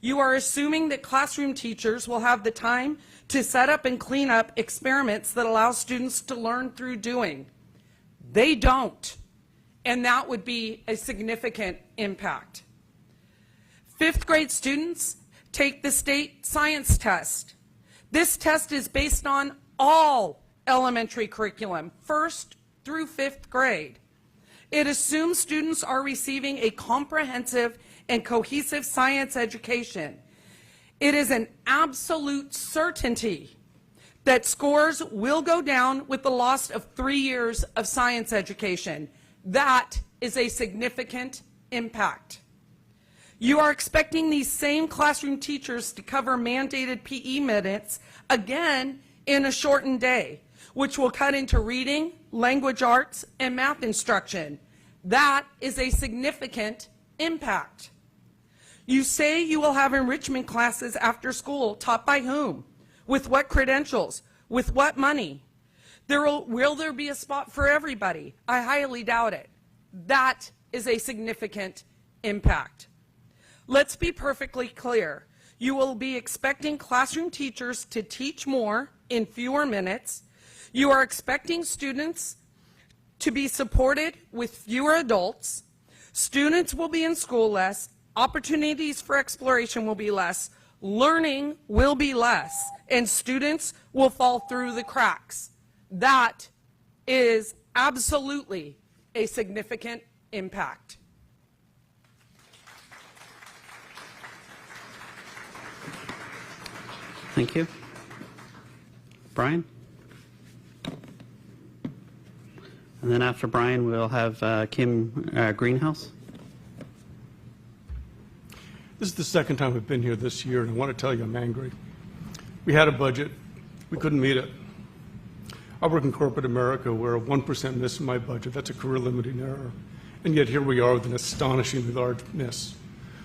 You are assuming that classroom teachers will have the time to set up and clean up experiments that allow students to learn through doing. They don't, and that would be a significant impact. Fifth grade students take the state science test. This test is based on all elementary curriculum, first through fifth grade. It assumes students are receiving a comprehensive and cohesive science education. It is an absolute certainty that scores will go down with the loss of 3 years of science education. That is a significant impact. You are expecting these same classroom teachers to cover mandated PE minutes again in a shortened day, which will cut into reading, language arts, and math instruction. That is a significant impact. You say you will have enrichment classes after school, taught by whom? With what credentials? With what money? Will there be a spot for everybody? I highly doubt it. That is a significant impact. Let's be perfectly clear. You will be expecting classroom teachers to teach more in fewer minutes. You are expecting students to be supported with fewer adults. Students will be in school less. Opportunities for exploration will be less. Learning will be less. And students will fall through the cracks. That is absolutely a significant impact. Thank you. Brian? And then after Brian, we'll have Kim Greenhouse. This is the second time I've been here this year, and I want to tell you I'm angry. We had a budget. We couldn't meet it. I work in corporate America where a 1% miss in my budget, that's a career-limiting error. And yet here we are with an astonishingly large miss.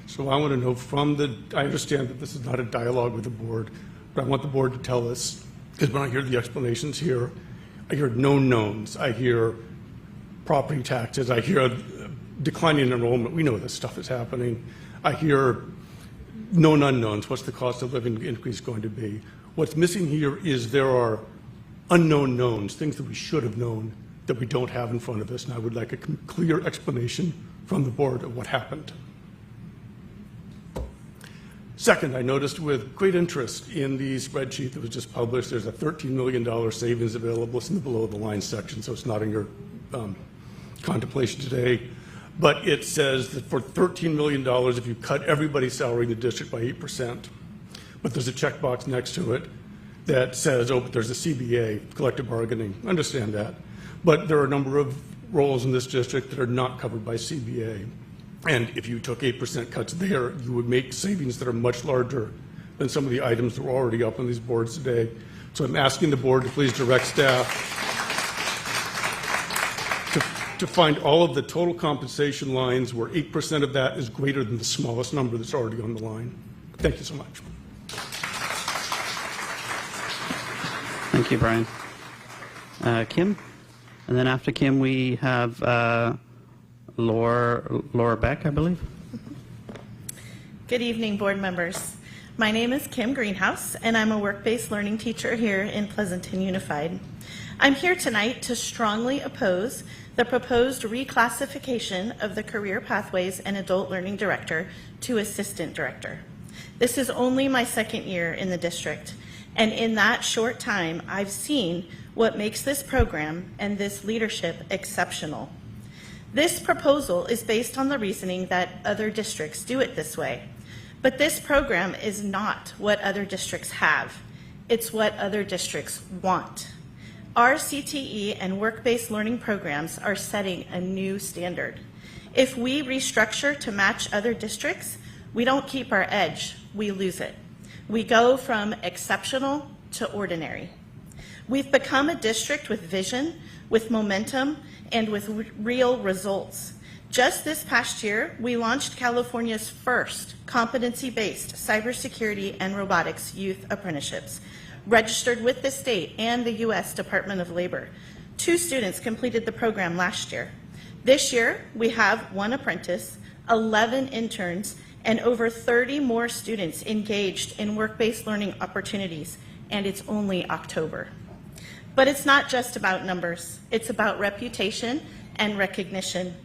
So I want to know I understand that this is not a dialogue with the board, but I want the board to tell us, because when I hear the explanations here, I hear known knowns, I hear property taxes, I hear declining enrollment. We know this stuff is happening. I hear known unknowns. What's the cost of living increase going to be? What's missing here is there are unknown knowns, things that we should have known that we don't have in front of us, and I would like a clear explanation from the board of what happened. Second, I noticed with great interest in the spreadsheet that was just published, there's a $13 million savings available. It's in the below the line section, so it's not in your contemplation today. But it says that for $13 million, if you cut everybody's salary in the district by 8%, but there's a checkbox next to it that says, oh, but there's a CBA, collective bargaining. I understand that. But there are a number of roles in this district that are not covered by CBA. And if you took 8% cuts there, you would make savings that are much larger than some of the items that were already up on these boards today. So I'm asking the board to please direct staff to find all of the total compensation lines where 8% of that is greater than the smallest number that's already on the line. Thank you so much. Thank you, Brian. Kim? And then after Kim, we have Laura Beck, I believe. Good evening, board members. My name is Kim Greenhouse, and I'm a work-based learning teacher here in Pleasanton Unified. I'm here tonight to strongly oppose the proposed reclassification of the Career Pathways and Adult Learning Director to Assistant Director. This is only my second year in the district, and in that short time, I've seen what makes this program and this leadership exceptional. This proposal is based on the reasoning that other districts do it this way. But this program is not what other districts have. It's what other districts want. Our CTE and work-based learning programs are setting a new standard. If we restructure to match other districts, we don't keep our edge, we lose it. We go from exceptional to ordinary. We've become a district with vision, with momentum, and with real results. Just this past year, we launched California's first competency-based cybersecurity and robotics youth apprenticeships, registered with the state and the U.S. Department of Labor. 2 students completed the program last year. This year, we have 1 apprentice, 11 interns, and over 30 more students engaged in work-based learning opportunities, and it's only October. But it's not just about numbers. It's about reputation and recognition.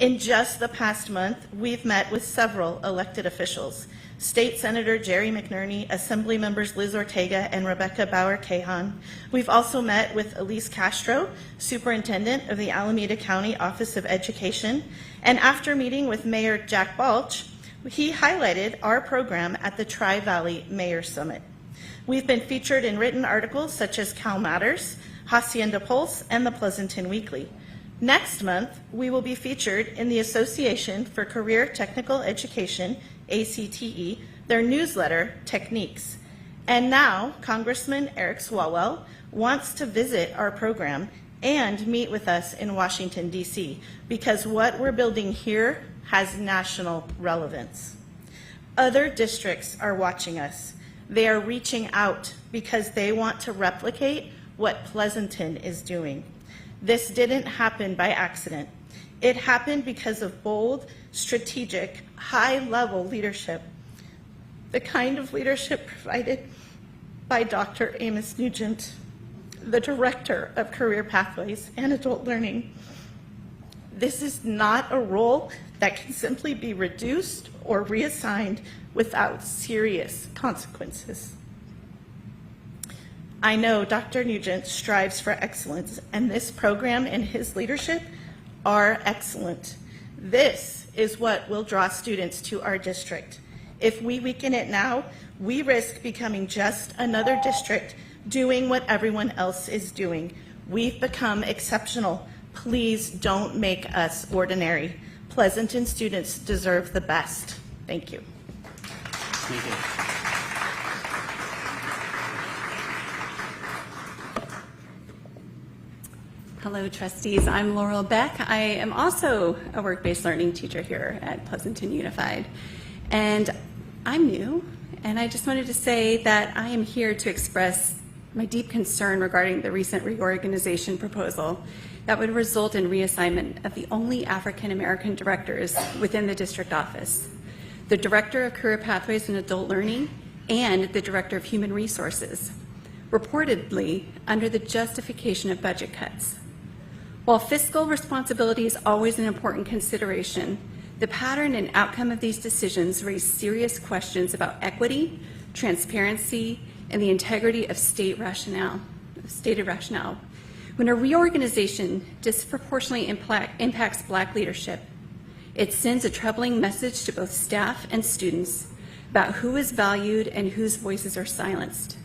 In just the past month, we've met with several elected officials. State Senator Jerry McNerney, Assembly Members Liz Ortega and Rebecca Bauer-Cahan. We've also met with Elise Castro, Superintendent of the Alameda County Office of Education. And after meeting with Mayor Jack Balch, he highlighted our program at the Tri-Valley Mayor Summit. We've been featured in written articles such as Cal Matters, Hacienda Pulse, and the Pleasanton Weekly. Next month, we will be featured in the Association for Career Technical Education, ACTE, their newsletter, Techniques. And now, Congressman Eric Swalwell wants to visit our program and meet with us in Washington, D.C., because what we're building here has national relevance. Other districts are watching us. They are reaching out because they want to replicate what Pleasanton is doing. This didn't happen by accident. It happened because of bold, strategic, high-level leadership, the kind of leadership provided by Dr. Amos Nugent, the Director of Career Pathways and Adult Learning. This is not a role that can simply be reduced or reassigned without serious consequences. I know Dr. Nugent strives for excellence, and this program and his leadership are excellent. This is what will draw students to our district. If we weaken it now, we risk becoming just another district doing what everyone else is doing. We've become exceptional. Please don't make us ordinary. Pleasanton students deserve the best. Thank you. Thank you. Hello, trustees. I'm Laurel Beck. I am also a work-based learning teacher here at Pleasanton Unified. And I'm new, and I just wanted to say that I am here to express my deep concern regarding the recent reorganization proposal that would result in reassignment of the only African-American directors within the district office, the Director of Career Pathways and Adult Learning and the Director of Human Resources, reportedly under the justification of budget cuts. While fiscal responsibility is always an important consideration, The pattern and outcome of these decisions raise serious questions about equity, transparency, and the integrity of stated rationale. When a reorganization disproportionately impacts Black leadership, it sends a troubling message to both staff and students about who is valued and whose voices are silenced.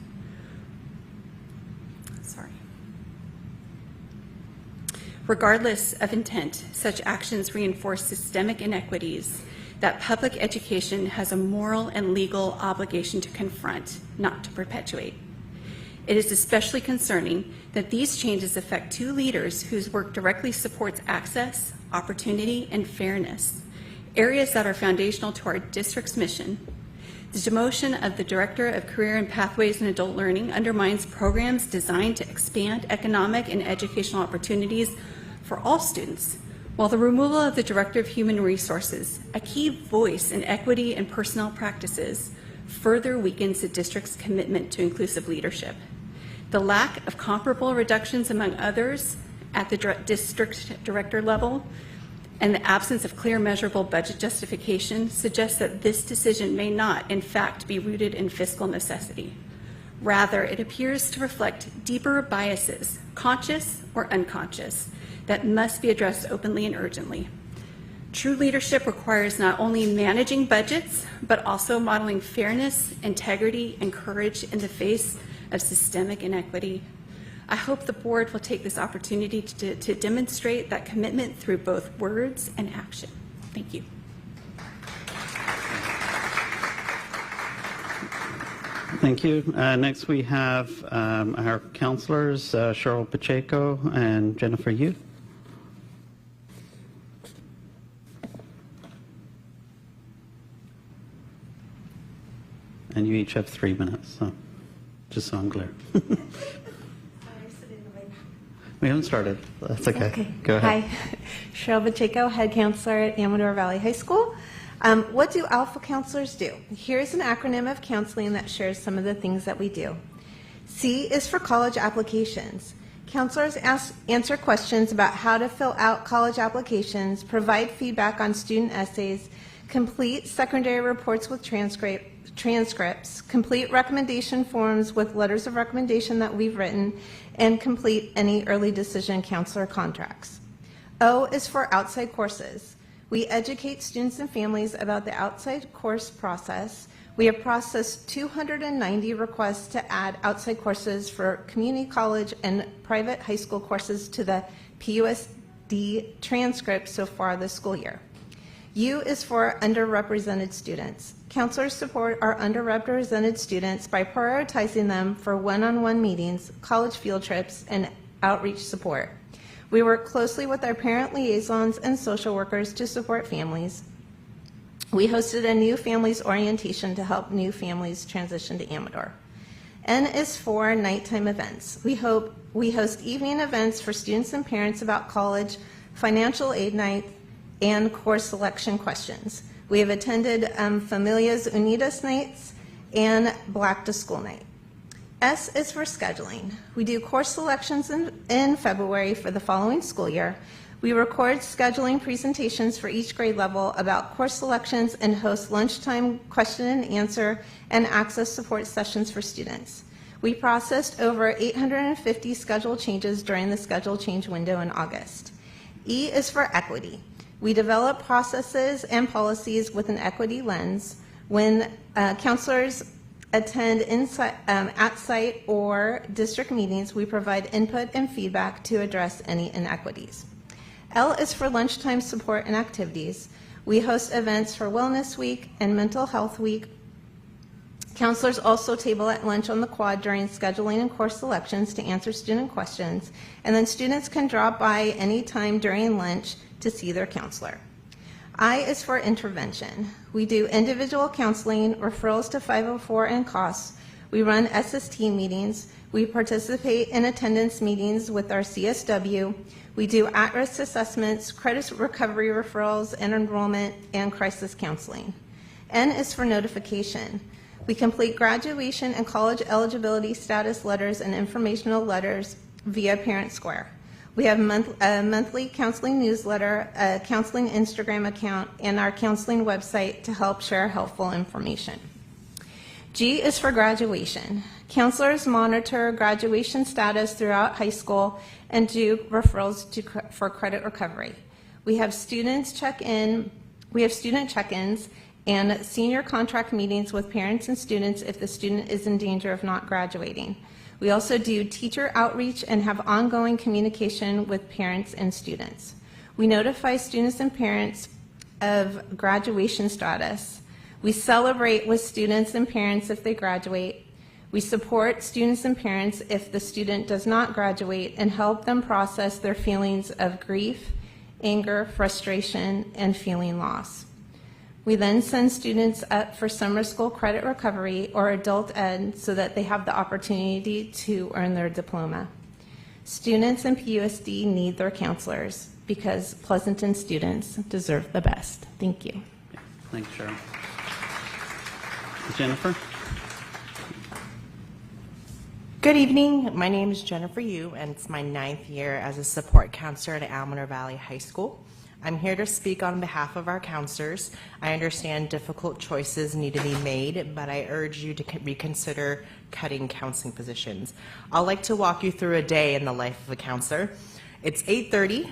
Regardless of intent, such actions reinforce systemic inequities that public education has a moral and legal obligation to confront, not to perpetuate. It is especially concerning that these changes affect two leaders whose work directly supports access, opportunity, and fairness, areas that are foundational to our district's mission. The demotion of the Director of Career and Pathways in Adult Learning undermines programs designed to expand economic and educational opportunities for all students, while the removal of the Director of Human Resources, a key voice in equity and personnel practices, further weakens the district's commitment to inclusive leadership. The lack of comparable reductions among others at the district director level and the absence of clear measurable budget justification suggests that this decision may not, in fact, be rooted in fiscal necessity. Rather, it appears to reflect deeper biases, conscious or unconscious, that must be addressed openly and urgently. True leadership requires not only managing budgets, but also modeling fairness, integrity, and courage in the face of systemic inequity. I hope the board will take this opportunity to demonstrate that commitment through both words and action. Thank you. Thank you. Next we have our counselors, Cheryl Pacheco and Jennifer Yu. And you each have 3 minutes, so just so I'm clear. We haven't started. That's okay. Okay. Go ahead. Hi. Cheryl Pacheco, head counselor at Amador Valley High School. What do Alpha counselors do? Here's an acronym of counseling that shares some of the things that we do. C is for college applications. Counselors answer questions about how to fill out college applications, provide feedback on student essays, complete secondary reports with transcripts, complete recommendation forms with letters of recommendation that we've written, and complete any early decision counselor contracts. O is for outside courses. We educate students and families about the outside course process. We have processed 290 requests to add outside courses for community college and private high school courses to the PUSD transcript so far this school year. U is for underrepresented students. Counselors support our underrepresented students by prioritizing them for one-on-one meetings, college field trips, and outreach support. We work closely with our parent liaisons and social workers to support families. We hosted a new families orientation to help new families transition to Amador. N is for nighttime events. We host evening events for students and parents about college, financial aid night, and course selection questions. We have attended Familias Unidas nights and Black to School night. S is for scheduling. We do course selections in February for the following school year. We record scheduling presentations for each grade level about course selections and host lunchtime question and answer and access support sessions for students. We processed over 850 schedule changes during the schedule change window in August. E is for equity. We develop processes and policies with an equity lens. When counselors attend at-site or district meetings, we provide input and feedback to address any inequities. L is for lunchtime support and activities. We host events for Wellness Week and Mental Health Week. Counselors also table at lunch on the quad during scheduling and course selections to answer student questions, and then students can drop by anytime during lunch to see their counselor. I is for intervention. We do individual counseling, referrals to 504 and costs. We run SST meetings. We participate in attendance meetings with our CSW. We do at-risk assessments, credit recovery referrals, and enrollment, and crisis counseling. N is for notification. We complete graduation and college eligibility status letters and informational letters via Parent Square. We have a monthly counseling newsletter, a counseling Instagram account, and our counseling website to help share helpful information. G is for graduation. Counselors monitor graduation status throughout high school and do referrals for credit recovery. We have student check-ins and senior contract meetings with parents and students if the student is in danger of not graduating. We also do teacher outreach and have ongoing communication with parents and students. We notify students and parents of graduation status. We celebrate with students and parents if they graduate. We support students and parents if the student does not graduate and help them process their feelings of grief, anger, frustration, and feeling loss. We then send students up for summer school credit recovery or adult ed so that they have the opportunity to earn their diploma. Students in PUSD need their counselors because Pleasanton students deserve the best. Thank you. Thanks, Cheryl. Jennifer? Good evening. My name is Jennifer Yu, and it's my 9th year as a support counselor at Almonte Valley High School. I'm here to speak on behalf of our counselors. I understand difficult choices need to be made, but I urge you to reconsider cutting counseling positions. I'd like to walk you through a day in the life of a counselor. It's 8:30.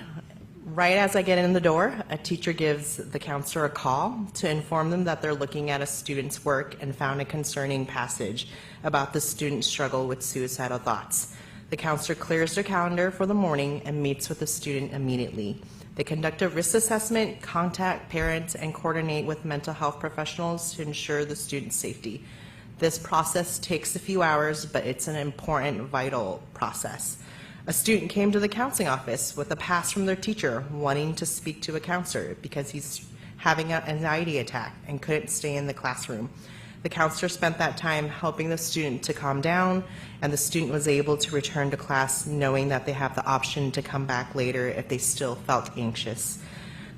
Right as I get in the door, a teacher gives the counselor a call to inform them that they're looking at a student's work and found a concerning passage about the student's struggle with suicidal thoughts. The counselor clears their calendar for the morning and meets with the student immediately. They conduct a risk assessment, contact parents, and coordinate with mental health professionals to ensure the student's safety. This process takes a few hours, but it's an important, vital process. A student came to the counseling office with a pass from their teacher wanting to speak to a counselor because he's having an anxiety attack and couldn't stay in the classroom. The counselor spent that time helping the student to calm down, and the student was able to return to class knowing that they have the option to come back later if they still felt anxious.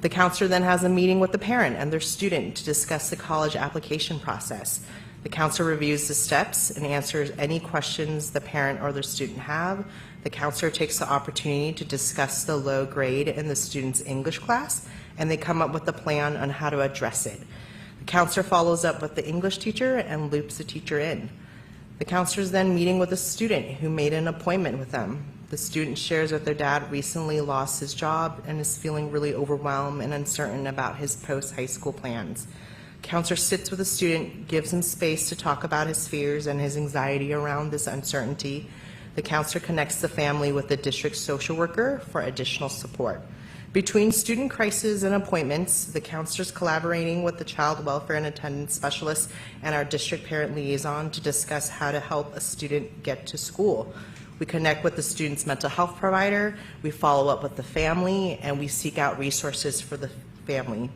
The counselor then has a meeting with the parent and their student to discuss the college application process. The counselor reviews the steps and answers any questions the parent or their student have. The counselor takes the opportunity to discuss the low grade in the student's English class, and they come up with a plan on how to address it. The counselor follows up with the English teacher and loops the teacher in. The counselor is then meeting with a student who made an appointment with them. The student shares that their dad recently lost his job and is feeling really overwhelmed and uncertain about his post-high school plans. Counselor sits with the student, gives him space to talk about his fears and his anxiety around this uncertainty. The counselor connects the family with the district social worker for additional support. Between student crises and appointments, the counselor is collaborating with the child welfare and attendance specialist and our district parent liaison to discuss how to help a student get to school. We connect with the student's mental health provider, we follow up with the family, and we seek out resources for the family.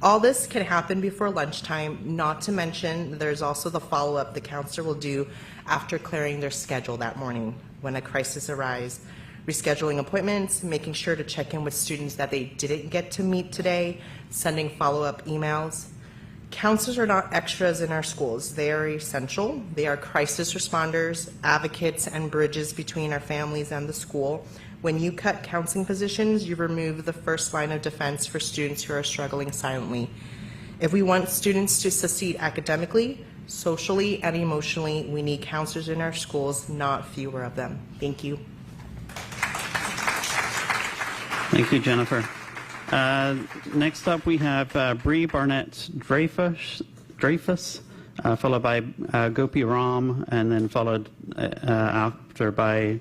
All this can happen before lunchtime, not to mention there's also the follow-up the counselor will do after clearing their schedule that morning when a crisis arises. Rescheduling appointments, making sure to check in with students that they didn't get to meet today, sending follow-up emails. Counselors are not extras in our schools. They are essential. They are crisis responders, advocates, and bridges between our families and the school. When you cut counseling positions, you remove the first line of defense for students who are struggling silently. If we want students to succeed academically, socially, and emotionally, we need counselors in our schools, not fewer of them. Thank you. Thank you, Jennifer. Next up, we have Bree Barnett-Dreyfus, followed by Gopi Ram, and then followed after by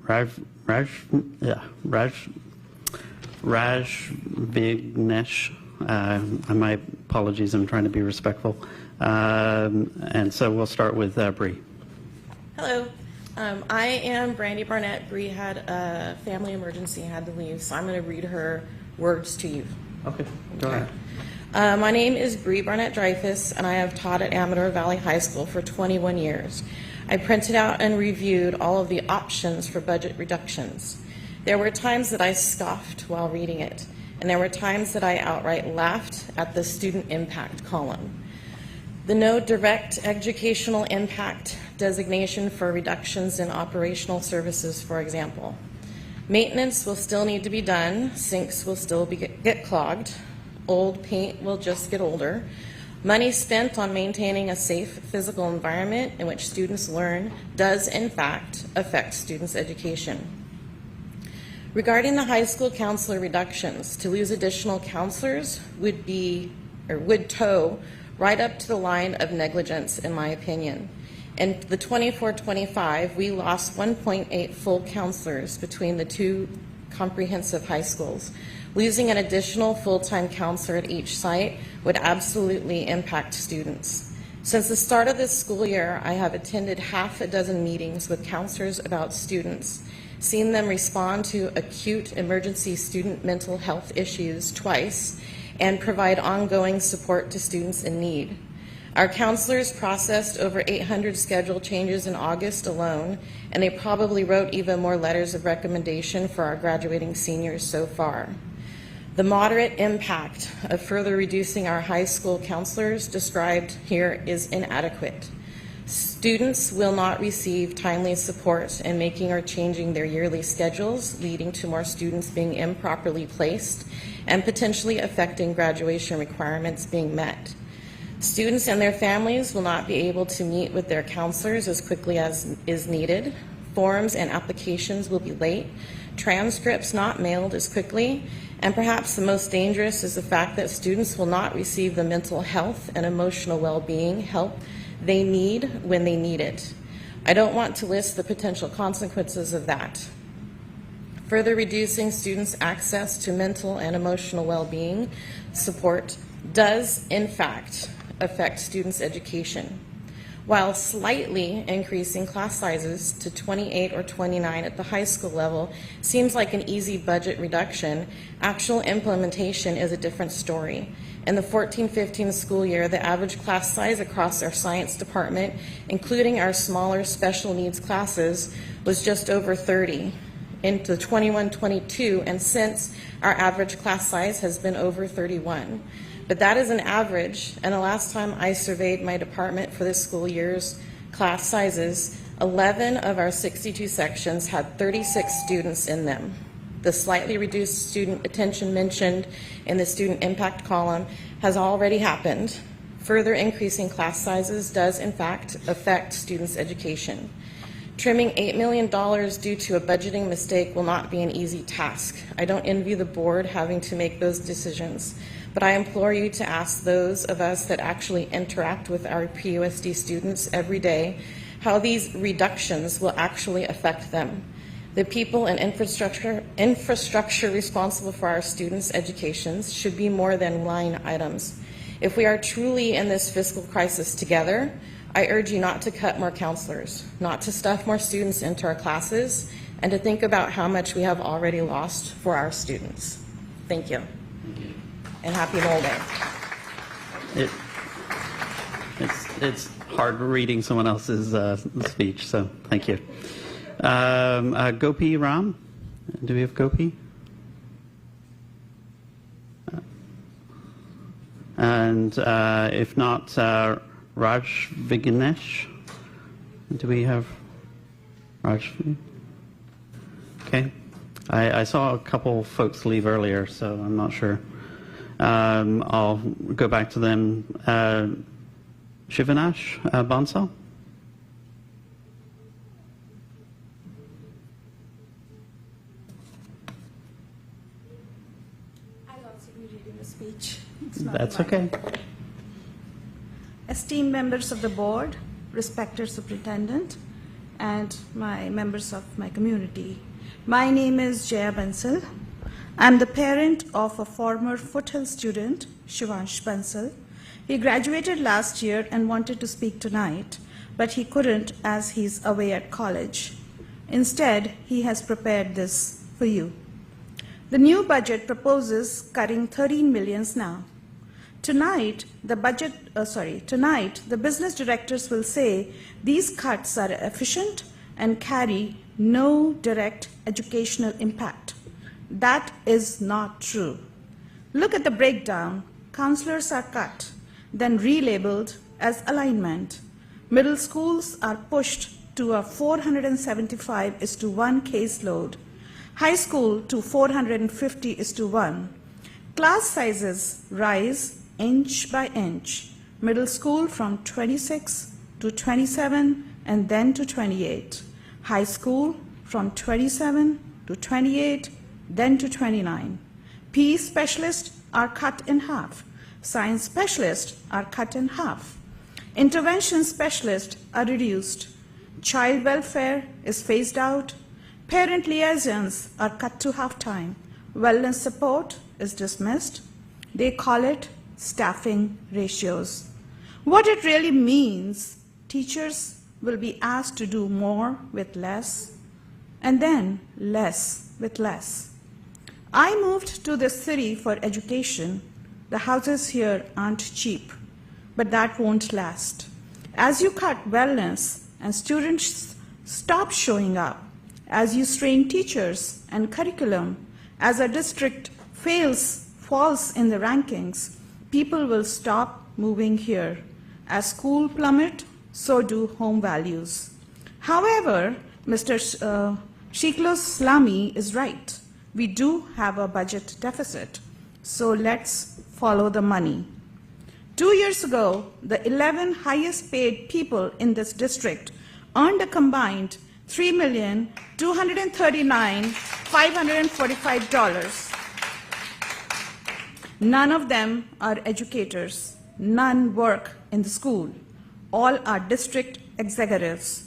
Raj Vignesh. My apologies, I'm trying to be respectful. And so we'll start with Bree. Hello. I am Brandy Barnett. Bree had a family emergency, had to leave, so I'm going to read her words to you. Okay, go ahead. My name is Bree Barnett-Dreyfus, and I have taught at Amador Valley High School for 21 years. I printed out and reviewed all of the options for budget reductions. There were times that I scoffed while reading it, and there were times that I outright laughed at the student impact column. The no direct educational impact designation for reductions in operational services, for example. Maintenance will still need to be done. Sinks will still get clogged. Old paint will just get older. Money spent on maintaining a safe physical environment in which students learn does, in fact, affect students' education. Regarding the high school counselor reductions, to lose additional counselors would toe right up to the line of negligence, in my opinion. In the 24-25, we lost 1.8 full counselors between the two comprehensive high schools. Losing an additional full-time counselor at each site would absolutely impact students. Since the start of this school year, I have attended half a dozen meetings with counselors about students, seen them respond to acute emergency student mental health issues twice, and provide ongoing support to students in need. Our counselors processed over 800 schedule changes in August alone, and they probably wrote even more letters of recommendation for our graduating seniors so far. The moderate impact of further reducing our high school counselors described here is inadequate. Students will not receive timely support in making or changing their yearly schedules, leading to more students being improperly placed and potentially affecting graduation requirements being met. Students and their families will not be able to meet with their counselors as quickly as is needed. Forms and applications will be late, transcripts not mailed as quickly, and perhaps the most dangerous is the fact that students will not receive the mental health and emotional well-being help they need when they need it. I don't want to list the potential consequences of that. Further reducing students' access to mental and emotional well-being support does, in fact, affect students' education. While slightly increasing class sizes to 28 or 29 at the high school level seems like an easy budget reduction, actual implementation is a different story. In the 14-15 school year, the average class size across our science department, including our smaller special needs classes, was just over 30. Into 21-22, and since our average class size has been over 31. But that is an average, and the last time I surveyed my department for this school year's class sizes, 11 of our 62 sections had 36 students in them. The slightly reduced student attention mentioned in the student impact column has already happened. Further increasing class sizes does, in fact, affect students' education. Trimming $8 million due to a budgeting mistake will not be an easy task. I don't envy the board having to make those decisions, but I implore you to ask those of us that actually interact with our PUSD students every day how these reductions will actually affect them. The people and infrastructure responsible for our students' educations should be more than line items. If we are truly in this fiscal crisis together, I urge you not to cut more counselors, not to stuff more students into our classes, and to think about how much we have already lost for our students. Thank you. And happy Mole Day. It's hard reading someone else's speech, so thank you. Gopi Ram, do we have Gopi? And if not, Raj Vignesh, do we have Raj? Okay, I saw a couple folks leave earlier, so I'm not sure. I'll go back to them. Shivanash Bansal? I'll also be reading the speech. That's okay. Esteemed members of the board, respected superintendent, and my members of my community. My name is Jaya Bansal. I'm the parent of a former Foothill student, Shivansh Bansal. He graduated last year and wanted to speak tonight, but he couldn't as he's away at college. Instead, he has prepared this for you. The new budget proposes cutting 13 millions now. Tonight, the business directors will say these cuts are efficient and carry no direct educational impact. That is not true. Look at the breakdown. Counselors are cut, then relabeled as alignment. Middle schools are pushed to a 475:1 caseload. High school to 450:1. Class sizes rise inch by inch. Middle school from 26 to 27 and then to 28. High school from 27 to 28, then to 29. PE specialists are cut in half. Science specialists are cut in half. Intervention specialists are reduced. Child welfare is phased out. Parent liaisons are cut to half-time. Wellness support is dismissed. They call it staffing ratios. What it really means, teachers will be asked to do more with less, and then less with less. I moved to this city for education. The houses here aren't cheap, but that won't last. As you cut wellness and students stop showing up, as you strain teachers and curriculum, as a district falls in the rankings, people will stop moving here. As school plummet, so do home values. However, Mr. Shiklos-Slami is right. We do have a budget deficit, so let's follow the money. 2 years ago, the 11 highest paid people in this district earned a combined $3,239,545. None of them are educators. None work in the school. All are district executives.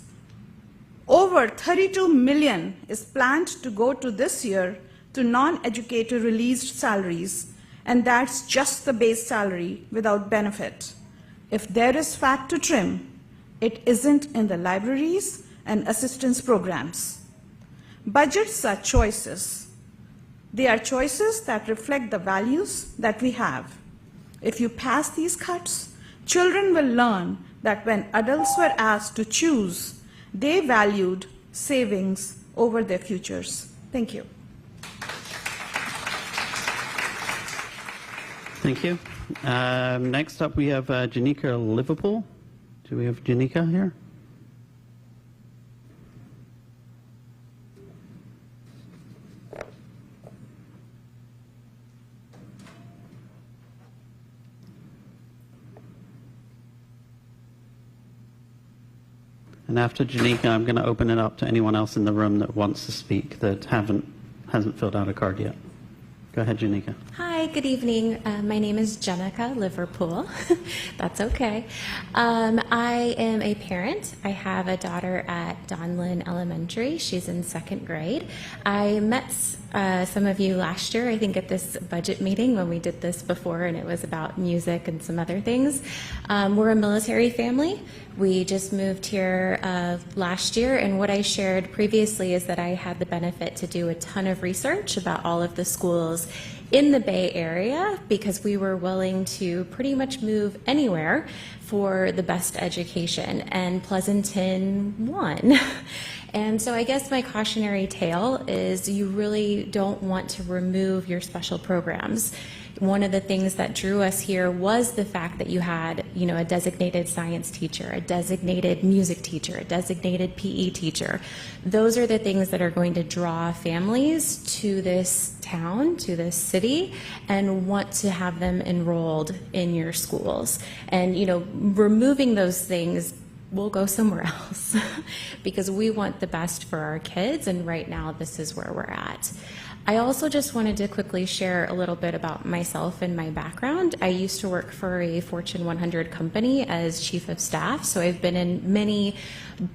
Over $32 million is planned to go to this year to non-educator released salaries, and that's just the base salary without benefit. If there is fat to trim, it isn't in the libraries and assistance programs. Budgets are choices. They are choices that reflect the values that we have. If you pass these cuts, children will learn that when adults were asked to choose, they valued savings over their futures. Thank you. Thank you. Next up, we have Janika Liverpool. Do we have Janika here? And after Janika, I'm going to open it up to anyone else in the room that wants to speak that hasn't filled out a card yet. Go ahead, Janika. Hi, good evening. My name is Jenica Liverpool. That's okay. I am a parent. I have a daughter at Donlin Elementary. She's in 2nd grade. I met some of you last year, I think at this budget meeting when we did this before, and it was about music and some other things. We're a military family. We just moved here last year, and what I shared previously is that I had the benefit to do a ton of research about all of the schools in the Bay Area because we were willing to pretty much move anywhere for the best education, and Pleasanton won. And so I guess my cautionary tale is you really don't want to remove your special programs. One of the things that drew us here was the fact that you had, a designated science teacher, a designated music teacher, a designated PE teacher. Those are the things that are going to draw families to this town, to this city, and want to have them enrolled in your schools. And, removing those things, we'll go somewhere else because we want the best for our kids, and right now this is where we're at. I also just wanted to quickly share a little bit about myself and my background. I used to work for a Fortune 100 company as chief of staff, so I've been in many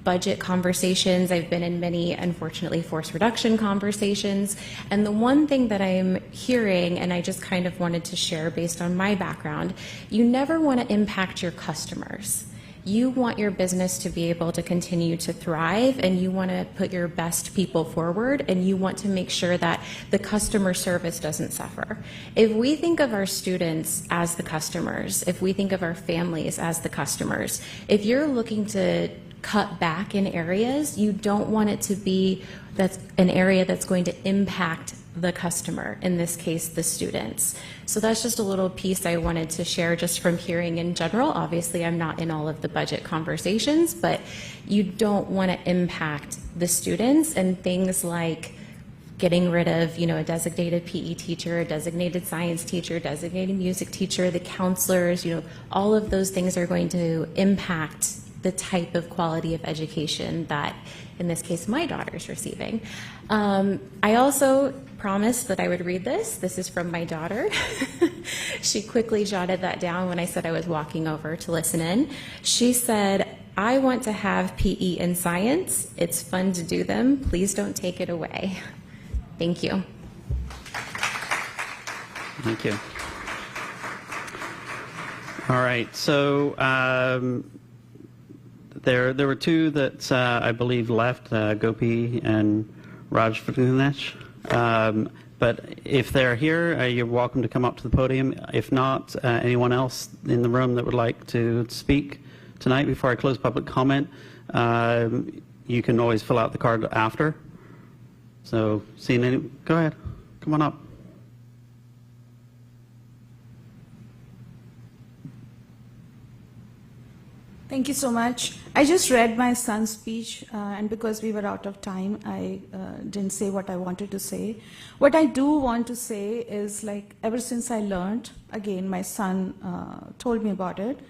budget conversations. I've been in many, unfortunately, force reduction conversations. And the one thing that I'm hearing, and I just kind of wanted to share based on my background, you never want to impact your customers. You want your business to be able to continue to thrive, and you want to put your best people forward, and you want to make sure that the customer service doesn't suffer. If we think of our students as the customers, if we think of our families as the customers, if you're looking to cut back in areas, you don't want it to be that's an area that's going to impact the customer, in this case, the students. So that's just a little piece I wanted to share just from hearing in general. Obviously, I'm not in all of the budget conversations, but you don't want to impact the students, and things like getting rid of, you know, a designated PE teacher, a designated science teacher, designated music teacher, the counselors, you know, all of those things are going to impact the type of quality of education that, in this case, my daughter's receiving. I also promised that I would read this. This is from my daughter. She quickly jotted that down when I said I was walking over to listen in. She said, "I want to have PE and science. It's fun to do them. Please don't take it away." Thank you. Thank you. All right, so there were two that I believe left, Gopi and Raj Vagunesh. But if they're here, you're welcome to come up to the podium. If not, anyone else in the room that would like to speak tonight before I close public comment, you can always fill out the card after. So, seeing any, go ahead, come on up. Thank you so much. I just read my son's speech, and because we were out of time, I didn't say what I wanted to say. What I do want to say is, like, ever since I learned, again, my son told me about it,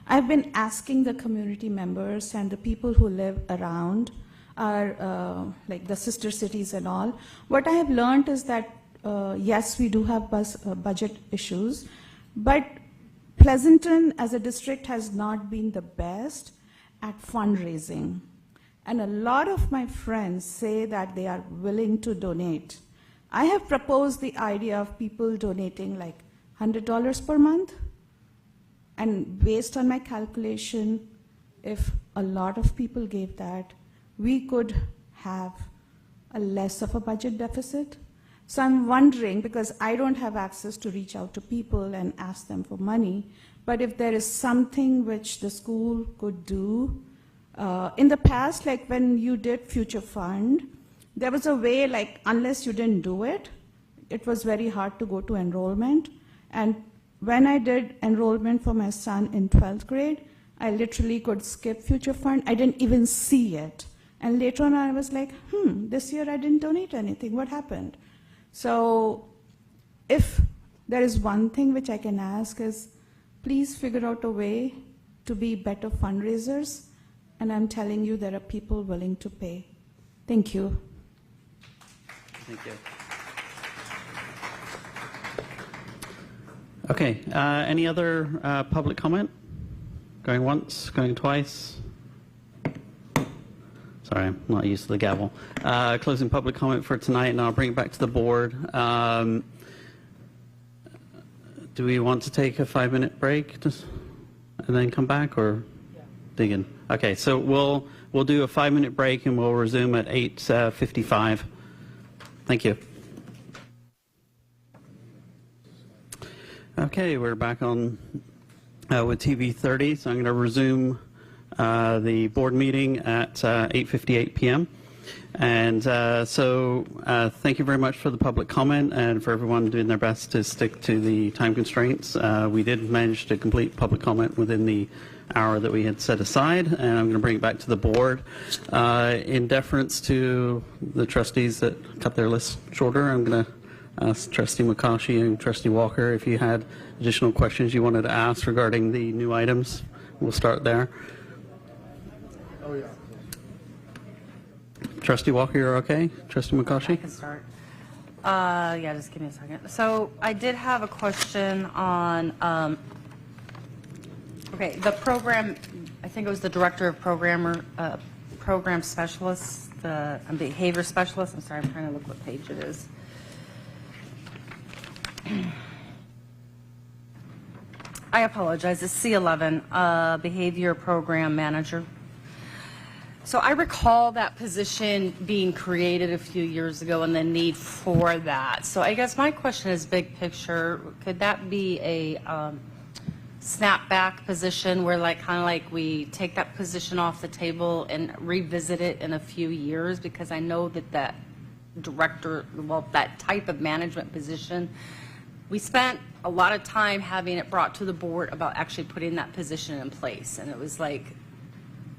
I've been asking the community members and the people who live around our, like the sister cities and all. What I have learned is that, yes, we do have budget issues, but Pleasanton as a district has not been the best at fundraising. And a lot of my friends say that they are willing to donate. I have proposed the idea of people donating like $100 per month. And based on my calculation, if a lot of people gave that, we could have a less of a budget deficit. So I'm wondering, because I don't have access to reach out to people and ask them for money, but if there is something which the school could do. In the past, like when you did Future Fund, there was a way, like unless you didn't do it, it was very hard to go to enrollment. And when I did enrollment for my son in 12th grade, I literally could skip Future Fund. I didn't even see it. And later on I was like, this year I didn't donate anything. What happened? So if there is one thing which I can ask is, please figure out a way to be better fundraisers. And I'm telling you, there are people willing to pay. Thank you. Thank you. Okay, any other public comment? Going once, going twice? Sorry, I'm not used to the gavel. Closing public comment for tonight, and I'll bring it back to the board. Do we want to take a 5-minute break and then come back, or dig in? Okay, so we'll do a 5-minute break and we'll resume at 8:55. Thank you. Okay, we're back on with TV 30, so I'm going to resume the board meeting at 8:58 p.m. And thank you very much for the public comment and for everyone doing their best to stick to the time constraints. We did manage to complete public comment within the hour that we had set aside, and I'm going to bring it back to the board. In deference to the trustees that cut their list shorter, I'm going to ask Trustee Mukashi and Trustee Walker if you had additional questions you wanted to ask regarding the new items. We'll start there. Oh, yeah. Trustee Walker, you're okay? Trustee Mukashi? I can start. Yeah, just give me a second. So I did have a question on, okay, the program, I think it was the director of program specialists, the behavior specialist. I'm sorry, I'm trying to look what page it is. I apologize. It's C11, behavior program manager. So I recall that position being created a few years ago and the need for that. So I guess my question is big picture. Could that be a snapback position where kind of like we take that position off the table and revisit it in a few years? Because I know that director, well, that type of management position, we spent a lot of time having it brought to the board about actually putting that position in place. And it was like,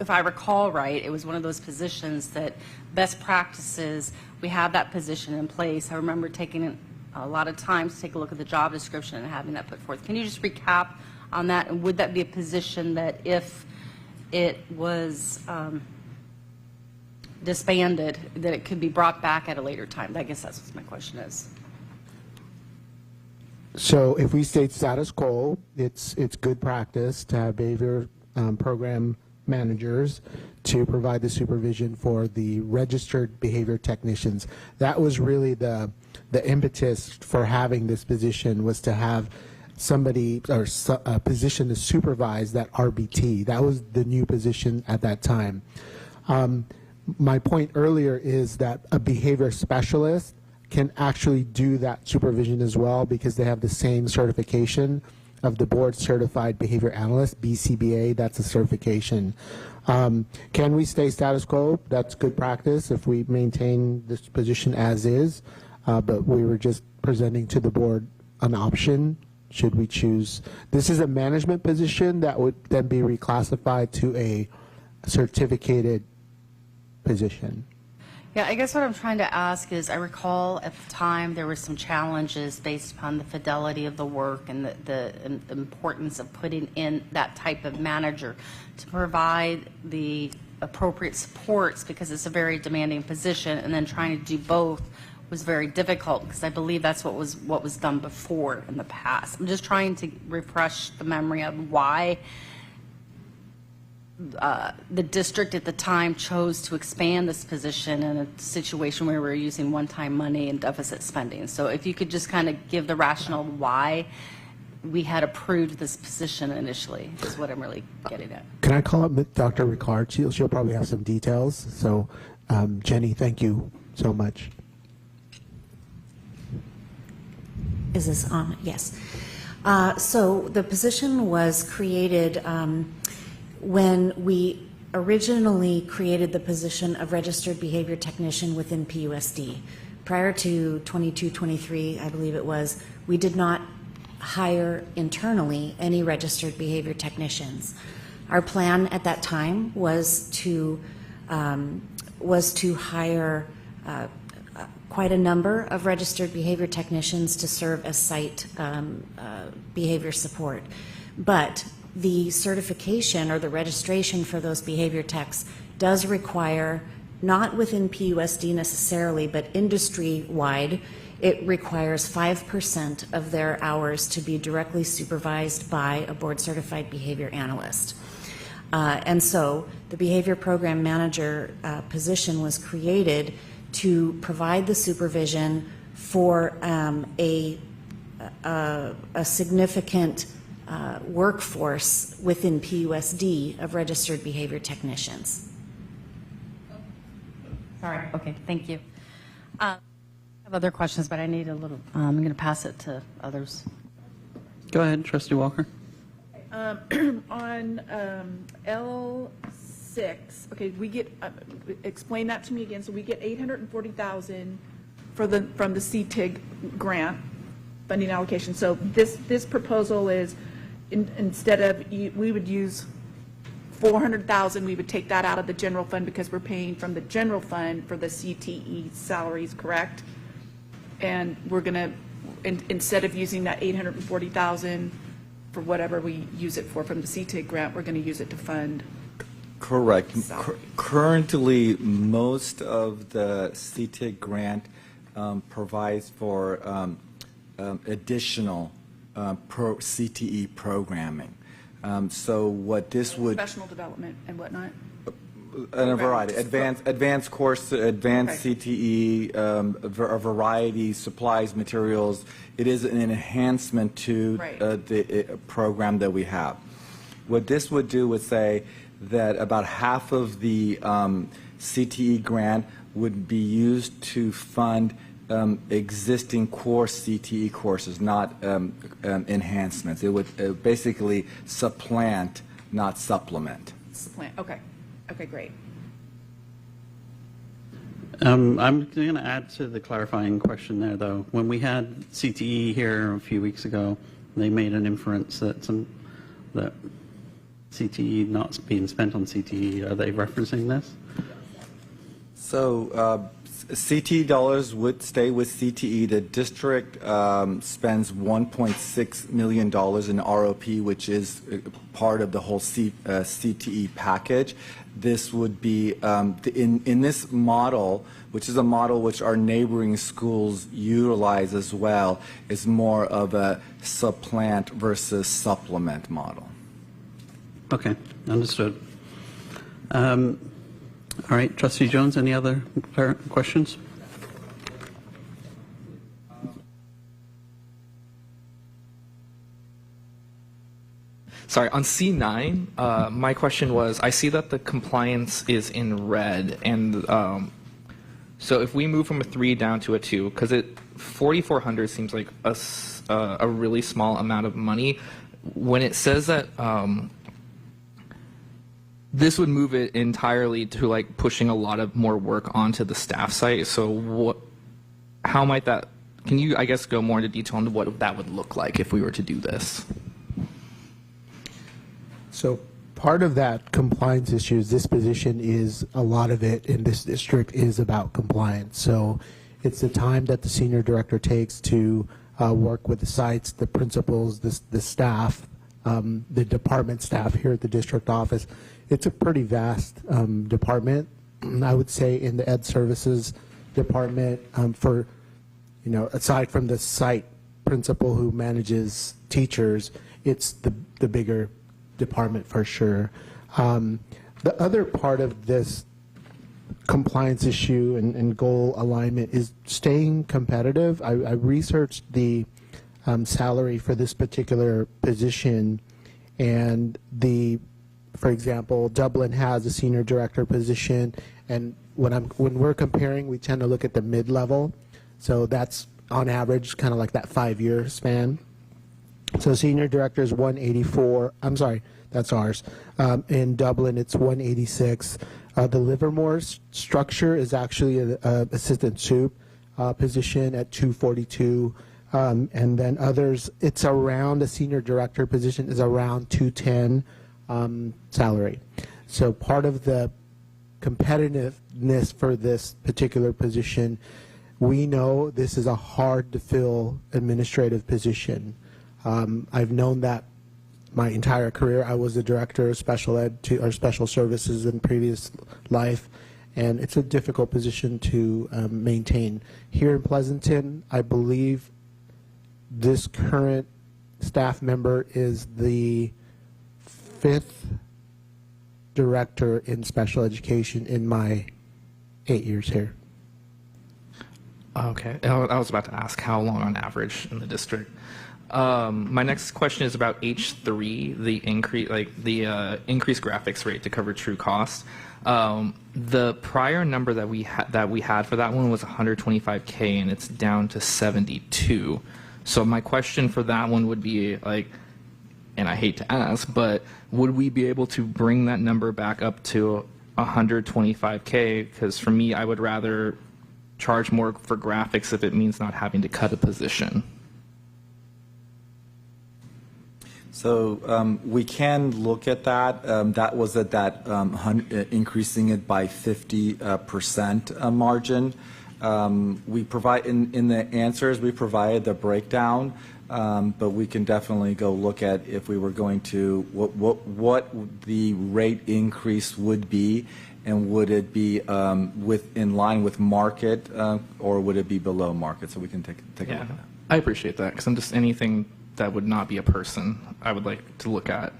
if I recall right, it was one of those positions that best practices, we have that position in place. I remember taking a lot of time to take a look at the job description and having that put forth. Can you just recap on that? And would that be a position that if it was disbanded, that it could be brought back at a later time? I guess that's what my question is. So if we state status quo, it's good practice to have behavior program managers to provide the supervision for the registered behavior technicians. That was really the impetus for having this position, was to have somebody or a position to supervise that RBT. That was the new position at that time. My point earlier is that a behavior specialist can actually do that supervision as well, because they have the same certification of the board certified behavior analyst, BCBA. That's a certification. Can we stay status quo? That's good practice if we maintain this position as is, but we were just presenting to the board an option should we choose. This is a management position that would then be reclassified to a certificated position. Yeah, I guess what I'm trying to ask is, I recall at the time there were some challenges based upon the fidelity of the work and the importance of putting in that type of manager to provide the appropriate supports, because it's a very demanding position, and then trying to do both was very difficult, because I believe that's what was done before in the past. I'm just trying to refresh the memory of why the district at the time chose to expand this position in a situation where we were using one-time money and deficit spending. So if you could just kind of give the rationale why we had approved this position initially, is what I'm really getting at. Can I call up Dr. Ricard? She'll probably have some details. So Jenny, thank you so much. Is this on? Yes. So the position was created when we originally created the position of registered behavior technician within PUSD. Prior to 22-23, I believe it was, we did not hire internally any registered behavior technicians. Our plan at that time was to hire quite a number of registered behavior technicians to serve as site behavior support. But the certification or the registration for those behavior techs does require, not within PUSD necessarily, but industry-wide, it requires 5% of their hours to be directly supervised by a board-certified behavior analyst. And so the behavior program manager position was created to provide the supervision for a significant workforce within PUSD of registered behavior technicians. Sorry. Okay, thank you. I have other questions, but I need a little, I'm going to pass it to others. Go ahead, Trustee Walker. On L6, okay, we get, explain that to me again. So we get $840,000 from the CTIG grant funding allocation. So this proposal is, instead of, we would use $400,000, we would take that out of the general fund because we're paying from the general fund for the CTE salaries, correct? And we're going to, instead of using that $840,000 for whatever we use it for from the CTIG grant, we're going to use it to fund. Correct. Currently, most of the CTIG grant provides for additional CTE programming. So what this would... Professional development and whatnot? A variety. Advanced course, advanced CTE, a variety, supplies, materials. It is an enhancement to the program that we have. What this would do would say that about half of the CTE grant would be used to fund existing core CTE courses, not enhancements. It would basically supplant, not supplement. Supplant, okay. Okay, great. I'm going to add to the clarifying question there, though. When we had CTE here a few weeks ago, they made an inference that CTE not being spent on CTE? Are they referencing this? So CTE dollars would stay with CTE. The district spends $1.6 million in ROP, which is part of the whole CTE package. This would be, in this model, which is a model which our neighboring schools utilize as well, is more of a supplant versus supplement model. Okay, understood. All right, Trustee Jones, any other questions? Sorry, on C9, my question was, I see that the compliance is in red, and so if we move from a 3 down to a 2, because 4,400 seems like a really small amount of money. When it says that this would move it entirely to like pushing a lot of more work onto the staff site, so how might that? Can you, I guess, go more into detail on what that would look like if we were to do this? So part of that compliance issue is this position is, a lot of it in this district is about compliance. So it's the time that the senior director takes to work with the sites, the principals, the staff, the department staff here at the district office. It's a pretty vast department. I would say in the Ed Services department, for, you know, aside from the site principal who manages teachers, it's the bigger department for sure. The other part of this compliance issue and goal alignment is staying competitive. I researched the salary for this particular position, and for example, Dublin has a senior director position, and when we're comparing, we tend to look at the mid-level. So that's on average kind of like that 5-year span. So senior director is 184. I'm sorry, that's ours. In Dublin, it's 186. The Livermore structure is actually an assistant soup position at 242. And then others, it's around a senior director position is around 210 salary. So part of the competitiveness for this particular position, we know this is a hard to fill administrative position. I've known that my entire career. I was the director of special ed or special services in previous life, and it's a difficult position to maintain. Here in Pleasanton, I believe this current staff member is the 5th director in special education in my 8 years here. Okay, I was about to ask how long on average in the district. My next question is about H3, the increased graphics rate to cover true cost. The prior number that we had for that one was 125K, and it's down to 72. So my question for that one would be like, and I hate to ask, but would we be able to bring that number back up to 125K? Because for me, I would rather charge more for graphics if it means not having to cut a position. So we can look at that. That was at that increasing it by 50% margin. We provide in the answers we provided the breakdown, but we can definitely go look at if we were going to what the rate increase would be, and would it be in line with market or would it be below market? So we can take a look at that. I appreciate that, because I'm just anything that would not be a person I would like to look at.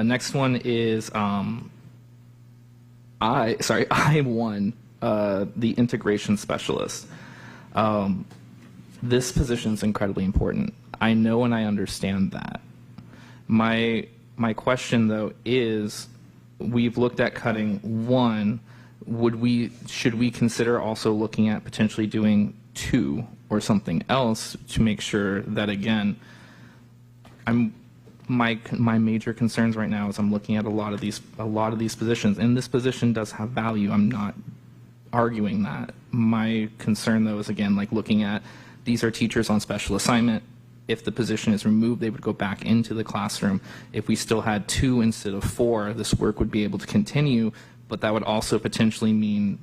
Next one is I1, the integration specialist. This position is incredibly important. I know and I understand that. My question though is, we've looked at cutting 1. Should we consider also looking at potentially doing 2 or something else to make sure that, again, my major concerns right now is I'm looking at a lot of these positions, and this position does have value. I'm not arguing that. My concern though is, again, like looking at, these are teachers on special assignment, if the position is removed, they would go back into the classroom. If we still had 2 instead of 4, this work would be able to continue, but that would also potentially mean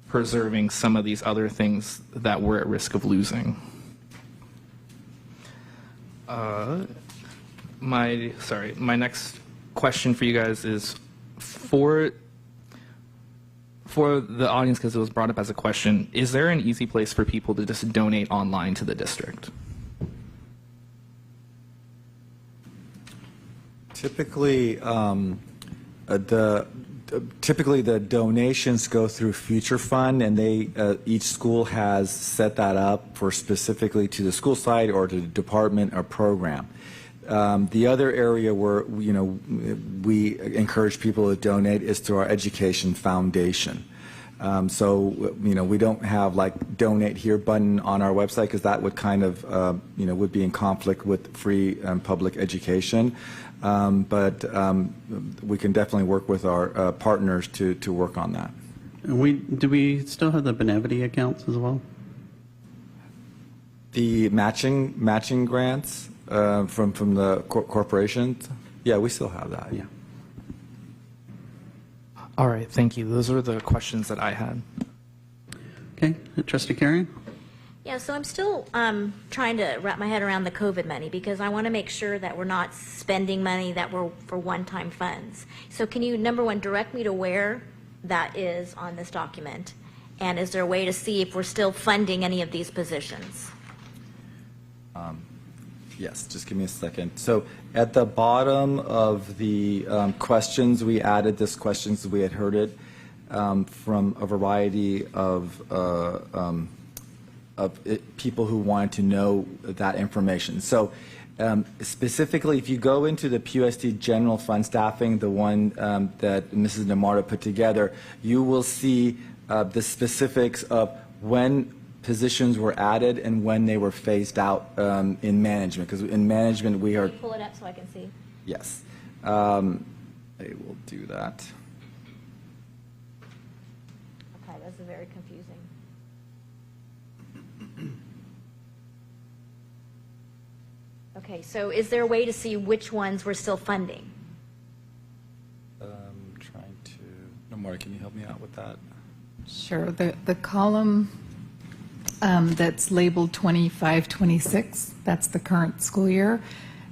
preserving some of these other things that we're at risk of losing. My next question for you guys is for the audience, because it was brought up as a question, is there an easy place for people to just donate online to the district? Typically, the donations go through Future Fund, and each school has set that up for specifically to the school site or to the department or program. The other area where we encourage people to donate is through our education foundation. We don't have like donate here button on our website because that would kind of would be in conflict with free public education. But we can definitely work with our partners to work on that. Do we still have the Benevity accounts as well? The matching grants from the corporations? Yeah, we still have that. Yeah. All right, thank you. Those are the questions that I had. Okay, Trustee Carey? Yeah, so I'm still trying to wrap my head around the COVID money because I want to make sure that we're not spending money that we're for one-time funds. So can you, number one, direct me to where that is on this document? And is there a way to see if we're still funding any of these positions? Yes, just give me a second. So at the bottom of the questions, we added this questions. We had heard it from a variety of people who wanted to know that information. So specifically, if you go into the PUSD General Fund Staffing, the one that Mrs. Namarta put together, you will see the specifics of when positions were added and when they were phased out in management. Because in management, we are... Can you pull it up so I can see? Yes. I will do that. Okay, that's very confusing. Okay, so is there a way to see which ones we're still funding? Trying to... Namarta, can you help me out with that? Sure. The column that's labeled 25-26, that's the current school year.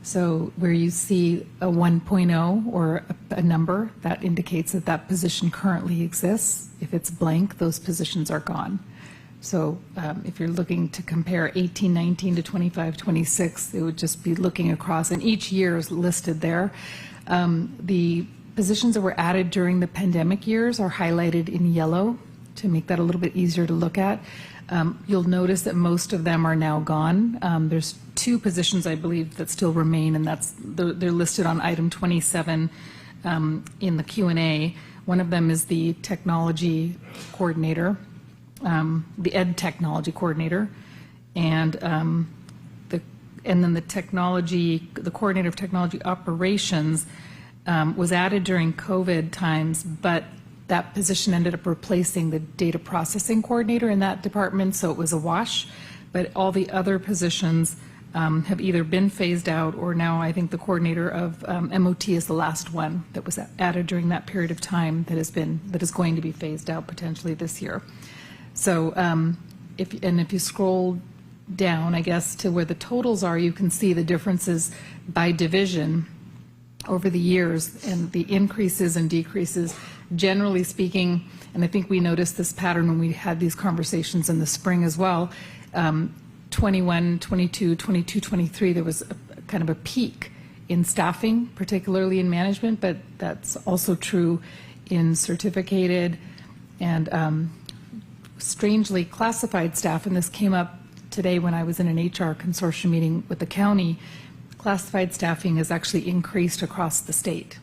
So where you see a 1.0 or a number, that indicates that that position currently exists. If it's blank, those positions are gone. So if you're looking to compare 18-19 to 25-26, it would just be looking across, and each year is listed there. The positions that were added during the pandemic years are highlighted in yellow to make that a little bit easier to look at. You'll notice that most of them are now gone. There's 2 positions, I believe, that still remain, and they're listed on item 27 in the Q&A. One of them is the technology coordinator, the ed technology coordinator, and then the coordinator of technology operations was added during COVID times, but that position ended up replacing the data processing coordinator in that department, so it was a wash. But all the other positions have either been phased out, or now I think the coordinator of MOT is the last one that was added during that period of time that is going to be phased out potentially this year. So if you scroll down, I guess, to where the totals are, you can see the differences by division over the years and the increases and decreases. Generally speaking, and I think we noticed this pattern when we had these conversations in the spring as well, 21, 22, 22, 23, there was kind of a peak in staffing, particularly in management, but that's also true in certificated and strangely classified staff. And this came up today when I was in an HR consortium meeting with the county. Classified staffing has actually increased across the state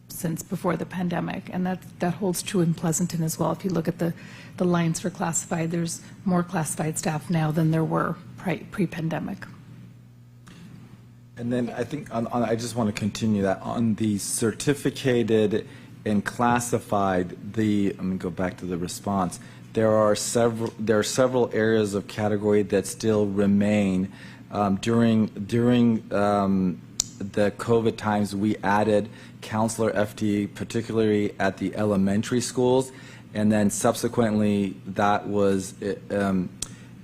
since before the pandemic, and that holds true in Pleasanton as well. If you look at the lines for classified, there's more classified staff now than there were pre-pandemic. And then I think I just want to continue that on the certificated and classified. Let me go back to the response. There are several areas of category that still remain During the COVID times, we added counselor FTE, particularly at the elementary schools, and then subsequently that was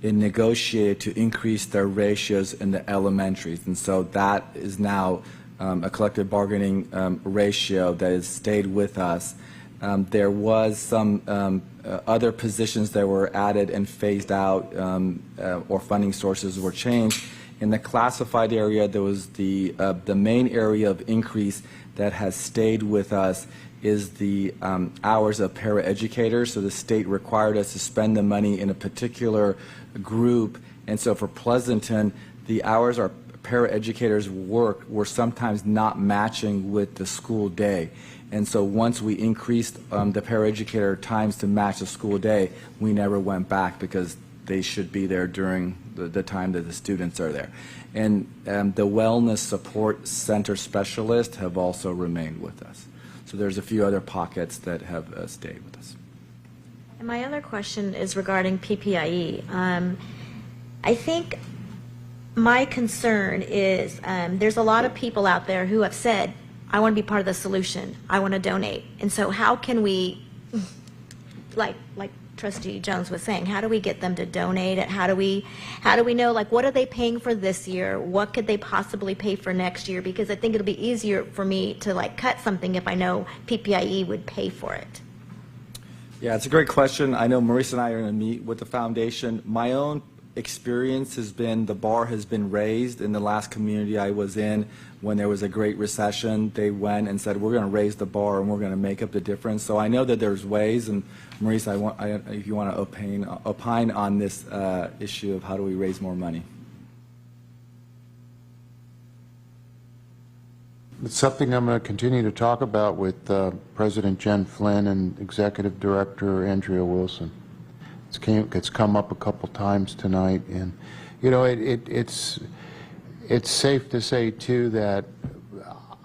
negotiated to increase their ratios in the elementaries, and so that is now a collective bargaining ratio that has stayed with us. There was some other positions that were added and phased out, or funding sources were changed. In the classified area, there was the main area of increase that has stayed with us is the hours of paraeducators. So the state required us to spend the money in a particular group, and so for Pleasanton, the hours our paraeducators work were sometimes not matching with the school day. And so once we increased the paraeducator times to match the school day, we never went back because they should be there during the time that the students are there. And the Wellness Support Center specialists have also remained with us. So there's a few other pockets that have stayed with us. And my other question is regarding PPIE. I think my concern is there's a lot of people out there who have said, I want to be part of the solution. I want to donate. And so how can we, like Trustee Jones was saying, how do we get them to donate it? How do we know, like, what are they paying for this year? What could they possibly pay for next year? Because I think it'll be easier for me to like cut something if I know PPIE would pay for it. Yeah, it's a great question. I know Marisa and I are going to meet with the foundation. My own experience has been the bar has been raised in the last community I was in. When there was a great recession, they went and said, we're going to raise the bar and we're going to make up the difference. So I know that there's ways, and Marisa, if you want to opine on this issue of how do we raise more money. It's something I'm going to continue to talk about with President Jen Flynn and Executive Director Andrea Wilson. It's come up a couple times tonight, and you know it's safe to say too that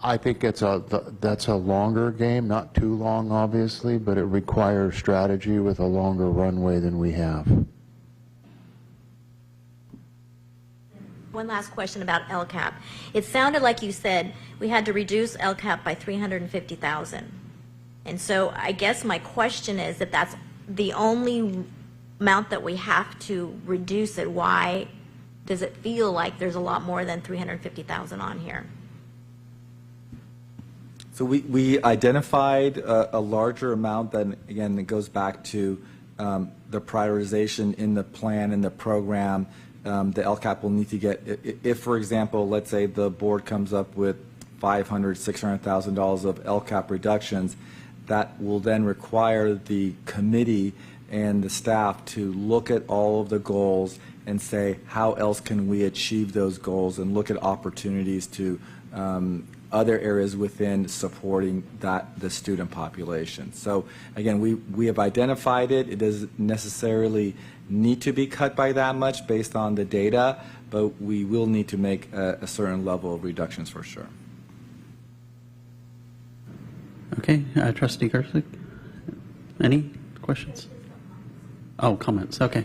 I think that's a longer game, not too long obviously, but it requires strategy with a longer runway than we have. One last question about LCAP. It sounded like you said we had to reduce LCAP by $350,000, and so I guess my question is, if that's the only amount that we have to reduce it, why does it feel like there's a lot more than $350,000 on here? So we identified a larger amount that, again, it goes back to the prioritization in the plan and the program. The LCAP will need to get, if, for example, let's say the board comes up with $500,000, $600,000 of LCAP reductions, that will then require the committee and the staff to look at all of the goals and say, how else can we achieve those goals, and look at opportunities to other areas within supporting the student population. So again, we have identified it. It doesn't necessarily need to be cut by that much based on the data, but we will need to make a certain level of reductions for sure. Okay, Trustee Gerstlich, any questions? Oh, comments, okay.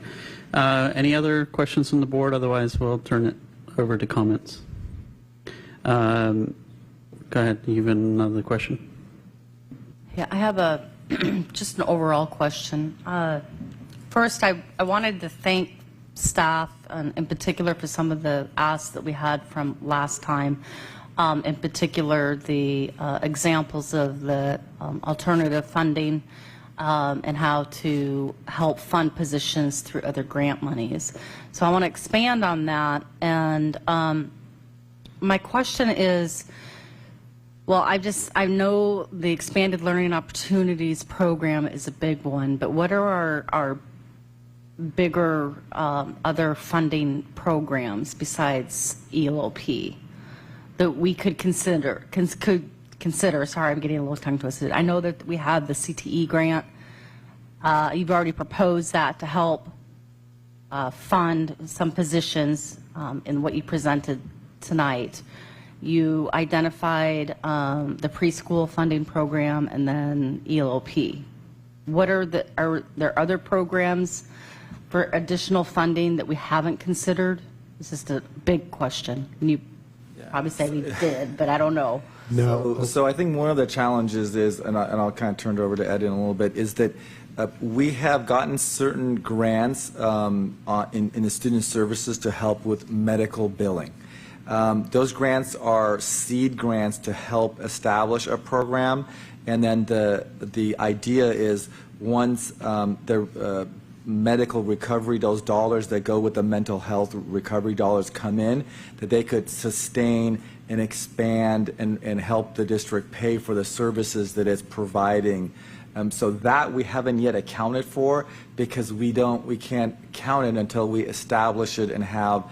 Any other questions from the board? Otherwise, we'll turn it over to comments. Go ahead, you have another question? Yeah, I have just an overall question. First, I wanted to thank staff, in particular for some of the asks that we had from last time, in particular the examples of the alternative funding and how to help fund positions through other grant monies. So I want to expand on that, and my question is, well, I know the Expanded Learning Opportunities program is a big one, but what are our bigger other funding programs besides ELOP that we could consider? Sorry, I'm getting a little tongue twisted. I know that we have the CTE grant. You've already proposed that to help fund some positions in what you presented tonight. You identified the preschool funding program and then ELOP. Are there other programs for additional funding that we haven't considered? It's just a big question. And you probably say we did, but I don't know. No. So I think one of the challenges is, and I'll kind of turn it over to Ed in a little bit, is that we have gotten certain grants in the student services to help with medical billing. Those grants are seed grants to help establish a program, and then the idea is once the medical recovery, those dollars that go with the mental health recovery dollars come in, that they could sustain and expand and help the district pay for the services that it's providing. So that we haven't yet accounted for because we can't count it until we establish it and have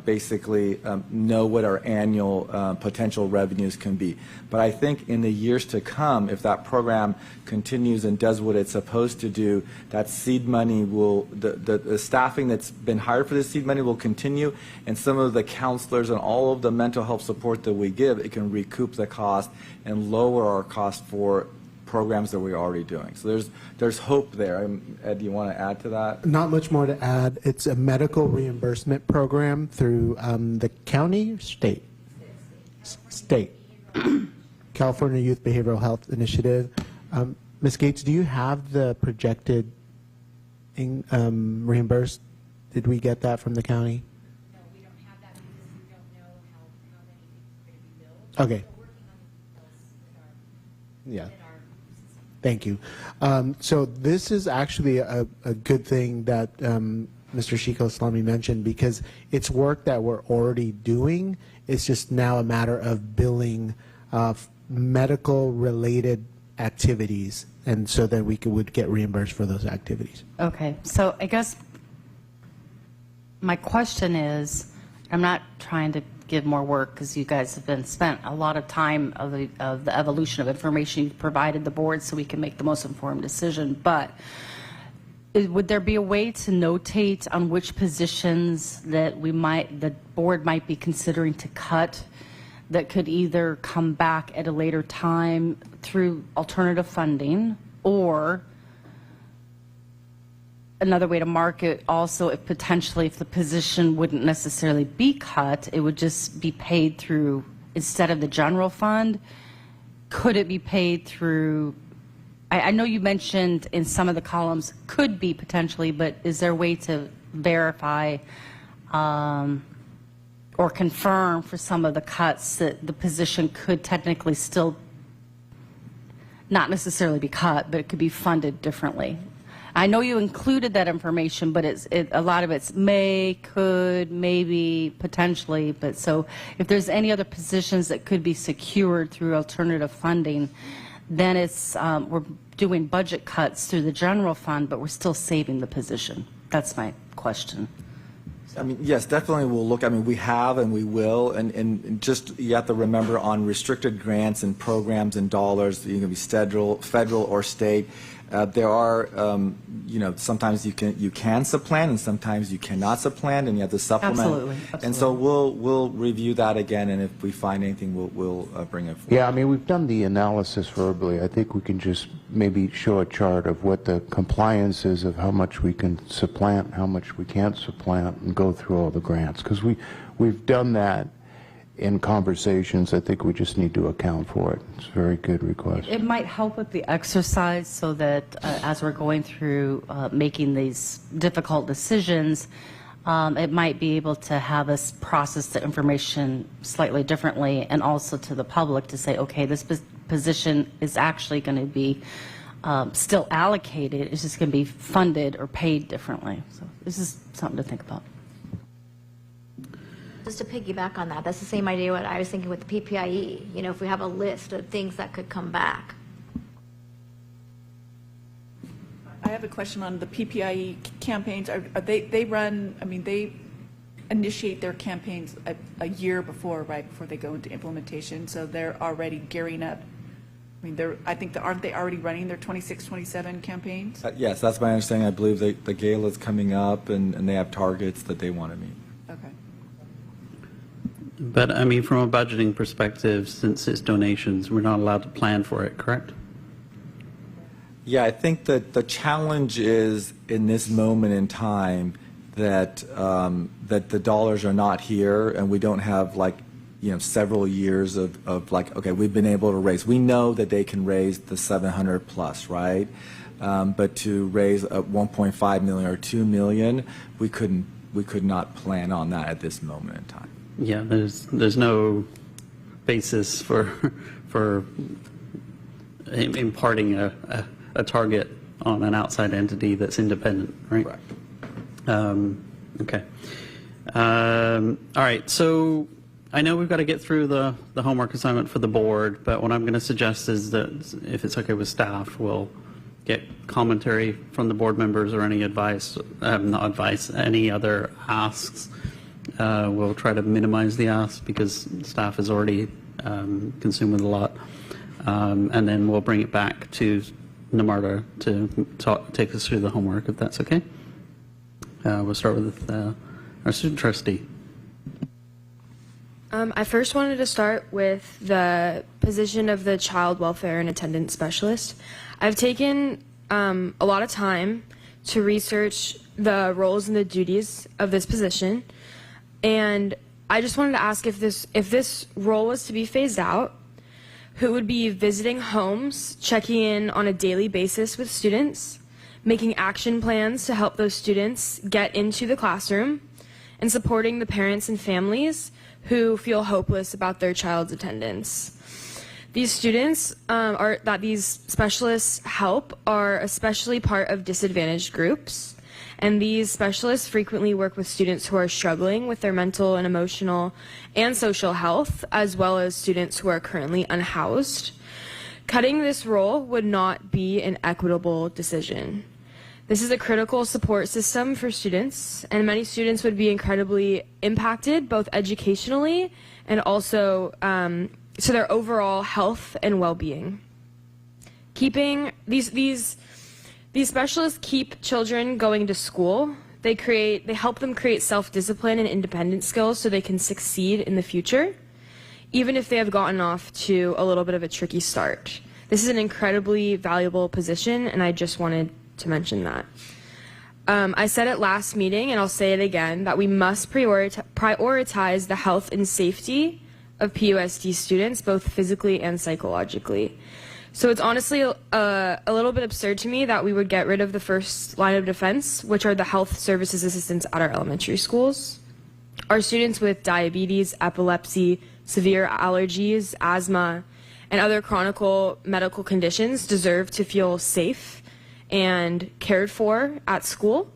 basically know what our annual potential revenues can be. But I think in the years to come, if that program continues and does what it's supposed to do, that seed money will, the staffing that's been hired for the seed money will continue, and some of the counselors and all of the mental health support that we give, it can recoup the cost and lower our cost for programs that we're already doing. So there's hope there. Ed, do you want to add to that? Not much more to add. It's a medical reimbursement program through the county or state? State. California Youth Behavioral Health Initiative. Ms. Gates, do you have the projected reimbursed? Did we get that from the county? No, we don't have that because we don't know how many things are going to be billed. Okay. We're working on the details Yeah. in our Thank you. So this is actually a good thing that Mr. Shiko Slami mentioned because it's work that we're already doing. It's just now a matter of billing medical-related activities, and so that we would get reimbursed for those activities. Okay, so I guess my question is, I'm not trying to give more work because you guys have been spent a lot of time of the evolution of information you've provided the board so we can make the most informed decision, but would there be a way to notate on which positions that the board might be considering to cut that could either come back at a later time through alternative funding, or another way to mark it also, if potentially if the position wouldn't necessarily be cut, it would just be paid through, instead of the general fund, could it be paid through, I know you mentioned in some of the columns could be potentially, but is there a way to verify or confirm for some of the cuts that the position could technically still not necessarily be cut, but it could be funded differently? I know you included that information, but a lot of it's may, could, maybe, potentially. But so if there's any other positions that could be secured through alternative funding, then it's we're doing budget cuts through the general fund, but we're still saving the position. That's my question. I mean, yes, definitely we'll look. I mean, we have and we will, and just you have to remember on restricted grants and programs and dollars, you can be federal or state. There are, sometimes you can supplant, and sometimes you cannot supplant, and you have to supplement. Absolutely. And so we'll review that again, and if we find anything, we'll bring it forward. Yeah, I mean, we've done the analysis verbally. I think we can just maybe show a chart of what the compliance is of how much we can supplant, how much we can't supplant, and go through all the grants. Because we've done that in conversations. I think we just need to account for it. It's a very good request. It might help with the exercise so that as we're going through making these difficult decisions, it might be able to have us process the information slightly differently, and also to the public to say, okay, this position is actually going to be still allocated. It's just going to be funded or paid differently. So this is something to think about. Just to piggyback on that, that's the same idea what I was thinking with the PPIE. If we have a list of things that could come back. I have a question on the PPIE campaigns. Are they run, they initiate their campaigns a year before, right, before they go into implementation, so they're already gearing up. Aren't they already running their 26-27 campaigns? Yes, that's my understanding. I believe the gala is coming up, and they have targets that they want to meet. Okay. But, from a budgeting perspective, since it's donations, we're not allowed to plan for it, correct? Yeah, I think that the challenge is, in this moment in time, that that the dollars are not here, and we don't have like several years of like, okay, we've been able to raise. We know that they can raise the 700 plus, right? But to raise 1.5 million or 2 million, we could not plan on that at this moment in time. Yeah, there's no basis for imparting a target on an outside entity that's independent, right? Correct. Okay. All right. So I know we've got to get through the homework assignment for the board, but what I'm going to suggest is that if it's okay with staff, we'll get commentary from the board members or any advice, not advice, any other asks. We'll try to minimize the asks because staff is already consumed with a lot. And then we'll bring it back to Namarta to take us through the homework, if that's okay. We'll start with our student trustee. I first wanted to start with the position of the child welfare and attendance specialist. I've taken a lot of time to research the roles and the duties of this position, and I just wanted to ask if this role was to be phased out, who would be visiting homes, checking in on a daily basis with students, making action plans to help those students get into the classroom, and supporting the parents and families who feel hopeless about their child's attendance. These students that these specialists help are especially part of disadvantaged groups, and these specialists frequently work with students who are struggling with their mental and emotional and social health, as well as students who are currently unhoused. Cutting this role would not be an equitable decision. This is a critical support system for students, and many students would be incredibly impacted, both educationally and also to their overall health and well-being. Keeping these specialists keep children going to school. They help them create self-discipline and independent skills so they can succeed in the future, even if they have gotten off to a little bit of a tricky start. This is an incredibly valuable position, and I just wanted to mention that. I said it last meeting, and I'll say it again, that we must prioritize the health and safety of PUSD students, both physically and psychologically. So it's honestly a little bit absurd to me that we would get rid of the first line of defense, which are the health services assistants at our elementary schools. Our students with diabetes, epilepsy, severe allergies, asthma, and other chronic medical conditions deserve to feel safe and cared for at school,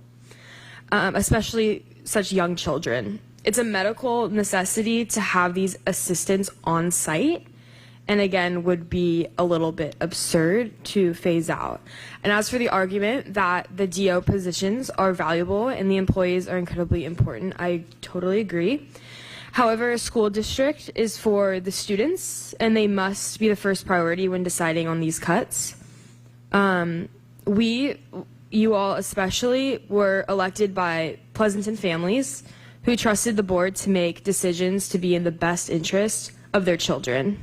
especially such young children. It's a medical necessity to have these assistants on site, and again, would be a little bit absurd to phase out. And as for the argument that the DO positions are valuable and the employees are incredibly important, I totally agree. However, a school district is for the students, and they must be the first priority when deciding on these cuts. You all especially, were elected by Pleasanton families who trusted the board to make decisions to be in the best interest of their children.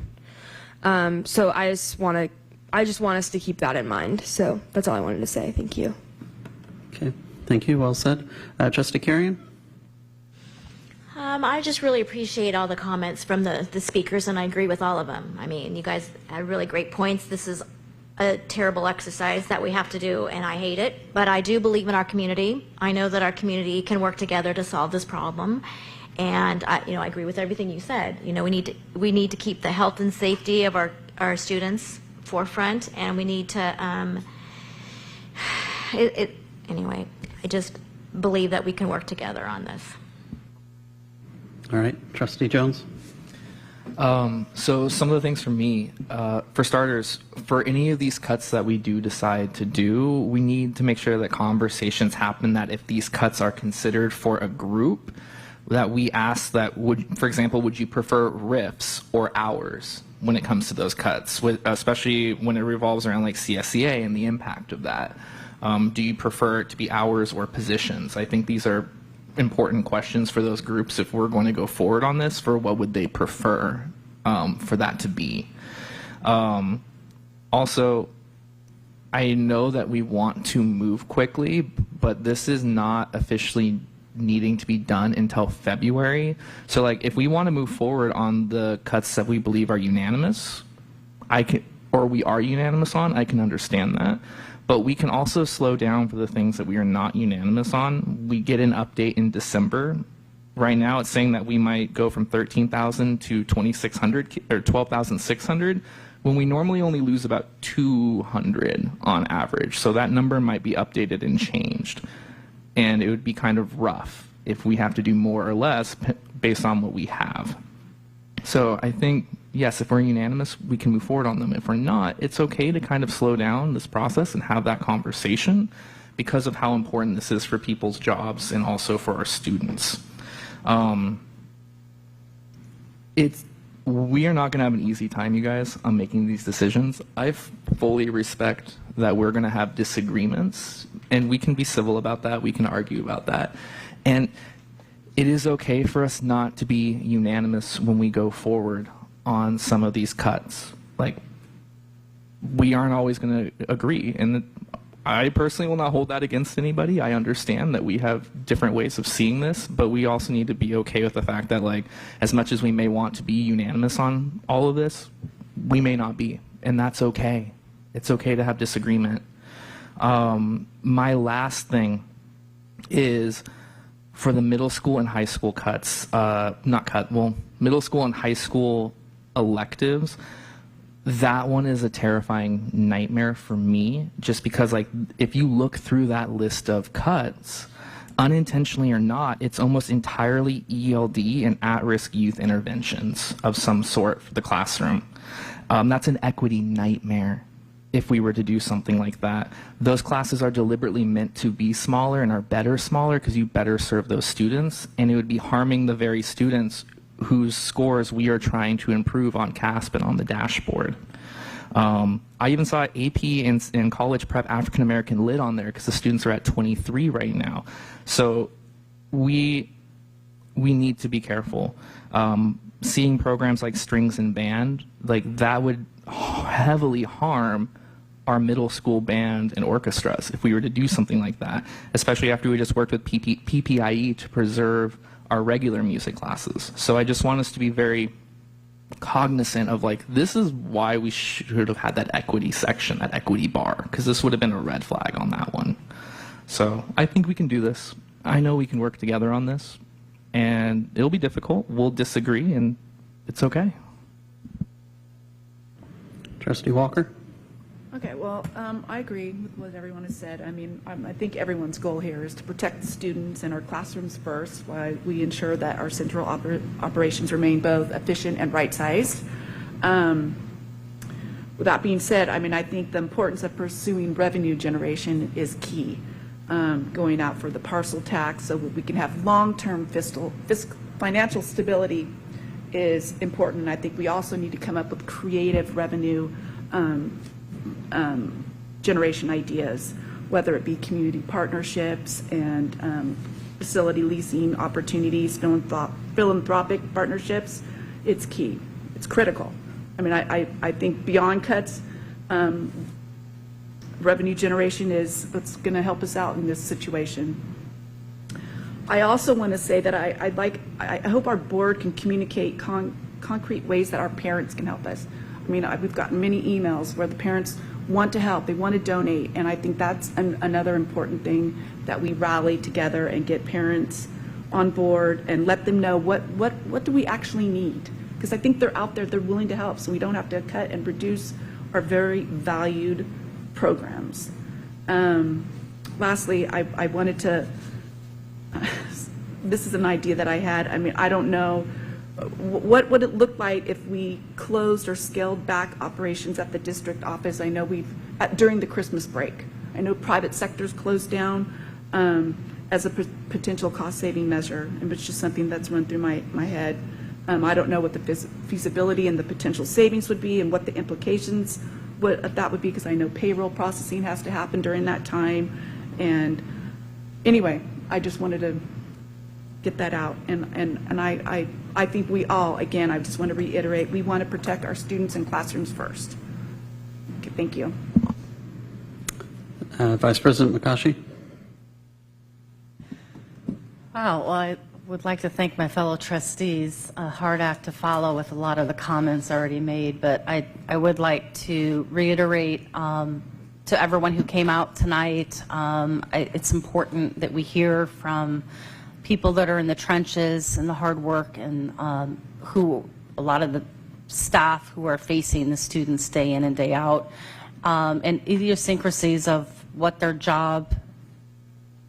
So I just want us to keep that in mind. So that's all I wanted to say. Thank you. Okay, thank you. Well said. Trustee Carrion? I just really appreciate all the comments from the speakers, and I agree with all of them. I mean, you guys had really great points. This is a terrible exercise that we have to do, and I hate it. But I do believe in our community. I know that our community can work together to solve this problem. And I agree with everything you said. We need to keep the health and safety of our students forefront, and we need to. Anyway, I just believe that we can work together on this. All right, Trustee Jones. So some of the things for me, for starters, for any of these cuts that we do decide to do, we need to make sure that conversations happen that if these cuts are considered for a group, that we ask that, for example, would you prefer RIFs or hours when it comes to those cuts, especially when it revolves around like CSEA and the impact of that? Do you prefer it to be hours or positions? I think these are important questions for those groups if we're going to go forward on this, for what would they prefer for that to be. Also, I know that we want to move quickly, but this is not officially needing to be done until February. So like if we want to move forward on the cuts that we believe are unanimous, we are unanimous on, I can understand that. But we can also slow down for the things that we are not unanimous on. We get an update in December. Right now it's saying that we might go from 13,000 to 2,600 or 12,600 when we normally only lose about 200 on average. So that number might be updated and changed. And it would be kind of rough if we have to do more or less based on what we have. So I think, yes, if we're unanimous, we can move forward on them. If we're not, it's okay to kind of slow down this process and have that conversation because of how important this is for people's jobs and also for our students. We are not going to have an easy time, you guys, on making these decisions. I fully respect that we're going to have disagreements, and we can be civil about that. We can argue about that. And it is okay for us not to be unanimous when we go forward on some of these cuts. Like, we aren't always going to agree. And I personally will not hold that against anybody. I understand that we have different ways of seeing this, but we also need to be okay with the fact that, like, as much as we may want to be unanimous on all of this, we may not be, and that's okay. It's okay to have disagreement. My last thing is for the middle school and high school cuts, middle school and high school electives. That one is a terrifying nightmare for me, just because, like, if you look through that list of cuts, unintentionally or not, it's almost entirely ELD and at-risk youth interventions of some sort for the classroom. That's an equity nightmare if we were to do something like that. Those classes are deliberately meant to be smaller and are better smaller because you better serve those students, and it would be harming the very students whose scores we are trying to improve on CASP and on the dashboard. I even saw AP and college prep African American lit on there because the students are at 23 right now. So we need to be careful. Seeing programs like strings and band, like that would heavily harm our middle school band and orchestras if we were to do something like that, especially after we just worked with PPIE to preserve our regular music classes. So I just want us to be very cognizant of, like, this is why we should have had that equity section, that equity bar, because this would have been a red flag on that one. So I think we can do this. I know we can work together on this, and it'll be difficult. We'll disagree, and it's okay. Trustee Walker? Okay, well, I agree with what everyone has said. I mean, I think everyone's goal here is to protect the students in our classrooms first, while we ensure that our central operations remain both efficient and right-sized. With that being said, I mean, I think the importance of pursuing revenue generation is key. Going out for the parcel tax so we can have long-term financial stability is important. I think we also need to come up with creative revenue generation ideas, whether it be community partnerships and facility leasing opportunities, philanthropic partnerships. It's key. It's critical. I mean, I think beyond cuts, revenue generation is what's going to help us out in this situation. I also want to say that I hope our board can communicate concrete ways that our parents can help us. I mean, we've gotten many emails where the parents want to help, they want to donate, and I think that's another important thing, that we rally together and get parents on board and let them know what do we actually need, because I think they're out there, they're willing to help, so we don't have to cut and reduce our very valued programs. Lastly, I wanted to, this is an idea that I had. I mean, I don't know, what would it look like if we closed or scaled back operations at the district office? I know during the Christmas break, I know private sectors closed down as a potential cost-saving measure, and it's just something that's run through my head. I don't know what the feasibility and the potential savings would be and what the implications that would be, because I know payroll processing has to happen during that time. And anyway, I just wanted to get that out. And I think we all, again, I just want to reiterate, we want to protect our students in classrooms first. Okay, thank you. Vice President McCaughey. Wow, well, I would like to thank my fellow trustees. A hard act to follow with a lot of the comments already made, but I would like to reiterate to everyone who came out tonight, it's important that we hear from people that are in the trenches and the hard work and who a lot of the staff who are facing the students day in and day out, and idiosyncrasies of what their job,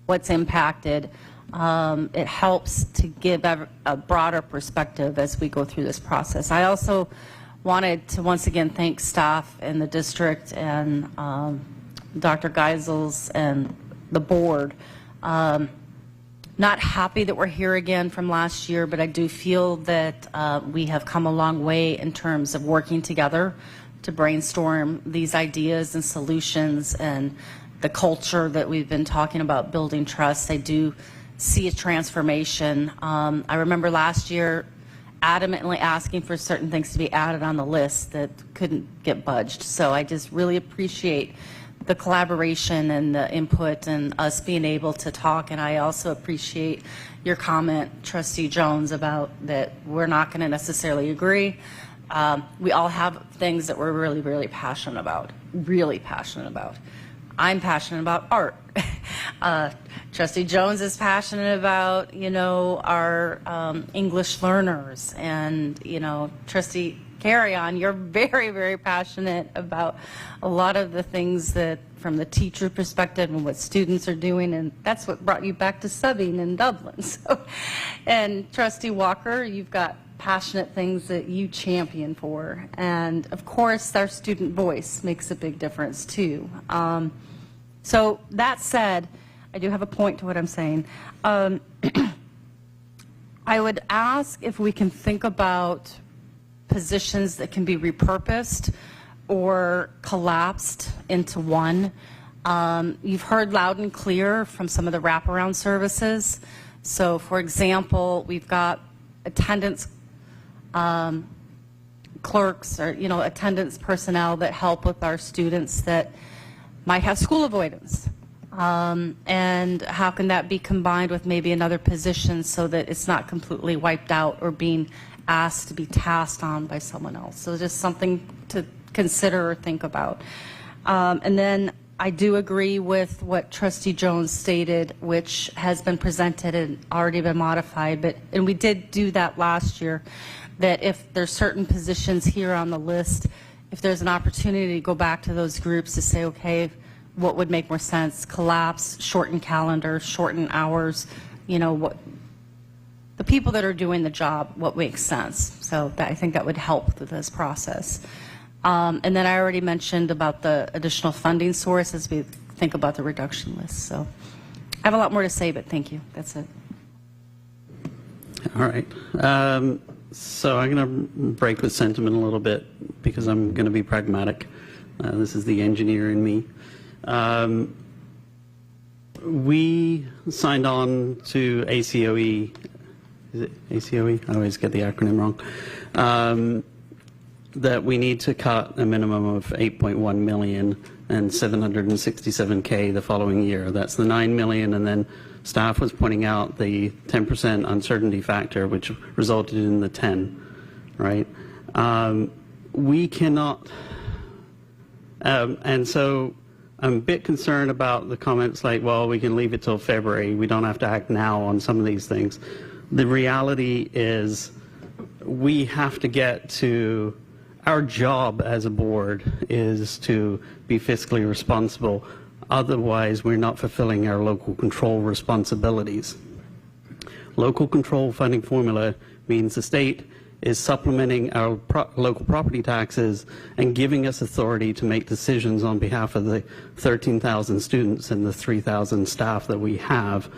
what's impacted. It helps to give a broader perspective as we go through this process. I also wanted to once again thank staff in the district and Dr. Geisels and the board. Not happy that we're here again from last year, but I do feel that we have come a long way in terms of working together to brainstorm these ideas and solutions and the culture that we've been talking about, building trust. I do see a transformation. I remember last year adamantly asking for certain things to be added on the list that couldn't get budged. So I just really appreciate the collaboration and the input and us being able to talk. And I also appreciate your comment, Trustee Jones, about that we're not going to necessarily agree. We all have things that we're really, really passionate about, I'm passionate about art. Trustee Jones is passionate about, our English learners. And, Trustee Carry-On, you're very, very passionate about a lot of the things that from the teacher perspective and what students are doing, and that's what brought you back to subbing in Dublin. So, and Trustee Walker, you've got passionate things that you champion for. And of course, our student voice makes a big difference too. So that said, I do have a point to what I'm saying. I would ask if we can think about positions that can be repurposed or collapsed into one. You've heard loud and clear from some of the wraparound services. So for example, we've got attendance clerks or, attendance personnel that help with our students that might have school avoidance. And how can that be combined with maybe another position so that it's not completely wiped out or being asked to be tasked on by someone else? So just something to consider or think about. And then I do agree with what Trustee Jones stated, which has been presented and already been modified, and we did do that last year, that if there's certain positions here on the list, if there's an opportunity to go back to those groups to say, okay, what would make more sense? Collapse, shorten calendar, shorten hours, what the people that are doing the job, what makes sense. So I think that would help with this process. And then I already mentioned about the additional funding source as we think about the reduction list. So I have a lot more to say, but thank you. That's it. All right. So I'm going to break with sentiment a little bit because I'm going to be pragmatic. This is the engineer in me. We signed on to ACOE. Is it ACOE? I always get the acronym wrong. That we need to cut a minimum of 8.1 million and 767K the following year. That's the 9 million, and then staff was pointing out the 10% uncertainty factor, which resulted in the 10, right? We cannot, and so I'm a bit concerned about the comments like, well, we can leave it till February. We don't have to act now on some of these things. The reality is we have to get to, our job as a board is to be fiscally responsible. Otherwise, we're not fulfilling our local control responsibilities. Local control funding formula means the state is supplementing our local property taxes and giving us authority to make decisions on behalf of the 13,000 students and the 3,000 staff that we have,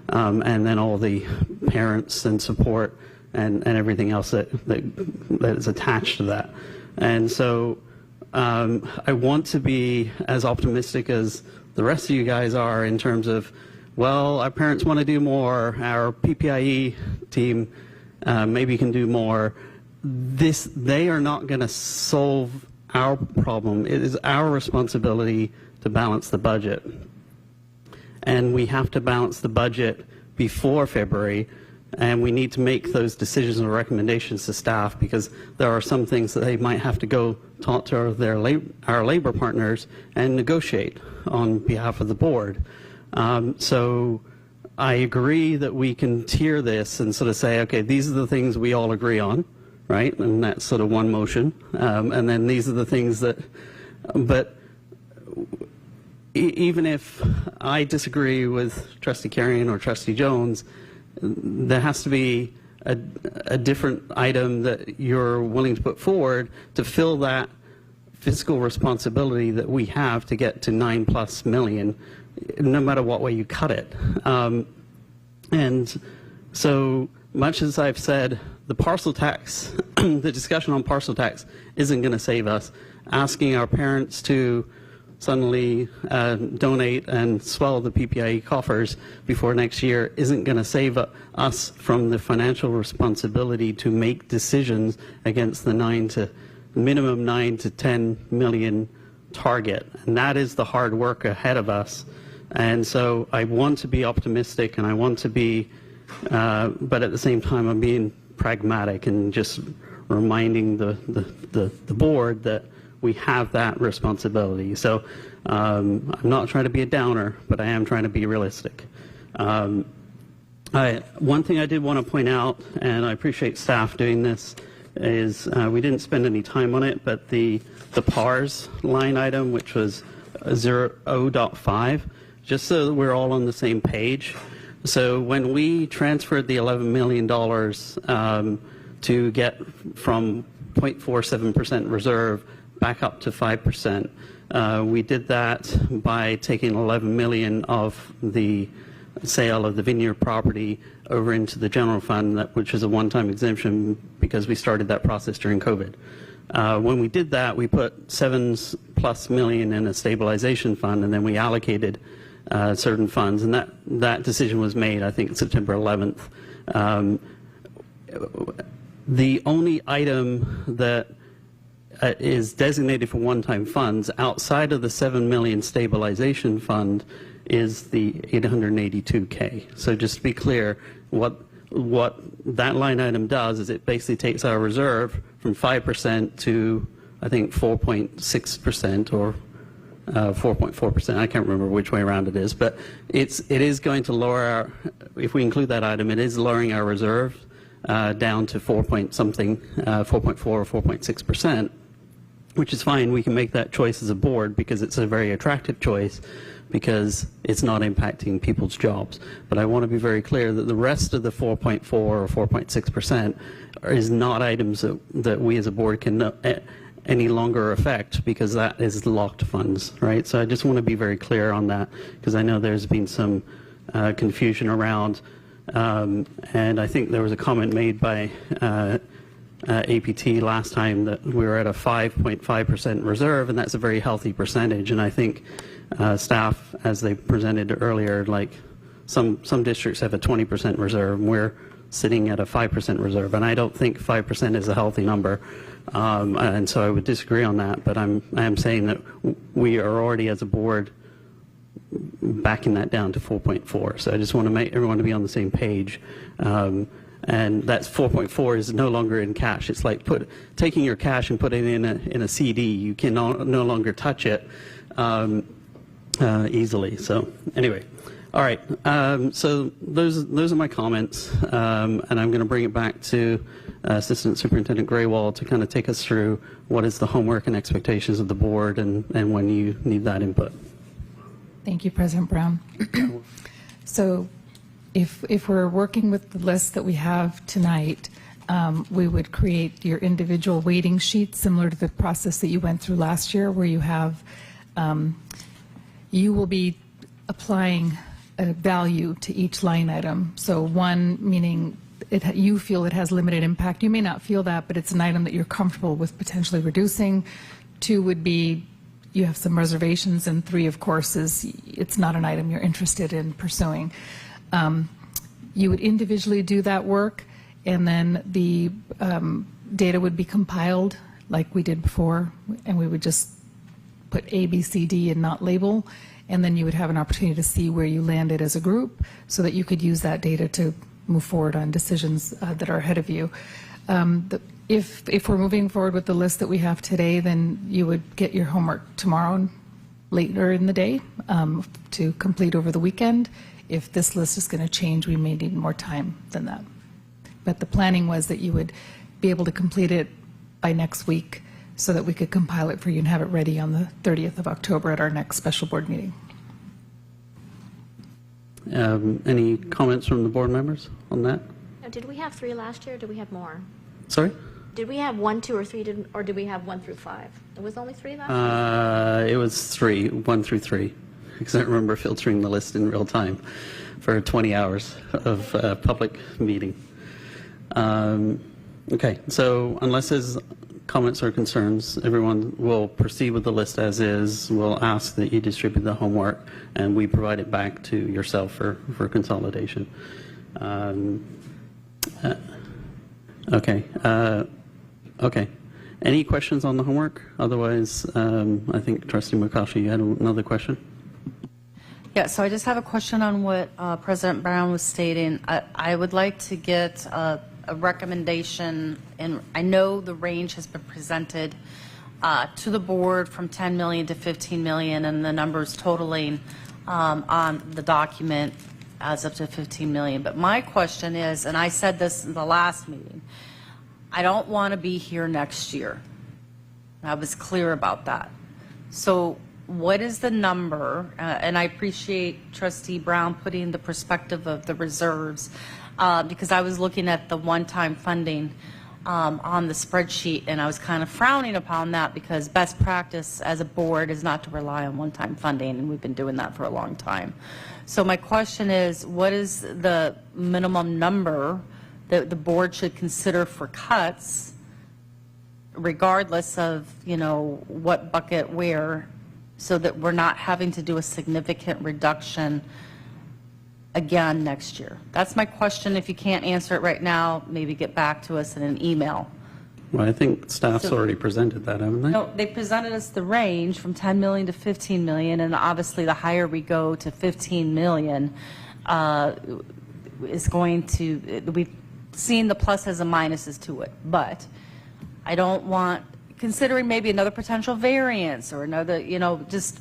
and then all the parents and support and everything else that is attached to that. And so I want to be as optimistic as the rest of you guys are in terms of, well, our parents want to do more, our PPIE team maybe can do more. They are not going to solve our problem. It is our responsibility to balance the budget. And we have to balance the budget before February, and we need to make those decisions and recommendations to staff, because there are some things that they might have to go talk to our labor partners and negotiate on behalf of the board. So I agree that we can tier this and sort of say, okay, these are the things we all agree on, right? And that's sort of one motion. And then these are the things that, but even if I disagree with Trustee Carrion or Trustee Jones, there has to be a different item that you're willing to put forward to fill that fiscal responsibility that we have to get to $9+ million, no matter what way you cut it. And so much as I've said, the parcel tax, the discussion on parcel tax isn't going to save us. Asking our parents to suddenly donate and swallow the PPIE coffers before next year isn't going to save us from the financial responsibility to make decisions against the minimum 9 to 10 million target. And that is the hard work ahead of us. And so I want to be optimistic, and I want to be, but at the same time I'm being pragmatic and just reminding the board that we have that responsibility. So I'm not trying to be a downer, but I am trying to be realistic. One thing I did want to point out, and I appreciate staff doing this, is we didn't spend any time on it, but the PARS line item, which was 0.5, just so that we're all on the same page. So when we transferred the $11 million to get from 0.47% reserve back up to 5%. We did that by taking $11 million of the sale of the vineyard property over into the general fund, which is a one-time exemption because we started that process during COVID. When we did that, we put $7+ million in a stabilization fund, and then we allocated certain funds, and that decision was made, I think, September 11th. The only item that is designated for one-time funds outside of the $7 million stabilization fund is the $882K. So just to be clear, what that line item does is it basically takes our reserve from 5% to, I think, 4.6% or 4.4%. I can't remember which way around it is, but it is going to lower our, if we include that item, it is lowering our reserve down to 4.4 or 4.6%. Which is fine. We can make that choice as a board because it's a very attractive choice because it's not impacting people's jobs. But I want to be very clear that the rest of the 4.4 or 4.6% is not items that we as a board can any longer affect because that is locked funds, right? So I just want to be very clear on that because I know there's been some confusion around, and I think there was a comment made by APT last time that we were at a 5.5% reserve, and that's a very healthy percentage. And I think staff, as they presented earlier, like some districts have a 20% reserve, and we're sitting at a 5% reserve. And I don't think 5% is a healthy number. And so I would disagree on that. But I am saying that we are already, as a board, backing that down to 4.4. So I just want to make everyone to be on the same page. And that's 4.4 is no longer in cash. It's like taking your cash and putting it in a CD. You can no longer touch it easily. So anyway, all right. So those are my comments, and I'm going to bring it back to Assistant Superintendent Graywall to kind of take us through what is the homework and expectations of the board, and when you need that input. Thank you, President Brown. So if we're working with the list that we have tonight, we would create your individual weighting sheet similar to the process that you went through last year, where you have, you will be applying a value to each line item. So 1, meaning you feel it has limited impact. You may not feel that, but it's an item that you're comfortable with potentially reducing. 2 would be you have some reservations, and 3, of course, is it's not an item you're interested in pursuing. You would individually do that work, and then the data would be compiled like we did before, and we would just put A, B, C, D and not label, and then you would have an opportunity to see where you landed as a group so that you could use that data to move forward on decisions that are ahead of you. If we're moving forward with the list that we have today, then you would get your homework tomorrow later in the day to complete over the weekend. If this list is going to change, we may need more time than that. But the planning was that you would be able to complete it by next week so that we could compile it for you and have it ready on the 30th of October at our next special board meeting. Any comments from the board members on that? Now, did we have 3 last year, or did we have more? Sorry? Did we have 1, 2, or 3, or did we have 1 through 5? It was only 3 last year? It was 3, 1 through 3, because I remember filtering the list in real time for 20 hours of public meeting. Okay, so unless there's comments or concerns, everyone will proceed with the list as is. We'll ask that you distribute the homework, and we provide it back to yourself for consolidation. Okay. Okay. Any questions on the homework? Otherwise, I think Trustee Mukashi, you had another question? Yeah, so I just have a question on what President Brown was stating. I would like to get a recommendation, and I know the range has been presented to the board from 10 million to 15 million, and the numbers totaling on the document as up to 15 million. But my question is, and I said this in the last meeting, I don't want to be here next year. I was clear about that. So what is the number, and I appreciate Trustee Brown putting the perspective of the reserves, because I was looking at the one-time funding on the spreadsheet, and I was kind of frowning upon that because best practice as a board is not to rely on one-time funding, and we've been doing that for a long time. So my question is, what is the minimum number that the board should consider for cuts, regardless of, you know, what bucket where, so that we're not having to do a significant reduction again next year? That's my question. If you can't answer it right now, maybe get back to us in an email. Well, I think staff's already presented that, haven't they? No, they presented us the range from 10 million to 15 million, and obviously the higher we go to 15 million is going to, we've seen the pluses and minuses to it, but I don't want, considering maybe another potential variance or another, you know, just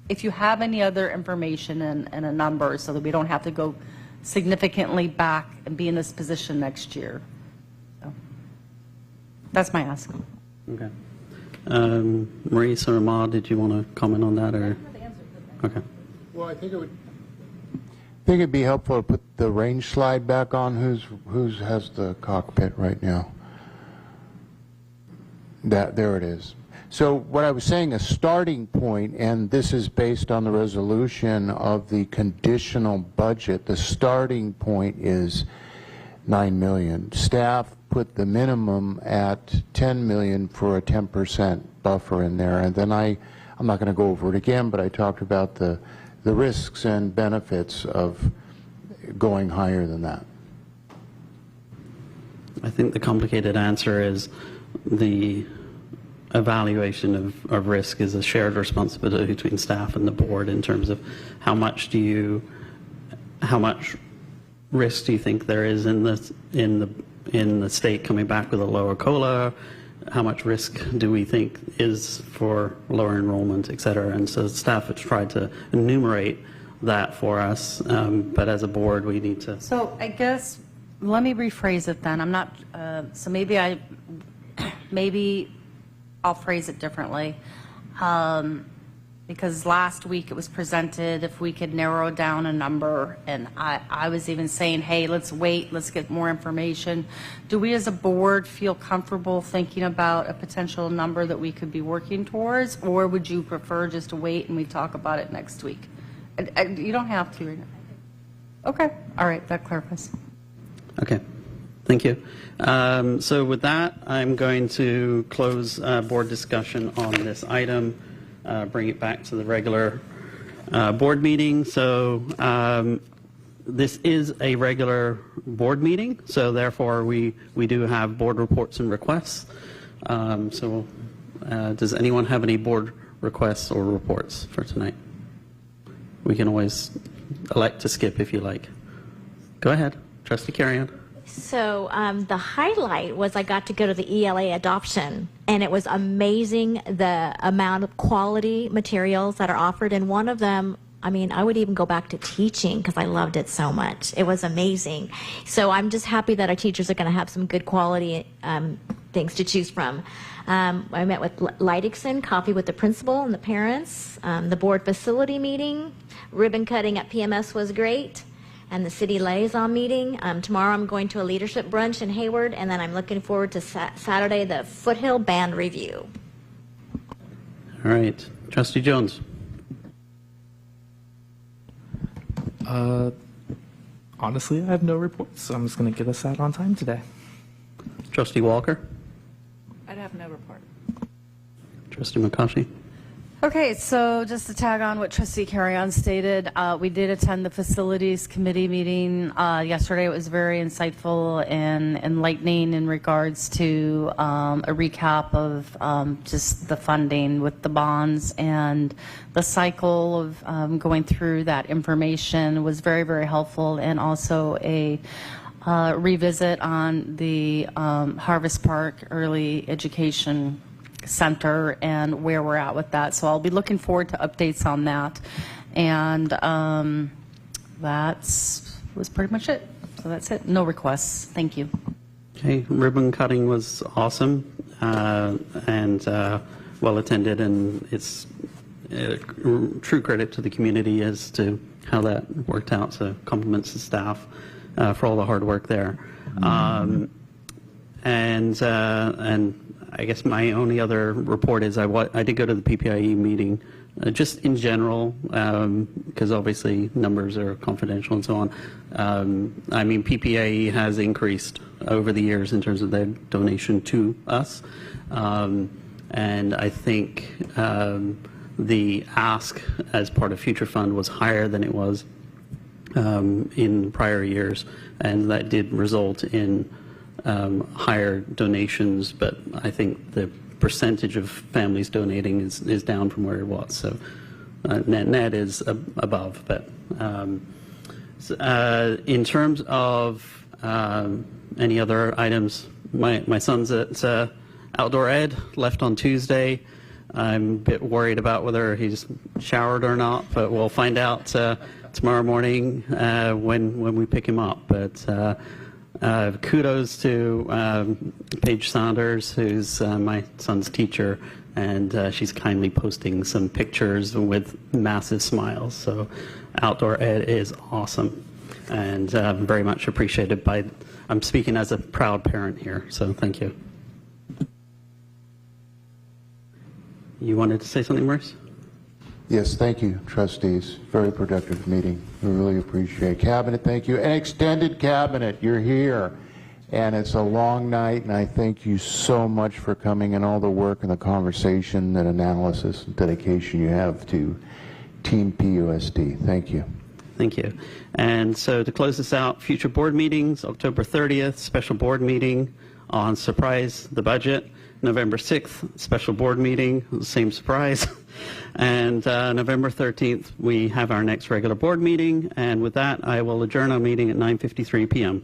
if you have any other information and a number so that we don't have to go significantly back and be in this position next year. So that's my ask. Okay. Maurice or Ahmad, did you want to comment on that? Or? Okay. Well, I think it'd be helpful to put the range slide back on. Who's has the cockpit right now? There it is. So what I was saying, a starting point, and this is based on the resolution of the conditional budget, the starting point is 9 million. Staff put the minimum at 10 million for a 10% buffer in there, and then I'm not going to go over it again, but I talked about the risks and benefits of going higher than that. I think the complicated answer is the evaluation of risk is a shared responsibility between staff and the board in terms of how much risk do you think there is in the state coming back with a lower COLA? How much risk do we think is for lower enrollment, et cetera? And so staff has tried to enumerate that for us, but as a board we need to. So I guess, let me rephrase it then. I'm not, so maybe I'll phrase it differently. Because last week it was presented if we could narrow down a number, and I was even saying, hey, let's wait, let's get more information. Do we as a board feel comfortable thinking about a potential number that we could be working towards, or would you prefer just to wait and we talk about it next week? You don't have to. Okay, all right, that clarifies. Okay, thank you. So with that, I'm going to close board discussion on this item, bring it back to the regular board meeting. So this is a regular board meeting, so therefore we do have board reports and requests. So does anyone have any board requests or reports for tonight? we can always elect to skip if you like. Go ahead, Trustee Carrion. So the highlight was I got to go to the ELA adoption, and it was amazing the amount of quality materials that are offered. And one of them, I mean, I would even go back to teaching because I loved it so much. It was amazing. So I'm just happy that our teachers are going to have some good quality things to choose from. I met with Leidickson, coffee with the principal and the parents, the board facility meeting, ribbon cutting at PMS was great, and the city liaison meeting. Tomorrow I'm going to a leadership brunch in Hayward, and then I'm looking forward to Saturday, the Foothill Band Review. All right, Trustee Jones. Honestly, I have no reports, so I'm just going to get us out on time today. Trustee Walker. I'd have no report. Trustee McCaughey. Okay, so just to tag on what Trustee Carrion stated, we did attend the Facilities Committee meeting yesterday. It was very insightful and enlightening in regards to a recap of just the funding with the bonds, and the cycle of going through that information was very, very helpful, and also a revisit on the Harvest Park Early Education Center and where we're at with that. So I'll be looking forward to updates on that. And that was pretty much it. So that's it. No requests. Thank you. Okay, ribbon cutting was awesome and well attended, and it's true credit to the community as to how that worked out. So compliments to staff for all the hard work there. And I guess my only other report is I did go to the PPIE meeting, just in general, because obviously numbers are confidential and so on. I mean, PPIE has increased over the years in terms of their donation to us. And I think the ask as part of Future Fund was higher than it was in prior years, and that did result in higher donations, but I think the percentage of families donating is down from where it was. So net is above. But in terms of any other items, my son's at outdoor ed, left on Tuesday. I'm a bit worried about whether he's showered or not, but we'll find out tomorrow morning when we pick him up. But kudos to Paige Saunders, who's my son's teacher, and she's kindly posting some pictures with massive smiles. So outdoor ed is awesome, and very much appreciated by, I'm speaking as a proud parent here, so thank you. You wanted to say something, Maurice? Yes, thank you, trustees. Very productive meeting. We really appreciate it. Cabinet, thank you. And extended cabinet, you're here. And it's a long night, and I thank you so much for coming and all the work and the conversation and analysis and dedication you have to Team PUSD. Thank you. Thank you. And so to close this out, future board meetings, October 30th, special board meeting on surprise, the budget. November 6th, special board meeting, same surprise. And November 13th, we have our next regular board meeting. And with that, I will adjourn our meeting at 9:53 p.m.